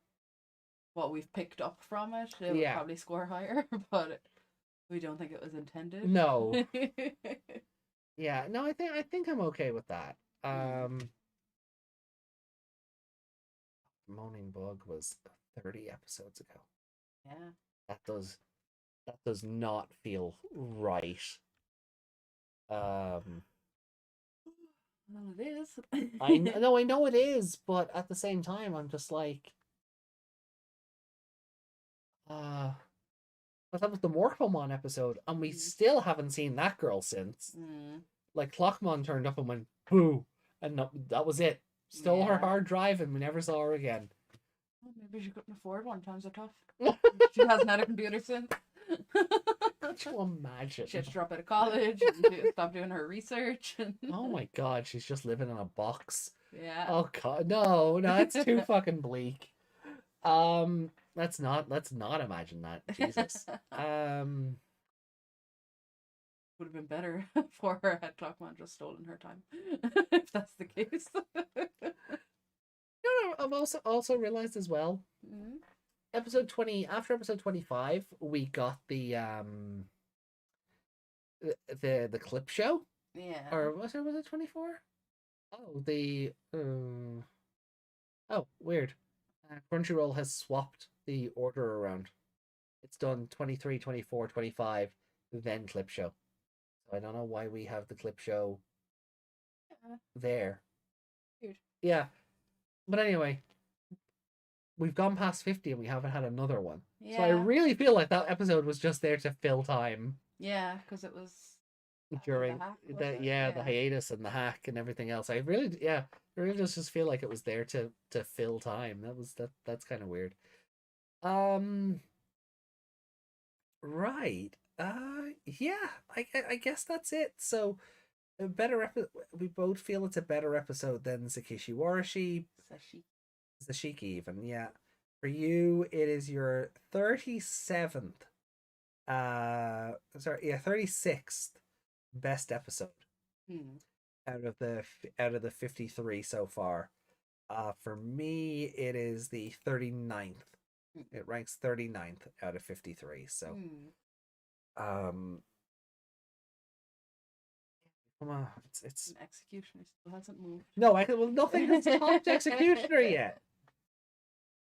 what we've picked up from it, it would probably score higher, but we don't think it was intended. No. Yeah, no, I think I'm okay with that. Moaning Bug was 30 episodes ago. Yeah. That does not feel right. Well, it is. I know it is, but at the same time, I'm just like, but that was the Morphomon episode, and we still haven't seen that girl since. Like Clockmon turned up and went boo, and that was it. Stole her hard drive, and we never saw her again. Well, maybe she couldn't afford one. Times are tough. She hasn't had a computer since. Could you imagine? She had to drop out of college and stop doing her research. Oh my god, she's just living in a box. Yeah. Oh god, no, it's too fucking bleak. Let's not imagine that. Jesus. Would have been better for her had Clockman just stolen her time, if that's the case. No, I've also realized as well. Episode 20, after episode 25, we got the clip show. Yeah. Or was it 24? Oh, oh, weird. Crunchyroll has swapped the order around. It's done 23, 24, 25, then clip show. So I don't know why we have the clip show there. Weird. Yeah. But anyway, we've gone past 50 and we haven't had another one. Yeah. So I really feel like that episode was just there to fill time. Yeah, because it was during the hiatus and the hack and everything else. I really just feel like it was there to fill time. That's kind of weird. Right. Yeah, I guess that's it. So a better we both feel it's a better episode than Sakishi Warashi. Sashiki even, yeah. For you, it is your 37th 36th best episode out of the 53 so far. For me, it is the 39th. It ranks 39th out of 53. So come on, it's Executioner still hasn't moved. No, nothing has topped Executioner yet.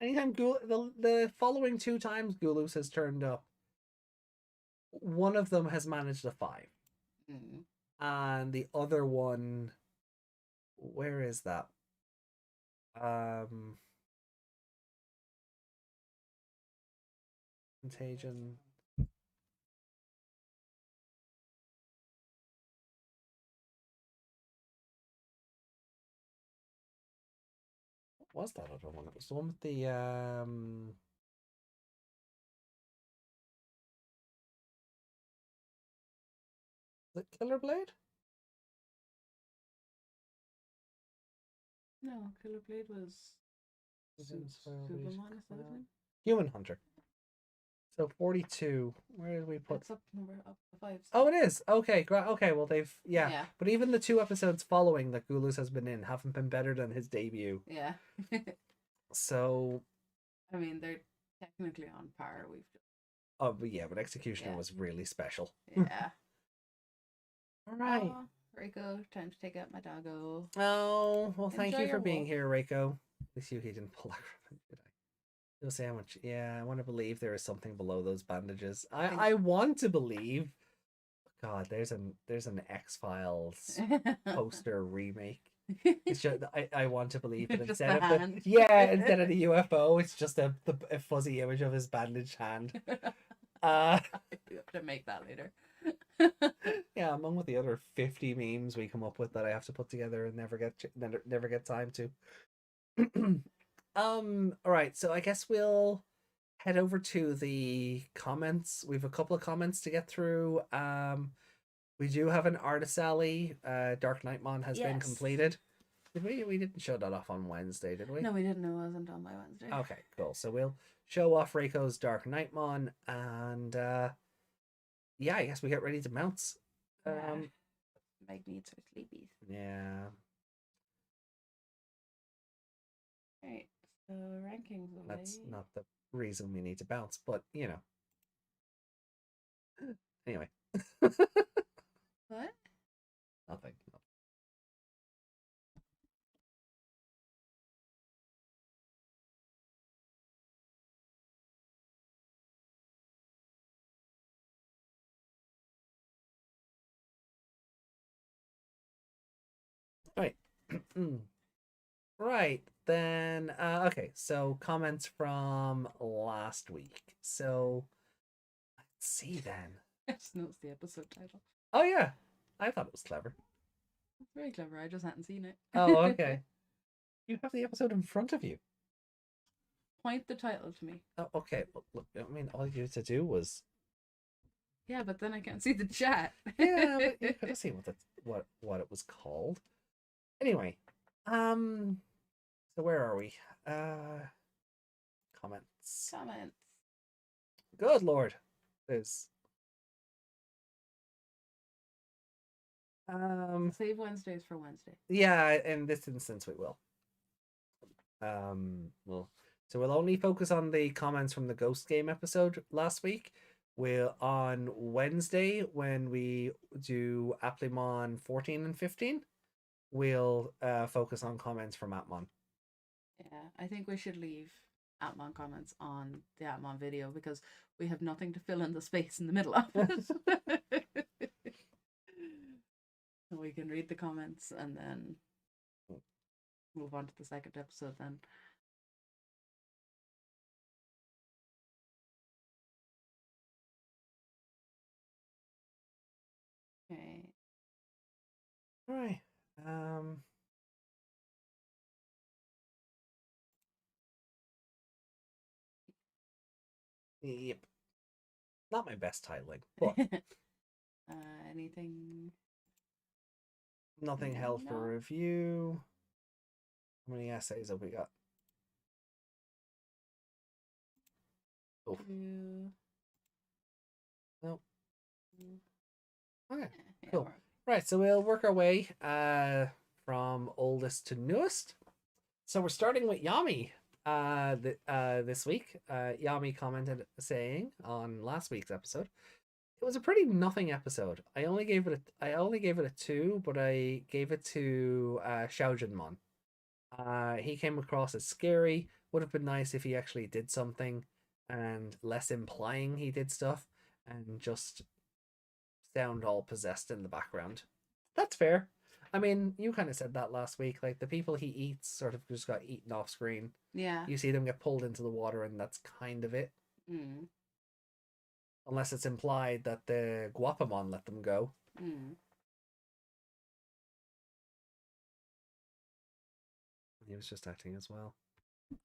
Anytime the following 2 times Gulus has turned up, one of them has managed a 5. And the other one, where is that? Contagion. What was that other one? It was the one with the the Killer Blade? No, Killer Blade was Human Hunter. So 42. Where did we put? It's up to 5. Oh, it is. Okay, great. Okay, well they've But even the 2 episodes following that Gulus has been in haven't been better than his debut. Yeah. So. I mean, they're technically on par. Oh, but yeah, but Executioner was really special. Yeah. All right. Reiko, time to take out my doggo. Oh, well, thank you for being here, Reiko. At least he didn't pull out from it, did I? You'll say how much. Yeah, I want to believe there is something below those bandages. I want to believe. God, there's an X-Files poster remake. It's just, I want to believe that instead of instead of the UFO, it's just a fuzzy image of his bandaged hand. I have to make that later. Yeah, among with the other 50 memes we come up with that I have to put together and never get time to. All right, so I guess we'll head over to the comments. We have a couple of comments to get through. We do have an Artist Alley. Dark Nightmon has been completed. Did we didn't show that off on Wednesday, did we? No, we didn't. It wasn't on my Wednesday. Okay, cool. So we'll show off Reiko's Dark Nightmon, and I guess we get ready to mounts. Meg needs her sleepies. Yeah. Alright, rankings away. That's not the reason we need to bounce, but you know. Anyway. What? Nothing. Right. Right. Then okay, so comments from last week. So let's see then. I just noticed the episode title. Oh yeah. I thought it was clever. It's very clever. I just hadn't seen it. Oh, okay. You have the episode in front of you. Point the title to me. Oh, okay. Well, look, I mean, all you had to do was. Yeah, but then I can't see the chat. Yeah, but you could have seen what it was called. Anyway, so where are we? Comments. Comments. Good Lord, there's. Save Wednesdays for Wednesday. Yeah, in this instance we will. We'll only focus on the comments from the Ghost Game episode last week. We'll on Wednesday when we do Applemon 14 and 15. We'll focus on comments from Atmon. Yeah, I think we should leave Atmon comments on the Atmon video because we have nothing to fill in the space in the middle of it. So we can read the comments and then move on to the second episode then. Okay. All right. Yep. Not my best titling, but anything? nothing held for review. How many essays have we got? Oh. Nope. Okay, cool. Right, so we'll work our way from oldest to newest. So we're starting with Yami this week. Yami commented saying on last week's episode, it was a pretty nothing episode. I only gave it a 2, but I gave it to Xiaojunmon. He came across as scary. Would have been nice if he actually did something and less implying he did stuff and just sound all possessed in the background. That's fair. I mean, you kind of said that last week. Like, the people he eats sort of just got eaten off screen. Yeah. You see them get pulled into the water, and that's kind of it. Mm. Unless it's implied that the Guapamon let them go. Mm. He was just acting as well.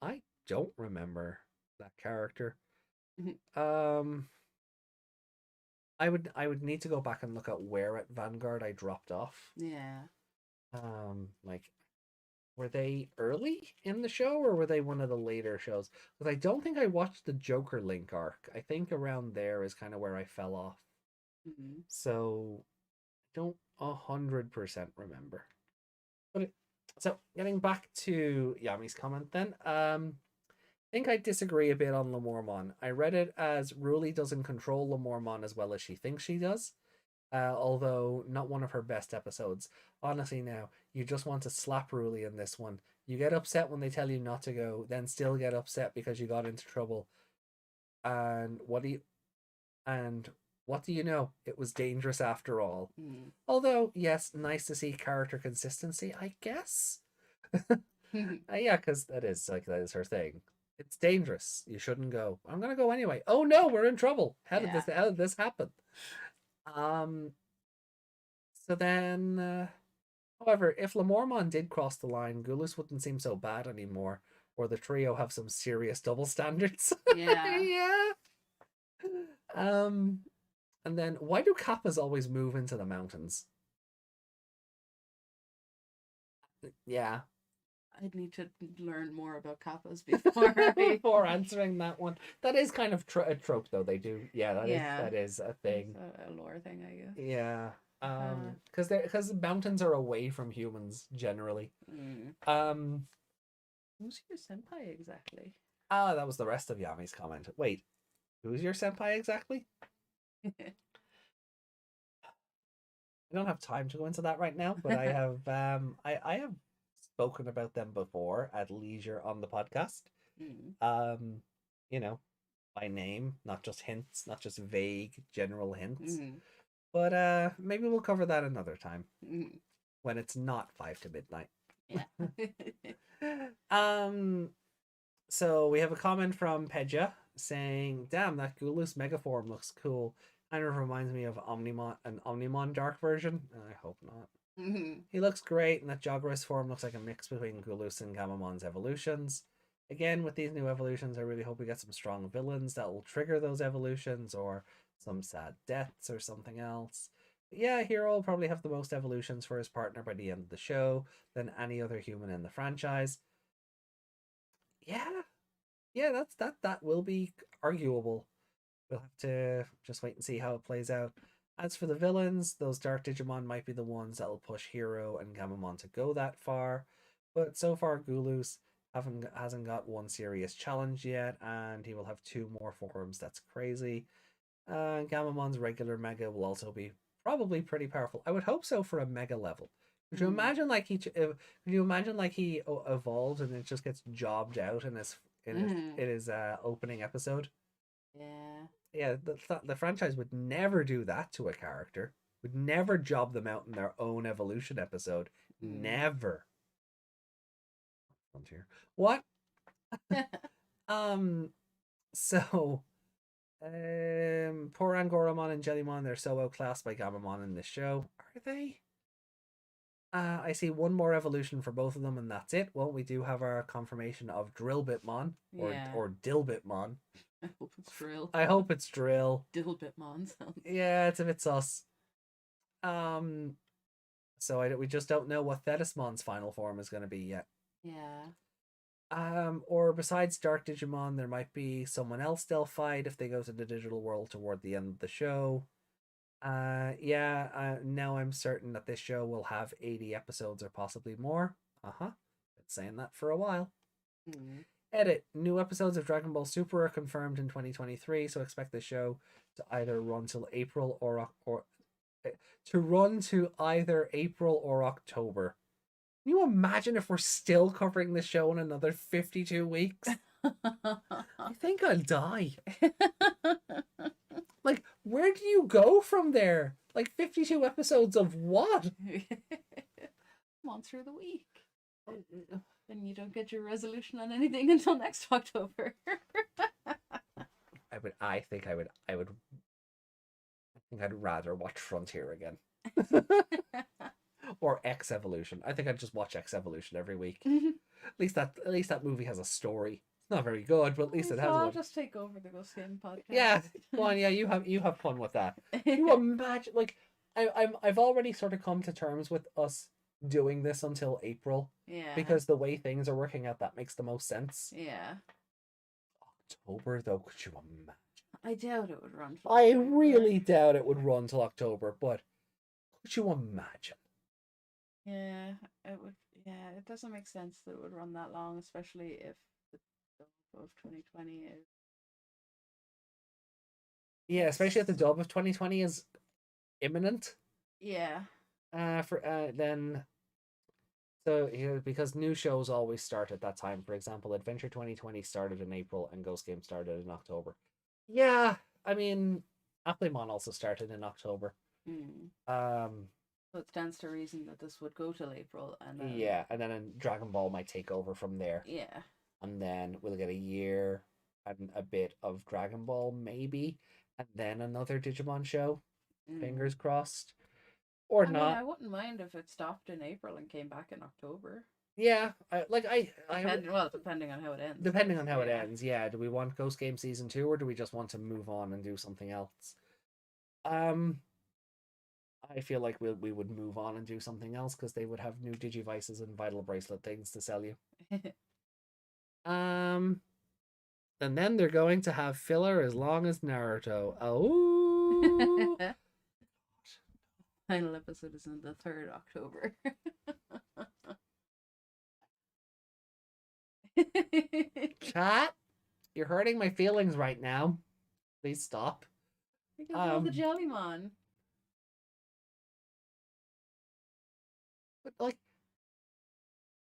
I don't remember that character. I would need to go back and look at where at Vanguard I dropped off. Yeah. Like, were they early in the show or were they one of the later shows? Because I don't think I watched the Joker Link arc. I think around there is kind of where I fell off. Mm-hmm. So I don't 100% remember. But so getting back to Yami's comment then, I think I disagree a bit on Lemormon. I read it as Ruli doesn't control Lemormon as well as she thinks she does. Although not one of her best episodes. Honestly now, you just want to slap Ruli in this one. You get upset when they tell you not to go, then still get upset because you got into trouble. And what do you know? It was dangerous after all. Mm. Although, yes, nice to see character consistency, I guess. Yeah, because that is her thing. It's dangerous. You shouldn't go. I'm gonna go anyway. Oh no, we're in trouble. How did this happen? So then, however, if Lemormon did cross the line, Gulus wouldn't seem so bad anymore, or the trio have some serious double standards. Yeah. Yeah. And then why do Kappas always move into the mountains? Yeah. I'd need to learn more about kappas before before answering that one. That is kind of a trope, though. They do, yeah. That is a thing. It's a lore thing, I guess. Yeah, because mountains are away from humans generally. Who's your senpai exactly? Ah, that was the rest of Yami's comment. Wait, who's your senpai exactly? I don't have time to go into that right now, but I have I have spoken about them before at leisure on the podcast. You know, by name, not just hints, not just vague general hints. But maybe we'll cover that another time when it's not 5 to midnight. Yeah. So we have a comment from Pedja saying, "Damn, that Gulus Megaform looks cool. Kind of reminds me of an Omnimon Dark version. I hope not. He looks great, and that Joggerus form looks like a mix between Gulus and Gamamon's evolutions. Again, with these new evolutions, I really hope we get some strong villains that will trigger those evolutions, or some sad deaths, or something else. But yeah, Hero will probably have the most evolutions for his partner by the end of the show than any other human in the franchise. Yeah, that will be arguable. We'll have to just wait and see how it plays out. As for the villains, those Dark Digimon might be the ones that will push Hero and Gamamon to go that far. But so far, Gulus hasn't got one serious challenge yet, and he will have 2 more forms. That's crazy. Gamamon's regular Mega will also be probably pretty powerful. I would hope so for a Mega level. Could you imagine like he evolves and it just gets jobbed out in his opening episode? Yeah. Yeah, the franchise would never do that to a character. Would never job them out in their own evolution episode. Never. Frontier. What? So poor Angoramon and Jellymon, they're so outclassed by Gamamon in this show. Are they? I see 1 more evolution for both of them, and that's it. Well, we do have our confirmation of Drillbitmon or Dillbitmon. I hope it's Drill. I hope it's Drill. Dillbitmon sounds. Yeah, it's a bit sus. So we just don't know what Thetismon's final form is going to be yet. Yeah. Or besides Dark Digimon, there might be someone else they'll fight if they go to the digital world toward the end of the show. Now I'm certain that this show will have 80 episodes or possibly more. Been saying that for a while. Edit. New episodes of Dragon Ball Super are confirmed in 2023, so expect the show to either run till April or to run to either April or October. Can you imagine if we're still covering the show in another 52 weeks? I think I'll die. Like, where do you go from there? Like 52 episodes of what? One through the week. Then you don't get your resolution on anything until next October. I think I'd rather watch Frontier again. Or X Evolution. I think I'd just watch X Evolution every week. At least that movie has a story. It's not very good, but at least it has one. I'll just take over the Ghost Game podcast. Yeah, go on. Yeah, you have fun with that. You imagine, like, I've already sort of come to terms with us doing this until April. Yeah. Because the way things are working out, that makes the most sense. Yeah. October, though, could you imagine? I doubt it would run. I really doubt it would run till October, but could you imagine? Yeah, it would. Yeah, it doesn't make sense that it would run that long, especially if the dub of 2020 is. Yeah, especially if the dub of 2020 is imminent. Yeah. Because new shows always start at that time. For example, Adventure 2020 started in April and Ghost Game started in October. Yeah, I mean, Applemon also started in October. So it stands to reason that this would go till April, and then... Yeah, and then Dragon Ball might take over from there. Yeah. And then we'll get a year and a bit of Dragon Ball, maybe, and then another Digimon show. Fingers crossed. Or not. I wouldn't mind if it stopped in April and came back in October. Yeah, depending on how it ends. Depending on how it ends, yeah. Do we want Ghost Game Season 2, or do we just want to move on and do something else? I feel like we would move on and do something else because they would have new Digivices and Vital Bracelet things to sell you. And then they're going to have filler as long as Naruto. Oh. Final episode is on the 3rd October. Chat, you're hurting my feelings right now. Please stop. You can build the Jellymon. But like,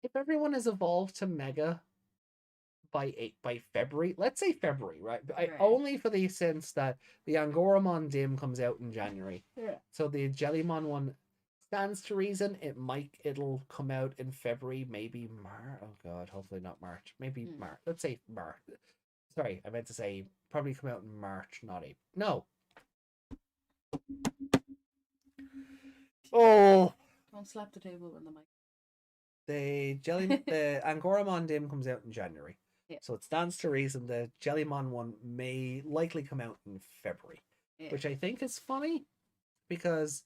if everyone has evolved to Mega by February, let's say February, right? Only for the sense that the Angoramon Dim comes out in January. Yeah. So the Jellymon one stands to reason. It'll come out in February, maybe March. Oh God, hopefully not March. Maybe March. Let's say March. Sorry, I meant to say probably come out in March, not April. No. Oh. Don't slap the table with the mic. The Angoramon Dim comes out in January. Yeah. So it stands to reason the Jellymon one may likely come out in February. Yeah. Which I think is funny because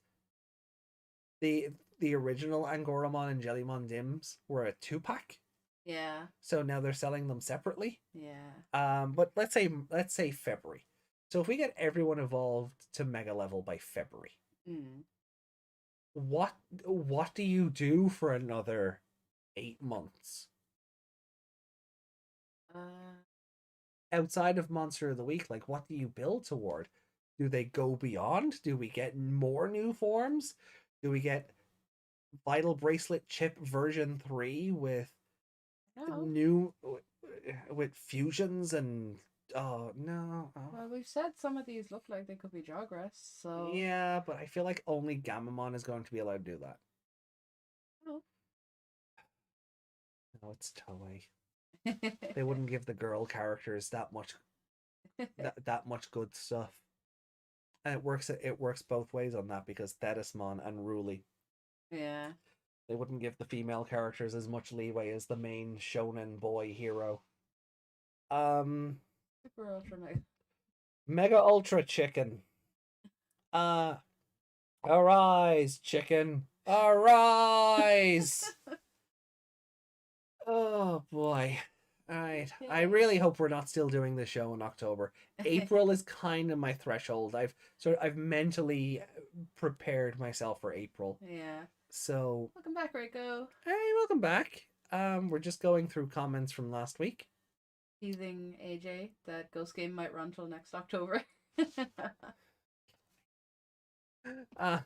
the original Angoramon and Jellymon Dims were a 2-pack. Yeah. So now they're selling them separately. Yeah. But let's say February. So if we get everyone evolved to Mega level by February, what do you do for another 8 months? Outside of Monster of the Week, like, what do you build toward? Do they go beyond? Do we get more new forms? Do we get Vital Bracelet Chip version 3 with new with fusions and oh no. Oh. Well, we've said some of these look like they could be Jogress, so yeah, but I feel like only Gamamon is going to be allowed to do that. Oh. No, it's Toei. They wouldn't give the girl characters that much good stuff. And it works both ways on that because Thetismon and Ruli. Yeah. They wouldn't give the female characters as much leeway as the main shonen boy hero. Super Ultra Mega Ultra Chicken. Arise, chicken. Arise. Oh boy. All right. I really hope we're not still doing the show in October. April is kind of my threshold. I've mentally prepared myself for April. Yeah. So welcome back, Reiko. Hey, welcome back. We're just going through comments from last week. Teasing AJ that Ghost Game might run till next October. So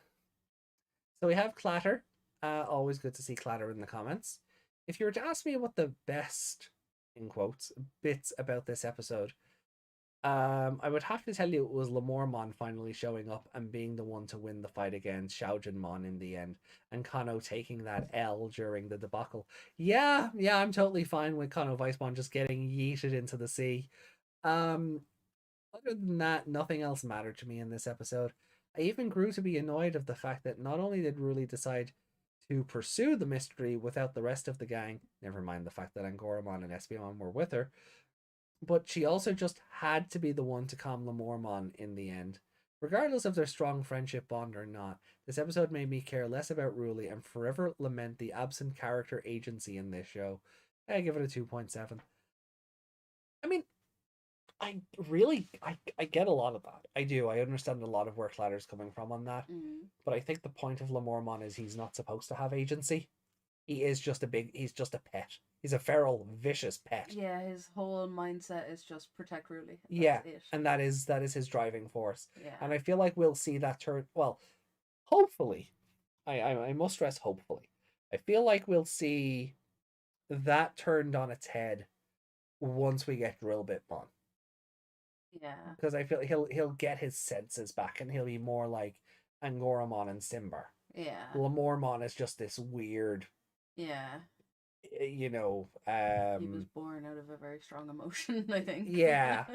we have Clatter. Always good to see Clatter in the comments. If you were to ask me what the best, in quotes, bits about this episode, I would have to tell you it was Lemormon finally showing up and being the one to win the fight against Xiaojinmon in the end, and Kano taking that L during the debacle. Yeah, I'm totally fine with Kano Weissmon just getting yeeted into the sea. Other than that, nothing else mattered to me in this episode. I even grew to be annoyed of the fact that not only did Ruli decide to pursue the mystery without the rest of the gang, never mind the fact that Angoramon and Espion were with her, but she also just had to be the one to calm Lemormon in the end. Regardless of their strong friendship bond or not, this episode made me care less about Ruli and forever lament the absent character agency in this show. I give it a 2.7. I mean, I get a lot of that. I do. I understand a lot of where Clatter's coming from on that. But I think the point of Lemormon is he's not supposed to have agency. He's just a pet. He's a feral, vicious pet. Yeah, his whole mindset is just protect Ruli. Yeah, and that is his driving force. Yeah. And I feel like we'll see that turn. Well, hopefully, I must stress hopefully. I feel like we'll see that turned on its head once we get Drillbitmon. Yeah. Because I feel he'll get his senses back and he'll be more like Angoramon and Simbar. Yeah. Lemormon is just this weird. Yeah. You know, he was born out of a very strong emotion, I think. Yeah.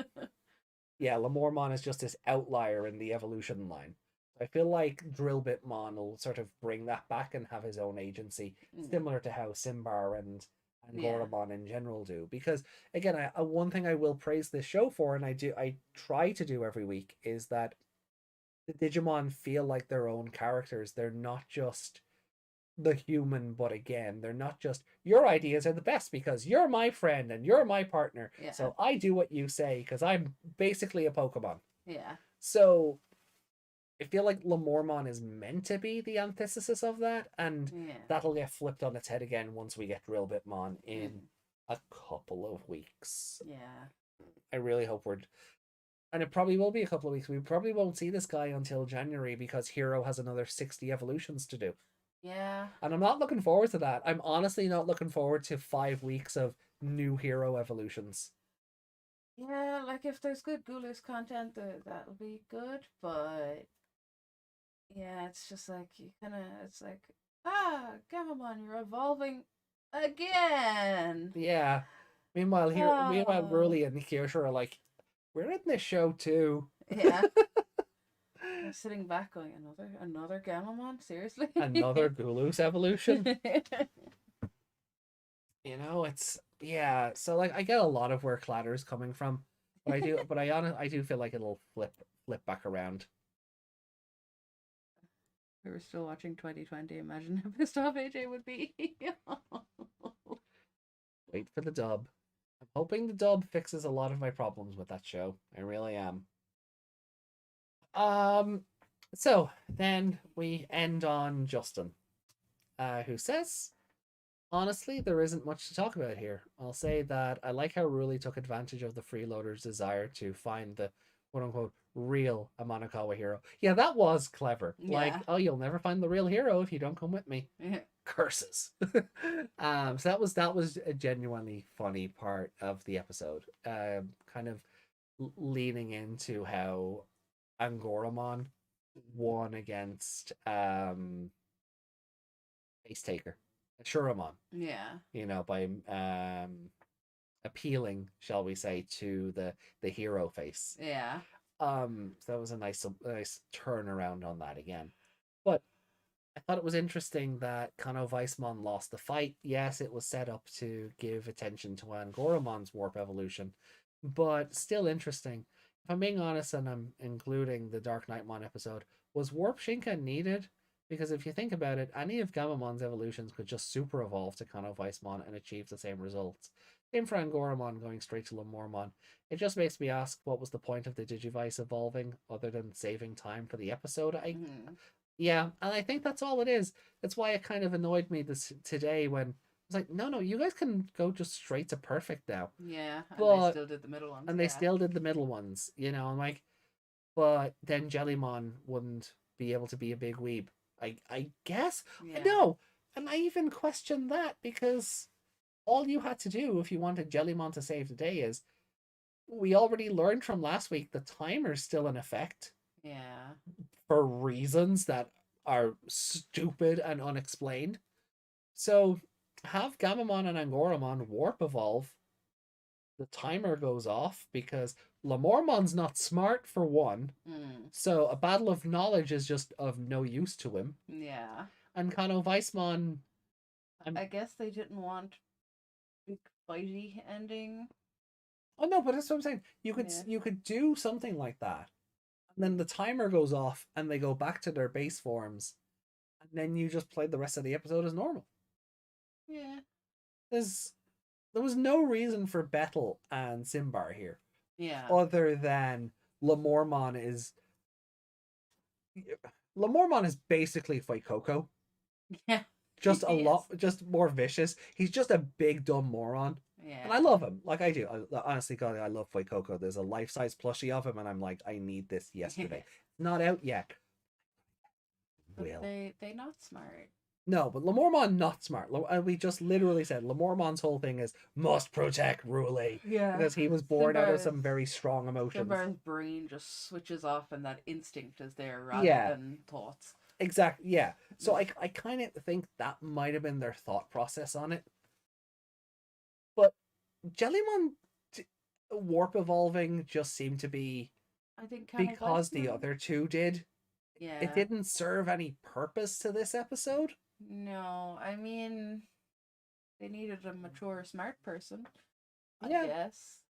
Yeah, Lemormon is just this outlier in the evolution line. I feel like Drillbitmon will sort of bring that back and have his own agency, similar to how Simbar and Angoramon in general do. Because again, one thing I will praise this show for, and I try to do every week, is that the Digimon feel like their own characters. They're not just the human, but again, they're not just your ideas are the best because you're my friend and you're my partner. Yeah. So I do what you say because I'm basically a Pokemon. Yeah. So I feel like Lemormon is meant to be the antithesis of that, and that'll get flipped on its head again once we get Drillbitmon in a couple of weeks. Yeah. I really hope we're, and it probably will be a couple of weeks. We probably won't see this guy until January because Hero has another 60 evolutions to do. Yeah. And I'm not looking forward to that. I'm honestly not looking forward to 5 weeks of new Hero evolutions. Yeah, like if there's good Ghoulish content, that'll be good. But yeah, it's just like you kind of, it's like, Gamamon, you're evolving again. Yeah. Meanwhile, Oh, Ruli and Kyosho are like, we're in this show too. yeah. I'm sitting back going, another Gamamon? Seriously? Another Gulus evolution. It's yeah. So like, I get a lot of where Clatter's coming from, but I do feel like it'll flip back around. We were still watching 2020. Imagine how pissed off AJ would be. Wait for the dub. I'm hoping the dub fixes a lot of my problems with that show. I really am. So then we end on Justin, who says, honestly, there isn't much to talk about here. I'll say that I like how Ruli took advantage of the freeloader's desire to find the quote unquote real Amanakawa hero. Yeah, that was clever. Like, Yeah. oh, you'll never find the real hero if you don't come with me. Yeah. Curses. So that was a genuinely funny part of the episode. Kind of leaning into how Angoramon won against Ace Taker, Shuramon. Yeah. By appealing, shall we say, to the hero face. Yeah. So that was a nice turnaround on that again. But I thought it was interesting that Kano Weissmon lost the fight. Yes, it was set up to give attention to Angoramon's warp evolution, but still interesting. If I'm being honest, and I'm including the Dark Knightmon episode, was Warp Shinka needed? Because if you think about it, any of Gamamon's evolutions could just super evolve to Kano Weissmon and achieve the same results. Same for Angoramon going straight to Lemormon. It just makes me ask, what was the point of the Digivice evolving other than saving time for the episode? Yeah, and I think that's all it is. That's why it kind of annoyed me today when I was like, no, you guys can go just straight to perfect now. Yeah, and but they still did the middle ones. And they still did the middle ones, I'm like, but then Jellymon wouldn't be able to be a big weeb. I guess. Yeah. No, and I even question that because all you had to do if you wanted Jellymon to save the day is we already learned from last week the timer's still in effect. Yeah. For reasons that are stupid and unexplained. So have Gamamon and Angoramon warp evolve. The timer goes off because Lemormon's not smart for one. So a battle of knowledge is just of no use to him. Yeah. And Kano Weissmon, I guess they didn't want big fighty ending. Oh no, but that's what I'm saying. You could do something like that. And then the timer goes off and they go back to their base forms. And then you just play the rest of the episode as normal. Yeah. There was no reason for Betel and Simbar here. Yeah. Other than Lemormon is basically Fuecoco. Yeah. Just just more vicious. He's just a big dumb moron. Yeah. And I love him. Like I do. Honestly, God, I love Fuecoco. There's a life-size plushie of him, and I'm like, I need this yesterday. Not out yet. But they not smart. No, but Lemormon not smart. We just literally said Lemormon's whole thing is must protect Ruli. Yeah. Because he was born out of some very strong emotions. Simbar's brain just switches off and that instinct is there rather than thoughts. Exactly, yeah. So I kind of think that might have been their thought process on it. But Jellymon warp evolving just seemed to be I think because the other two did. Yeah. It didn't serve any purpose to this episode. No, I mean, they needed a mature, smart person. I guess.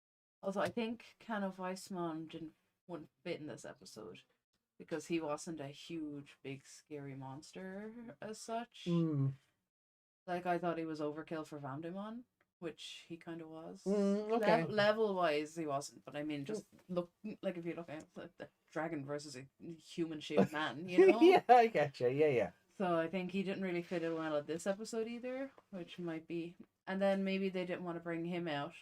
Also, I think Kano Weissmon wouldn't fit in this episode because he wasn't a huge, big, scary monster as such. Like I thought he was overkill for Vandemon, which he kind of was. Okay. Level-wise, he wasn't, but I mean, just look if you look at the dragon versus a human-shaped man, Yeah, I get you. Yeah. So I think he didn't really fit in well at this episode either, which might be. And then maybe they didn't want to bring him out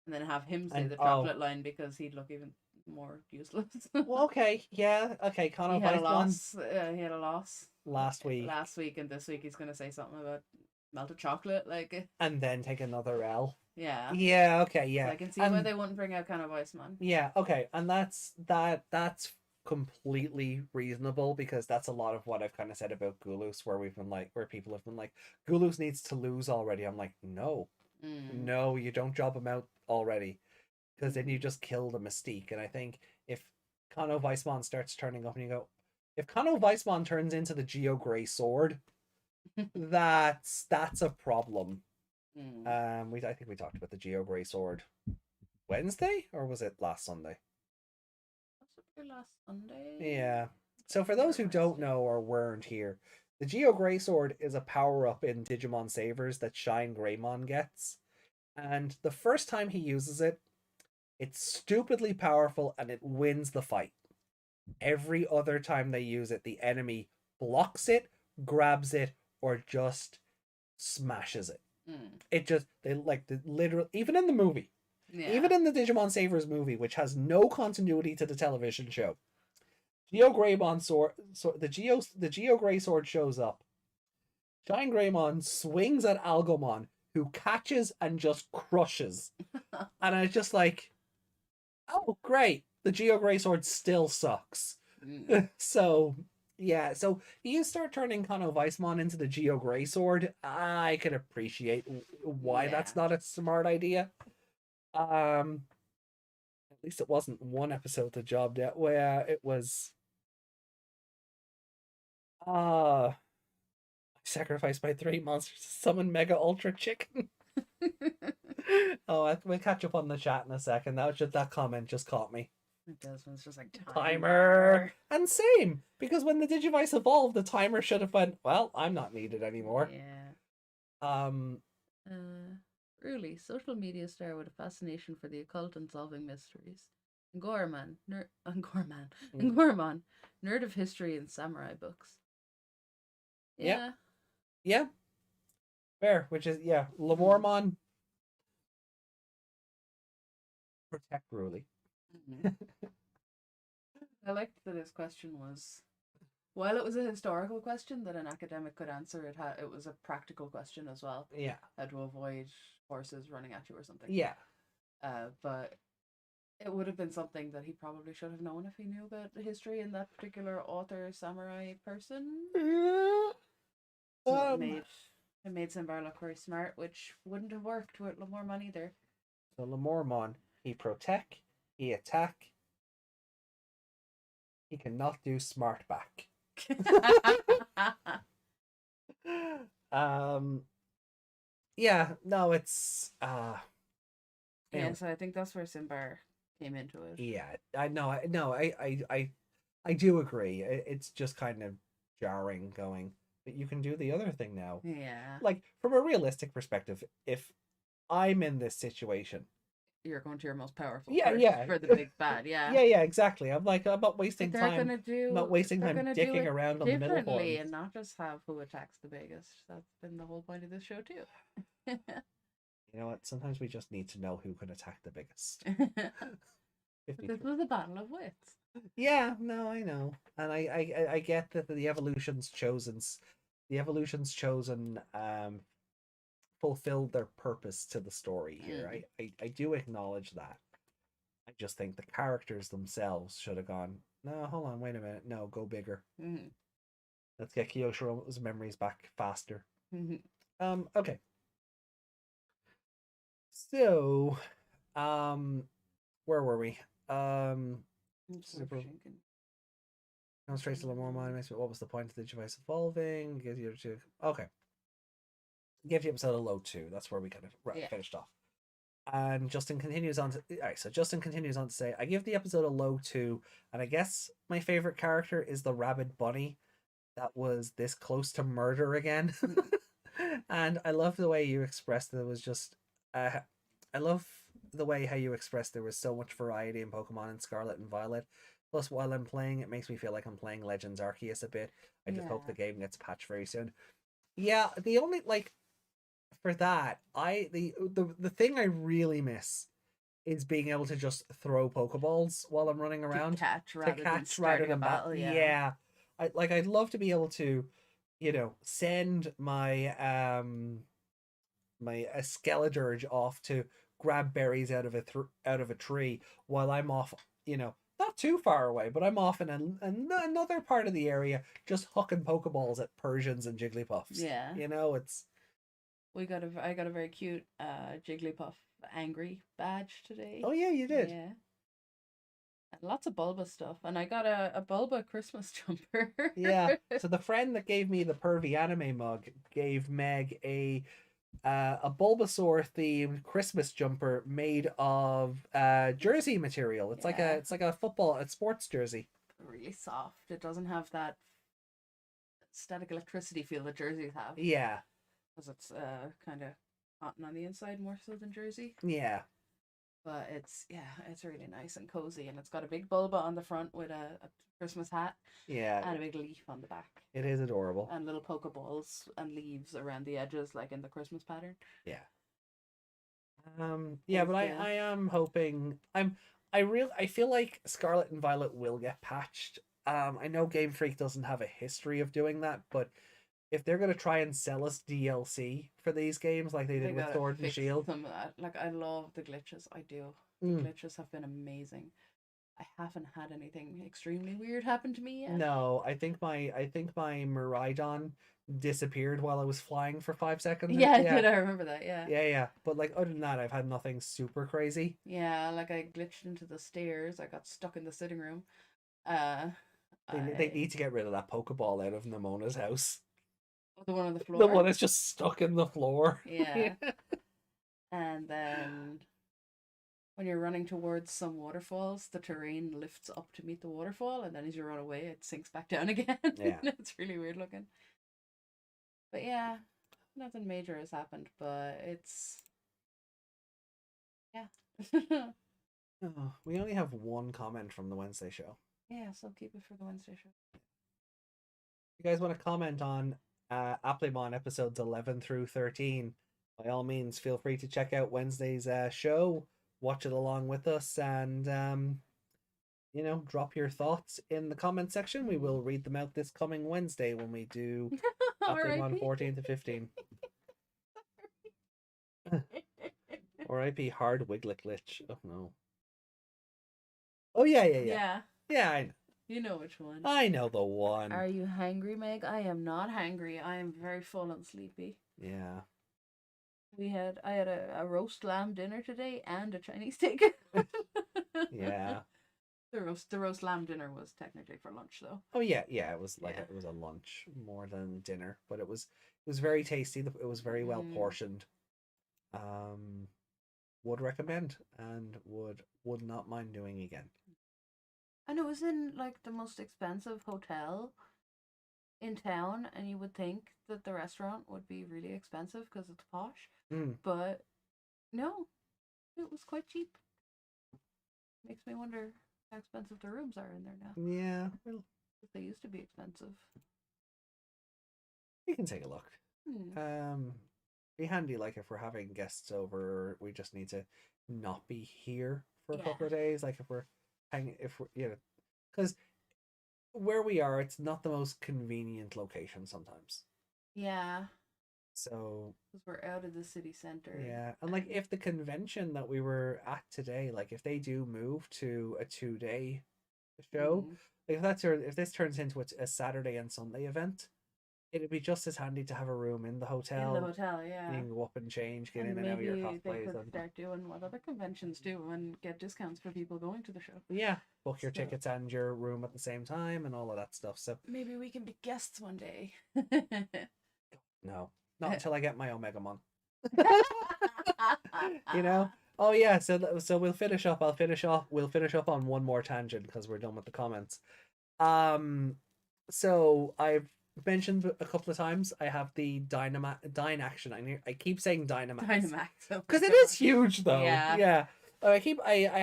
and then have him say the chocolate line because he'd look even more useless. Well, okay, yeah, okay. Connor he had a Weissman loss. He had a loss last week. Last week, and this week he's gonna say something about melted chocolate, like. And then take another L. Yeah. Yeah. Okay. Yeah. So I can see why they wouldn't bring out Connor Weissman. Yeah. Okay. And that's completely reasonable because that's a lot of what I've kind of said about Gulus, where people have been like, Gulus needs to lose already. I'm like, no, no, you don't job him out already, because then you just kill the mystique. And I think if Kano Weissman starts turning up, and you go, if Kano Weissman turns into the Geo Grey Sword, that's a problem. I think we talked about the Geo Grey Sword Wednesday, or was it last Sunday? Last Sunday. Yeah. So for those who don't know or weren't here, the Geo Grey Sword is a power-up in Digimon Savers that Shine Greymon gets. And the first time he uses it, it's stupidly powerful and it wins the fight. Every other time they use it, the enemy blocks it, grabs it, or just smashes it. It just, literally, even in the movie, even in the Digimon Savers movie, which has no continuity to the television show, Geo Greymon sword, the Geo Grey Sword shows up. Shine Greymon swings at Algomon, who catches and just crushes. And it's just like, oh great, the Geo Grey Sword still sucks. So yeah, so you start turning Kano Weissman into the Geo Grey Sword. I can appreciate why that's not a smart idea. At least it wasn't one episode the job that where it was sacrificed my 3 monsters to summon Mega Ultra Chicken. We'll catch up on the chat in a second. That comment just caught me. It does. It's just like timer. And same, because when the Digivice evolved, the timer should have went, well, I'm not needed anymore. Yeah. Really, social media star with a fascination for the occult and solving mysteries. Ngorman, nerd of history and samurai books. Yeah. Yeah. Fair, which is, Lamormon. Protect Ruli. I liked that his question was, while it was a historical question that an academic could answer, it was a practical question as well. Yeah. How to avoid horses running at you or something. Yeah. But it would have been something that he probably should have known if he knew about the history in that particular author samurai person. Yeah. So it made Simbar look very smart, which wouldn't have worked with Lamormon either. So Lamormon, he protect, he attack. He cannot do smart back. Yeah, no, it's yeah, so I think that's where Simbar came into it. Yeah, I do agree. It's just kind of jarring going, but you can do the other thing now. Yeah. Like, from a realistic perspective, if I'm in this situation, you're going to your most powerful for the big bad, yeah. Yeah, exactly. I'm not wasting time. Not wasting time dicking around on the middle ones. And not just have who attacks the biggest. That's been the whole point of this show too. You know what? Sometimes we just need to know who can attack the biggest. This was a battle of wits. Yeah, no, I know, and I get that the evolution's chosen fulfilled their purpose to the story here. I do acknowledge that. I just think the characters themselves should have gone, no, hold on, wait a minute, no, go bigger. Let's get Kiyoshiro's memories back faster. Okay. So, where were we? Straight to Lamormon. What was the point of the Digivice evolving? Okay. Give the episode a low 2. That's where we kind of finished off. And Justin continues on to say, I give the episode a low 2, and I guess my favorite character is the rabid bunny that was this close to murder again. And I love the way you expressed it. It was just I love the way how you expressed there was so much variety in Pokemon in Scarlet and Violet. Plus, while I'm playing, it makes me feel like I'm playing Legends Arceus a bit. I just hope the game gets patched very soon. Yeah, the only like for that, the thing I really miss is being able to just throw Pokeballs while I'm running around. To catch rather than battle. Yeah. I'd love to be able to, send my my Skeledirge off to grab berries out of a tree while I'm off, not too far away, but I'm off in another part of the area just hucking Pokeballs at Persians and Jigglypuffs. Yeah. It's I got a very cute Jigglypuff angry badge today. Oh yeah, you did. Yeah. And lots of Bulba stuff. And I got a Bulba Christmas jumper. Yeah. So the friend that gave me the pervy anime mug gave Meg a Bulbasaur themed Christmas jumper made of jersey material. It's like a sports jersey. Really soft. It doesn't have that static electricity feel that jerseys have. Yeah. Because it's kind of cotton on the inside more so than jersey. Yeah. But it's really nice and cozy, and it's got a big Bulba on the front with a Christmas hat. Yeah. And a big leaf on the back. It is adorable. And little Pokeballs and leaves around the edges, like in the Christmas pattern. Yeah. Yeah, but I am hoping I feel like Scarlet and Violet will get patched. I know Game Freak doesn't have a history of doing that, but if they're gonna try and sell us DLC for these games like they did with Sword and Shield, some of that. Like I love the glitches. I do. The glitches have been amazing. I haven't had anything extremely weird happen to me yet. No, I think my Miraidon disappeared while I was flying for 5 seconds. Yeah, I remember that. Yeah. Yeah. But like other than that, I've had nothing super crazy. Yeah, like I glitched into the stairs. I got stuck in the sitting room. They need to get rid of that Pokeball out of Nemona's house. The one on the floor. The one that's just stuck in the floor. Yeah. And then when you're running towards some waterfalls, the terrain lifts up to meet the waterfall, and then as you run away, it sinks back down again. Yeah. It's really weird looking. But yeah, nothing major has happened, but it's... Yeah. Oh, we only have one comment from the Wednesday show. Yeah, so keep it for the Wednesday show. You guys want to comment on Applemon episodes 11 through 13, by all means feel free to check out Wednesday's show, watch it along with us, and drop your thoughts in the comment section. We will read them out this coming Wednesday when we do Applemon 14 to 15. R.I.P. Hard Wiglet glitch. Oh no. Oh yeah. Yeah, I know. You know which one. I know the one. Are you hangry, Meg? I am not hangry. I am very full and sleepy. Yeah. I had a roast lamb dinner today and a Chinese steak. Yeah. The roast lamb dinner was technically for lunch though. Oh yeah. It was it was a lunch more than dinner, but it was very tasty. It was very well portioned. Would recommend and would not mind doing again. And it was in like the most expensive hotel in town, and you would think that the restaurant would be really expensive because it's posh, but no, it was quite cheap. Makes me wonder how expensive the rooms are in there now. Yeah, well, they used to be expensive. We can take a look. Be handy, like if we're having guests over, we just need to not be here for a couple of days. Like if we're because where we are, it's not the most convenient location sometimes. Yeah. So because we're out of the city center. Yeah, and like if the convention that we were at today, like if they do move to a 2-day show, like if this turns into a Saturday and Sunday event, it'd be just as handy to have a room in the hotel. In the hotel, yeah. You can go up and change, get in and out of your cosplays. They could start doing what other conventions do and get discounts for people going to the show. Yeah, book your tickets and your room at the same time and all of that stuff. So maybe we can be guests one day. No, not until I get my Omegamon. Oh yeah, so we'll finish up. We'll finish up on one more tangent because we're done with the comments. So I've mentioned a couple of times, I have the Dynaction. I keep saying Dynamax. Dynamax. Because it is huge, though. Yeah. Yeah. I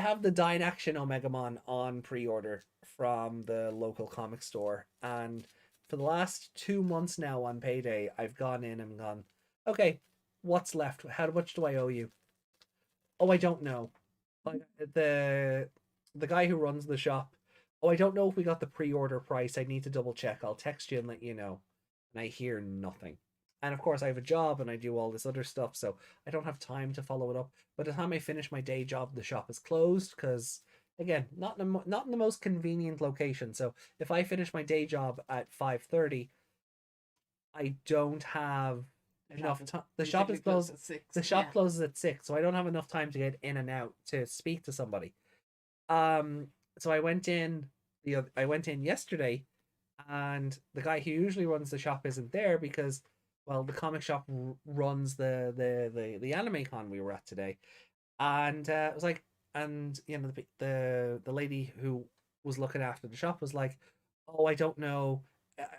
have the Dynaction Omegamon on pre-order from the local comic store, and for the last 2 months now on payday, I've gone in and gone, okay, what's left? How much do I owe you? Oh, I don't know. Like the guy who runs the shop. Oh, I don't know if we got the pre-order price. I need to double check. I'll text you and let you know. And I hear nothing. And of course, I have a job and I do all this other stuff, so I don't have time to follow it up. By the time I finish my day job, the shop is closed because, again, not in the most convenient location. So if I finish my day job at 5:30, I don't have enough time. The shop is closed at 6. The shop closes at 6, so I don't have enough time to get in and out to speak to somebody. So I went in yesterday, and the guy who usually runs the shop isn't there because, well, the comic shop runs the anime con we were at today, and it was like, and the lady who was looking after the shop was like, oh, I don't know,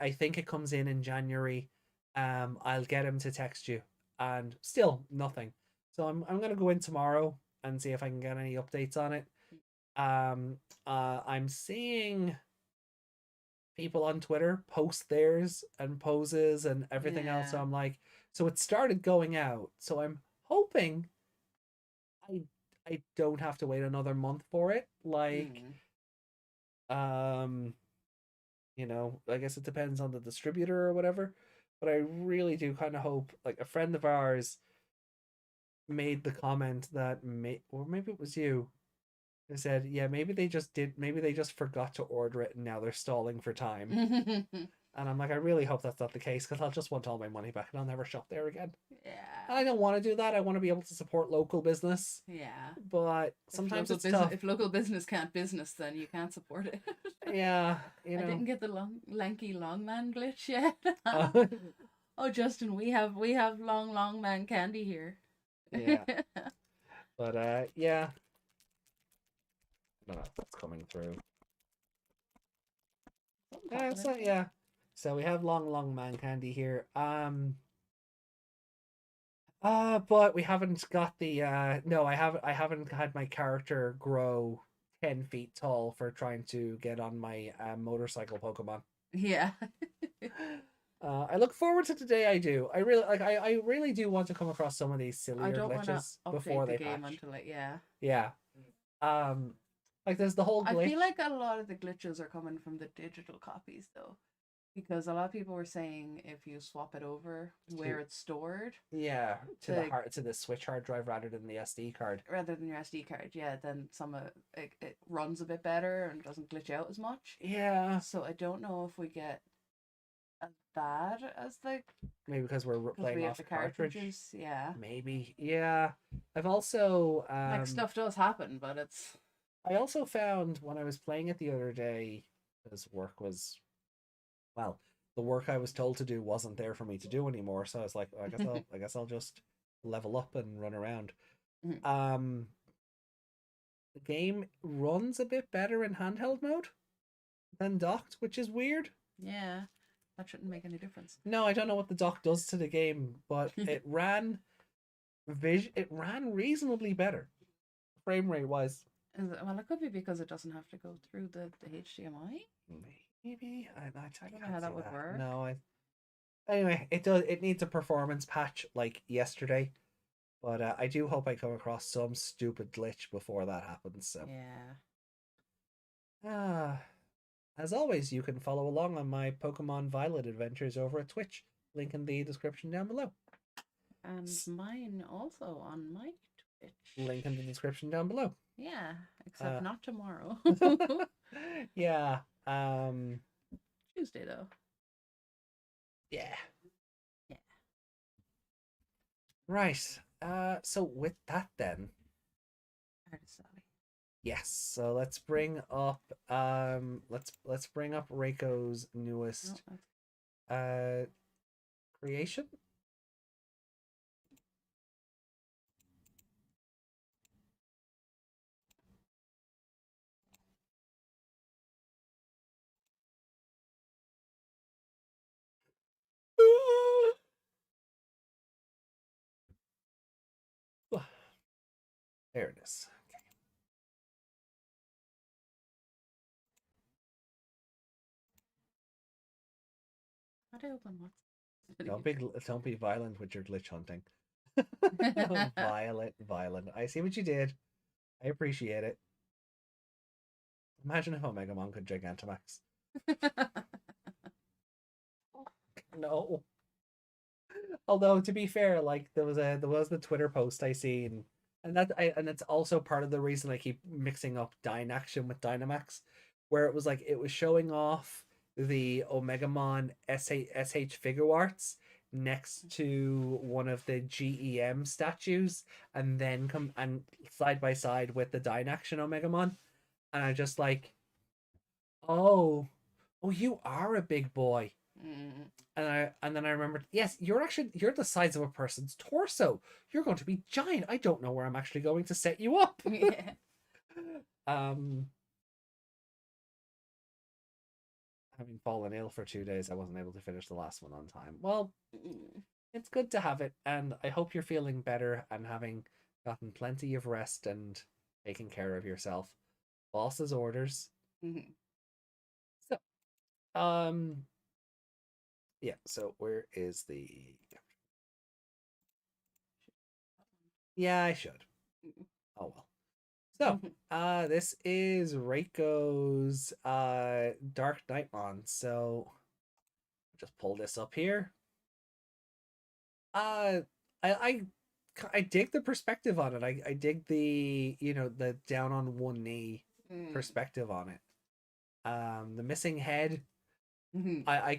I think it comes in January. I'll get him to text you, and still nothing. So I'm gonna go in tomorrow and see if I can get any updates on it. I'm seeing people on Twitter post theirs and poses and everything else. So I'm like, so it started going out. So I'm hoping I don't have to wait another month for it. Like, I guess it depends on the distributor or whatever. But I really do kind of hope, like, a friend of ours made the comment that or maybe it was you. They said, yeah, maybe they just forgot to order it and now they're stalling for time. And I'm like, I really hope that's not the case because I'll just want all my money back and I'll never shop there again. Yeah. And I don't want to do that. I want to be able to support local business. Yeah. But sometimes it's tough. If local business can't business, then you can't support it. Yeah. I didn't get the lanky long man glitch yet. Oh, Justin, we have long man candy here. Yeah. But yeah. I don't know if that's coming through. Yeah. So we have long man candy here. But we haven't got the no, I haven't had my character grow 10 feet tall for trying to get on my motorcycle Pokemon. Yeah. I look forward to the day I do. I really do want to come across some of these sillier glitches before they patch. Until it, yeah. Yeah. Like there's the whole glitch. I feel like a lot of the glitches are coming from the digital copies though. Because a lot of people were saying if you swap it over where it's stored. Yeah, to the Switch hard drive rather than the SD card. Rather than your SD card, yeah, then it runs a bit better and doesn't glitch out as much. Yeah. So I don't know if we get as bad as maybe because we're playing off the cartridges. Yeah. Maybe. Yeah. I've also stuff does happen, but it's. I also found when I was playing it the other day, because work was. Well, the work I was told to do wasn't there for me to do anymore, so I was like, I guess I'll just level up and run around. The game runs a bit better in handheld mode than docked, which is weird. Yeah, that shouldn't make any difference. No, I don't know what the dock does to the game, but it ran reasonably better, frame rate wise. Well, it could be because it doesn't have to go through the HDMI. Maybe I don't know how that would work. No, anyway, it does. It needs a performance patch like yesterday, but I do hope I come across some stupid glitch before that happens. So yeah. As always, you can follow along on my Pokemon Violet adventures over at Twitch. Link in the description down below. And mine also on my Twitch. Link in the description down below. Yeah, except not tomorrow. Yeah. Tuesday though. Yeah. Right. So with that then. Yes. So let's bring up let's bring up Reiko's newest creation. There it is. How do I open what? Don't be violent with your glitch hunting. Violent. I see what you did. I appreciate it. Imagine if Omegamon could Gigantamax. No. Although to be fair, like there was the Twitter post I seen, and it's also part of the reason I keep mixing up Dynaction with Dynamax, where it was like it was showing off the Omegamon SH figure arts next to one of the GEM statues, and then come and side by side with the Dynaction Omegamon, and I just like, oh, oh, you are a big boy. And then I remembered, yes, you're the size of a person's torso. You're going to be giant. I don't know where I'm actually going to set you up. Yeah. Having fallen ill for 2 days, I wasn't able to finish the last one on time. Well, it's good to have it, and I hope you're feeling better and having gotten plenty of rest and taking care of yourself. Boss's orders. So, yeah. So where is the? Yeah, I should. Oh well. So, this is Reiko's Dark Nightmon. So, just pull this up here. I I dig the perspective on it. I dig the, the down on one knee perspective on it. The missing head. I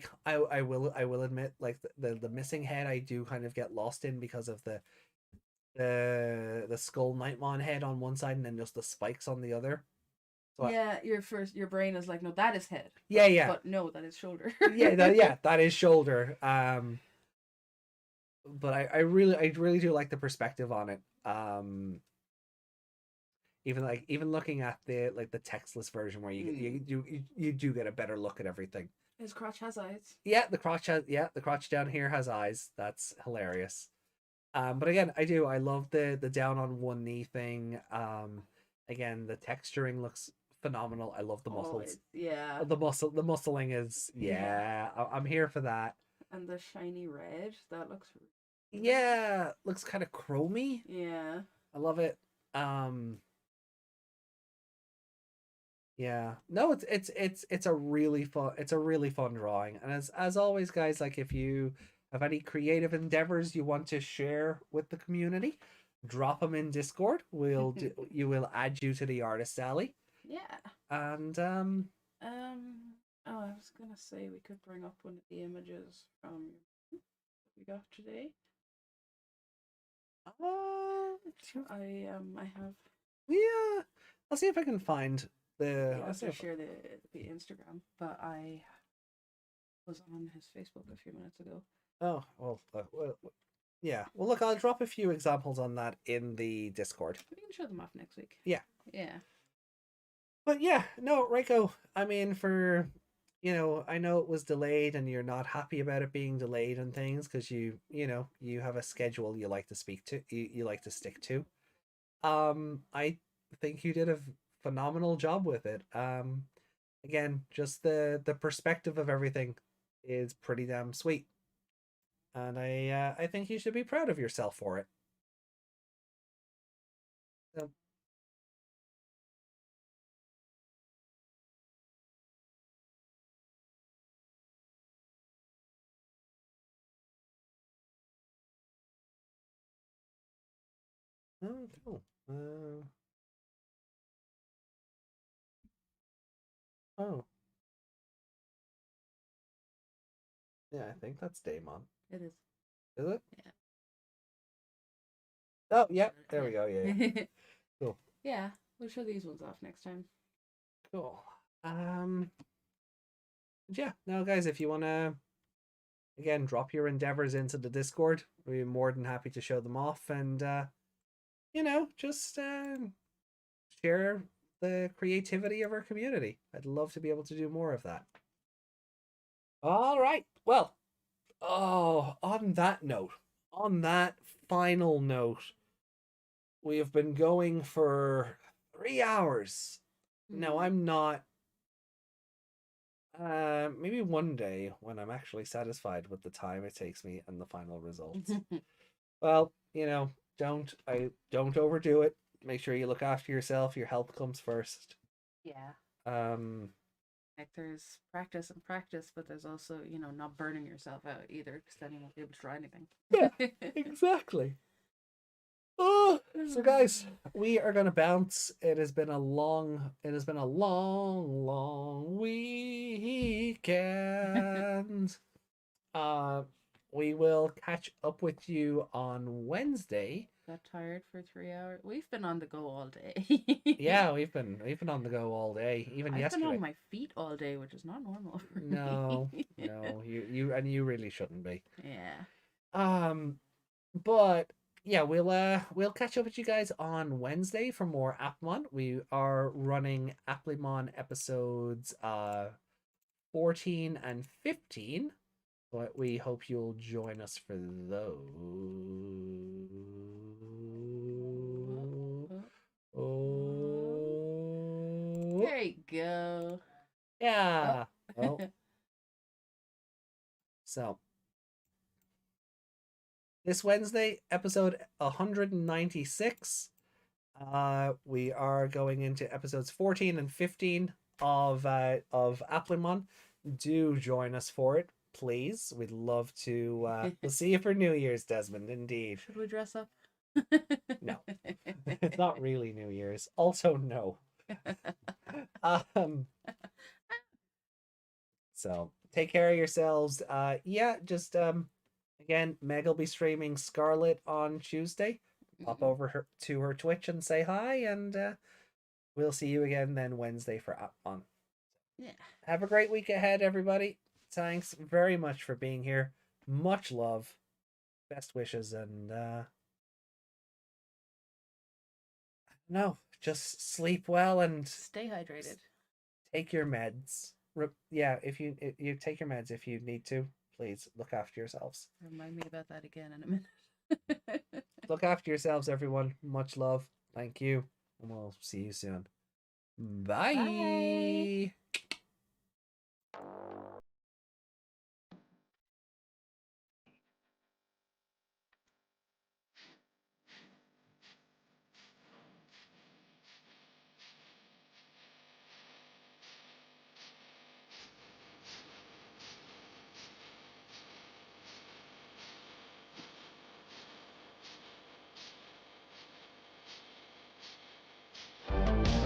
will admit, like the missing head, I do kind of get lost in because of the skull Nightmon head on one side and then just the spikes on the other. So yeah, your brain is like, no, that is head. Yeah. But no, that is shoulder. that is shoulder. But I really do like the perspective on it. Even looking at the textless version where you do get a better look at everything. His crotch has eyes. Yeah, the crotch down here has eyes. That's hilarious. But again, I love the down on one knee thing. Again, the texturing looks phenomenal. I love the muscles. Yeah. The muscling is I'm here for that. And the shiny red, that looks looks kind of chromy. Yeah. I love it. Yeah. No, it's a really fun drawing. And as always, guys, like if you have any creative endeavors you want to share with the community, drop them in Discord. We'll add you to the artist alley. Yeah. And oh, I was gonna say we could bring up one of the images from we got today. I have. Yeah, I'll see if I can find the. I'll share the Instagram, but I was on his Facebook a few minutes ago. Oh well, yeah. Well, look, I'll drop a few examples on that in the Discord. We can show them off next week. Yeah. Yeah. But yeah, no, Reiko. I mean, I know it was delayed, and you're not happy about it being delayed and things because you have a schedule you like to speak to, you like to stick to. I think you did a phenomenal job with it. Again, just the perspective of everything is pretty damn sweet, and I think you should be proud of yourself for it. So, oh, cool. Oh. Yeah, I think that's Daemon. It is. Is it? Yeah. Oh, yeah. There we go. Yeah. Cool. Yeah, we'll show these ones off next time. Cool. Yeah. No, guys, if you wanna again drop your endeavors into the Discord, we're more than happy to show them off, and just share the creativity of our community. I'd love to be able to do more of that. All right. Well, on that final note, we have been going for 3 hours. Now, I'm not. Maybe one day when I'm actually satisfied with the time it takes me and the final results. Well, don't overdo it. Make sure you look after yourself. Your health comes first. Yeah. Um, Like there's practice and practice, but there's also, not burning yourself out either, because then you won't be able to try anything. yeah, exactly. Oh, so guys, we are gonna bounce. It has been a long weekend. We will catch up with you on Wednesday. Got tired for 3 hours. We've been on the go all day. Yeah, we've been on the go all day, even I've yesterday. been on my feet all day, which is not normal for No, me. no, you really shouldn't be. Yeah. But yeah, we'll catch up with you guys on Wednesday for more Applemon. We are running Applemon episodes 14 and 15. But we hope you'll join us for those. Oh. There you go. Yeah. Oh. So this Wednesday, episode 196. We are going into episodes 14 and 15 of Applemon. Do join us for it, please. We'd love to. We'll see you for New Year's, Desmond. Indeed. Should we dress up? No, it's not really New Year's. Also, no. So take care of yourselves. Yeah, just again, Meg will be streaming Scarlet on Tuesday. Pop over to her Twitch and say hi, and we'll see you again then Wednesday for Applemon. Yeah. Have a great week ahead, everybody. Thanks very much for being here. Much love. Best wishes, and no, just sleep well and stay hydrated. Take your meds. Yeah, if you take your meds if you need to, please look after yourselves. Remind me about that again in a minute. Look after yourselves, everyone. Much love. Thank you. And we'll see you soon. Bye. Bye.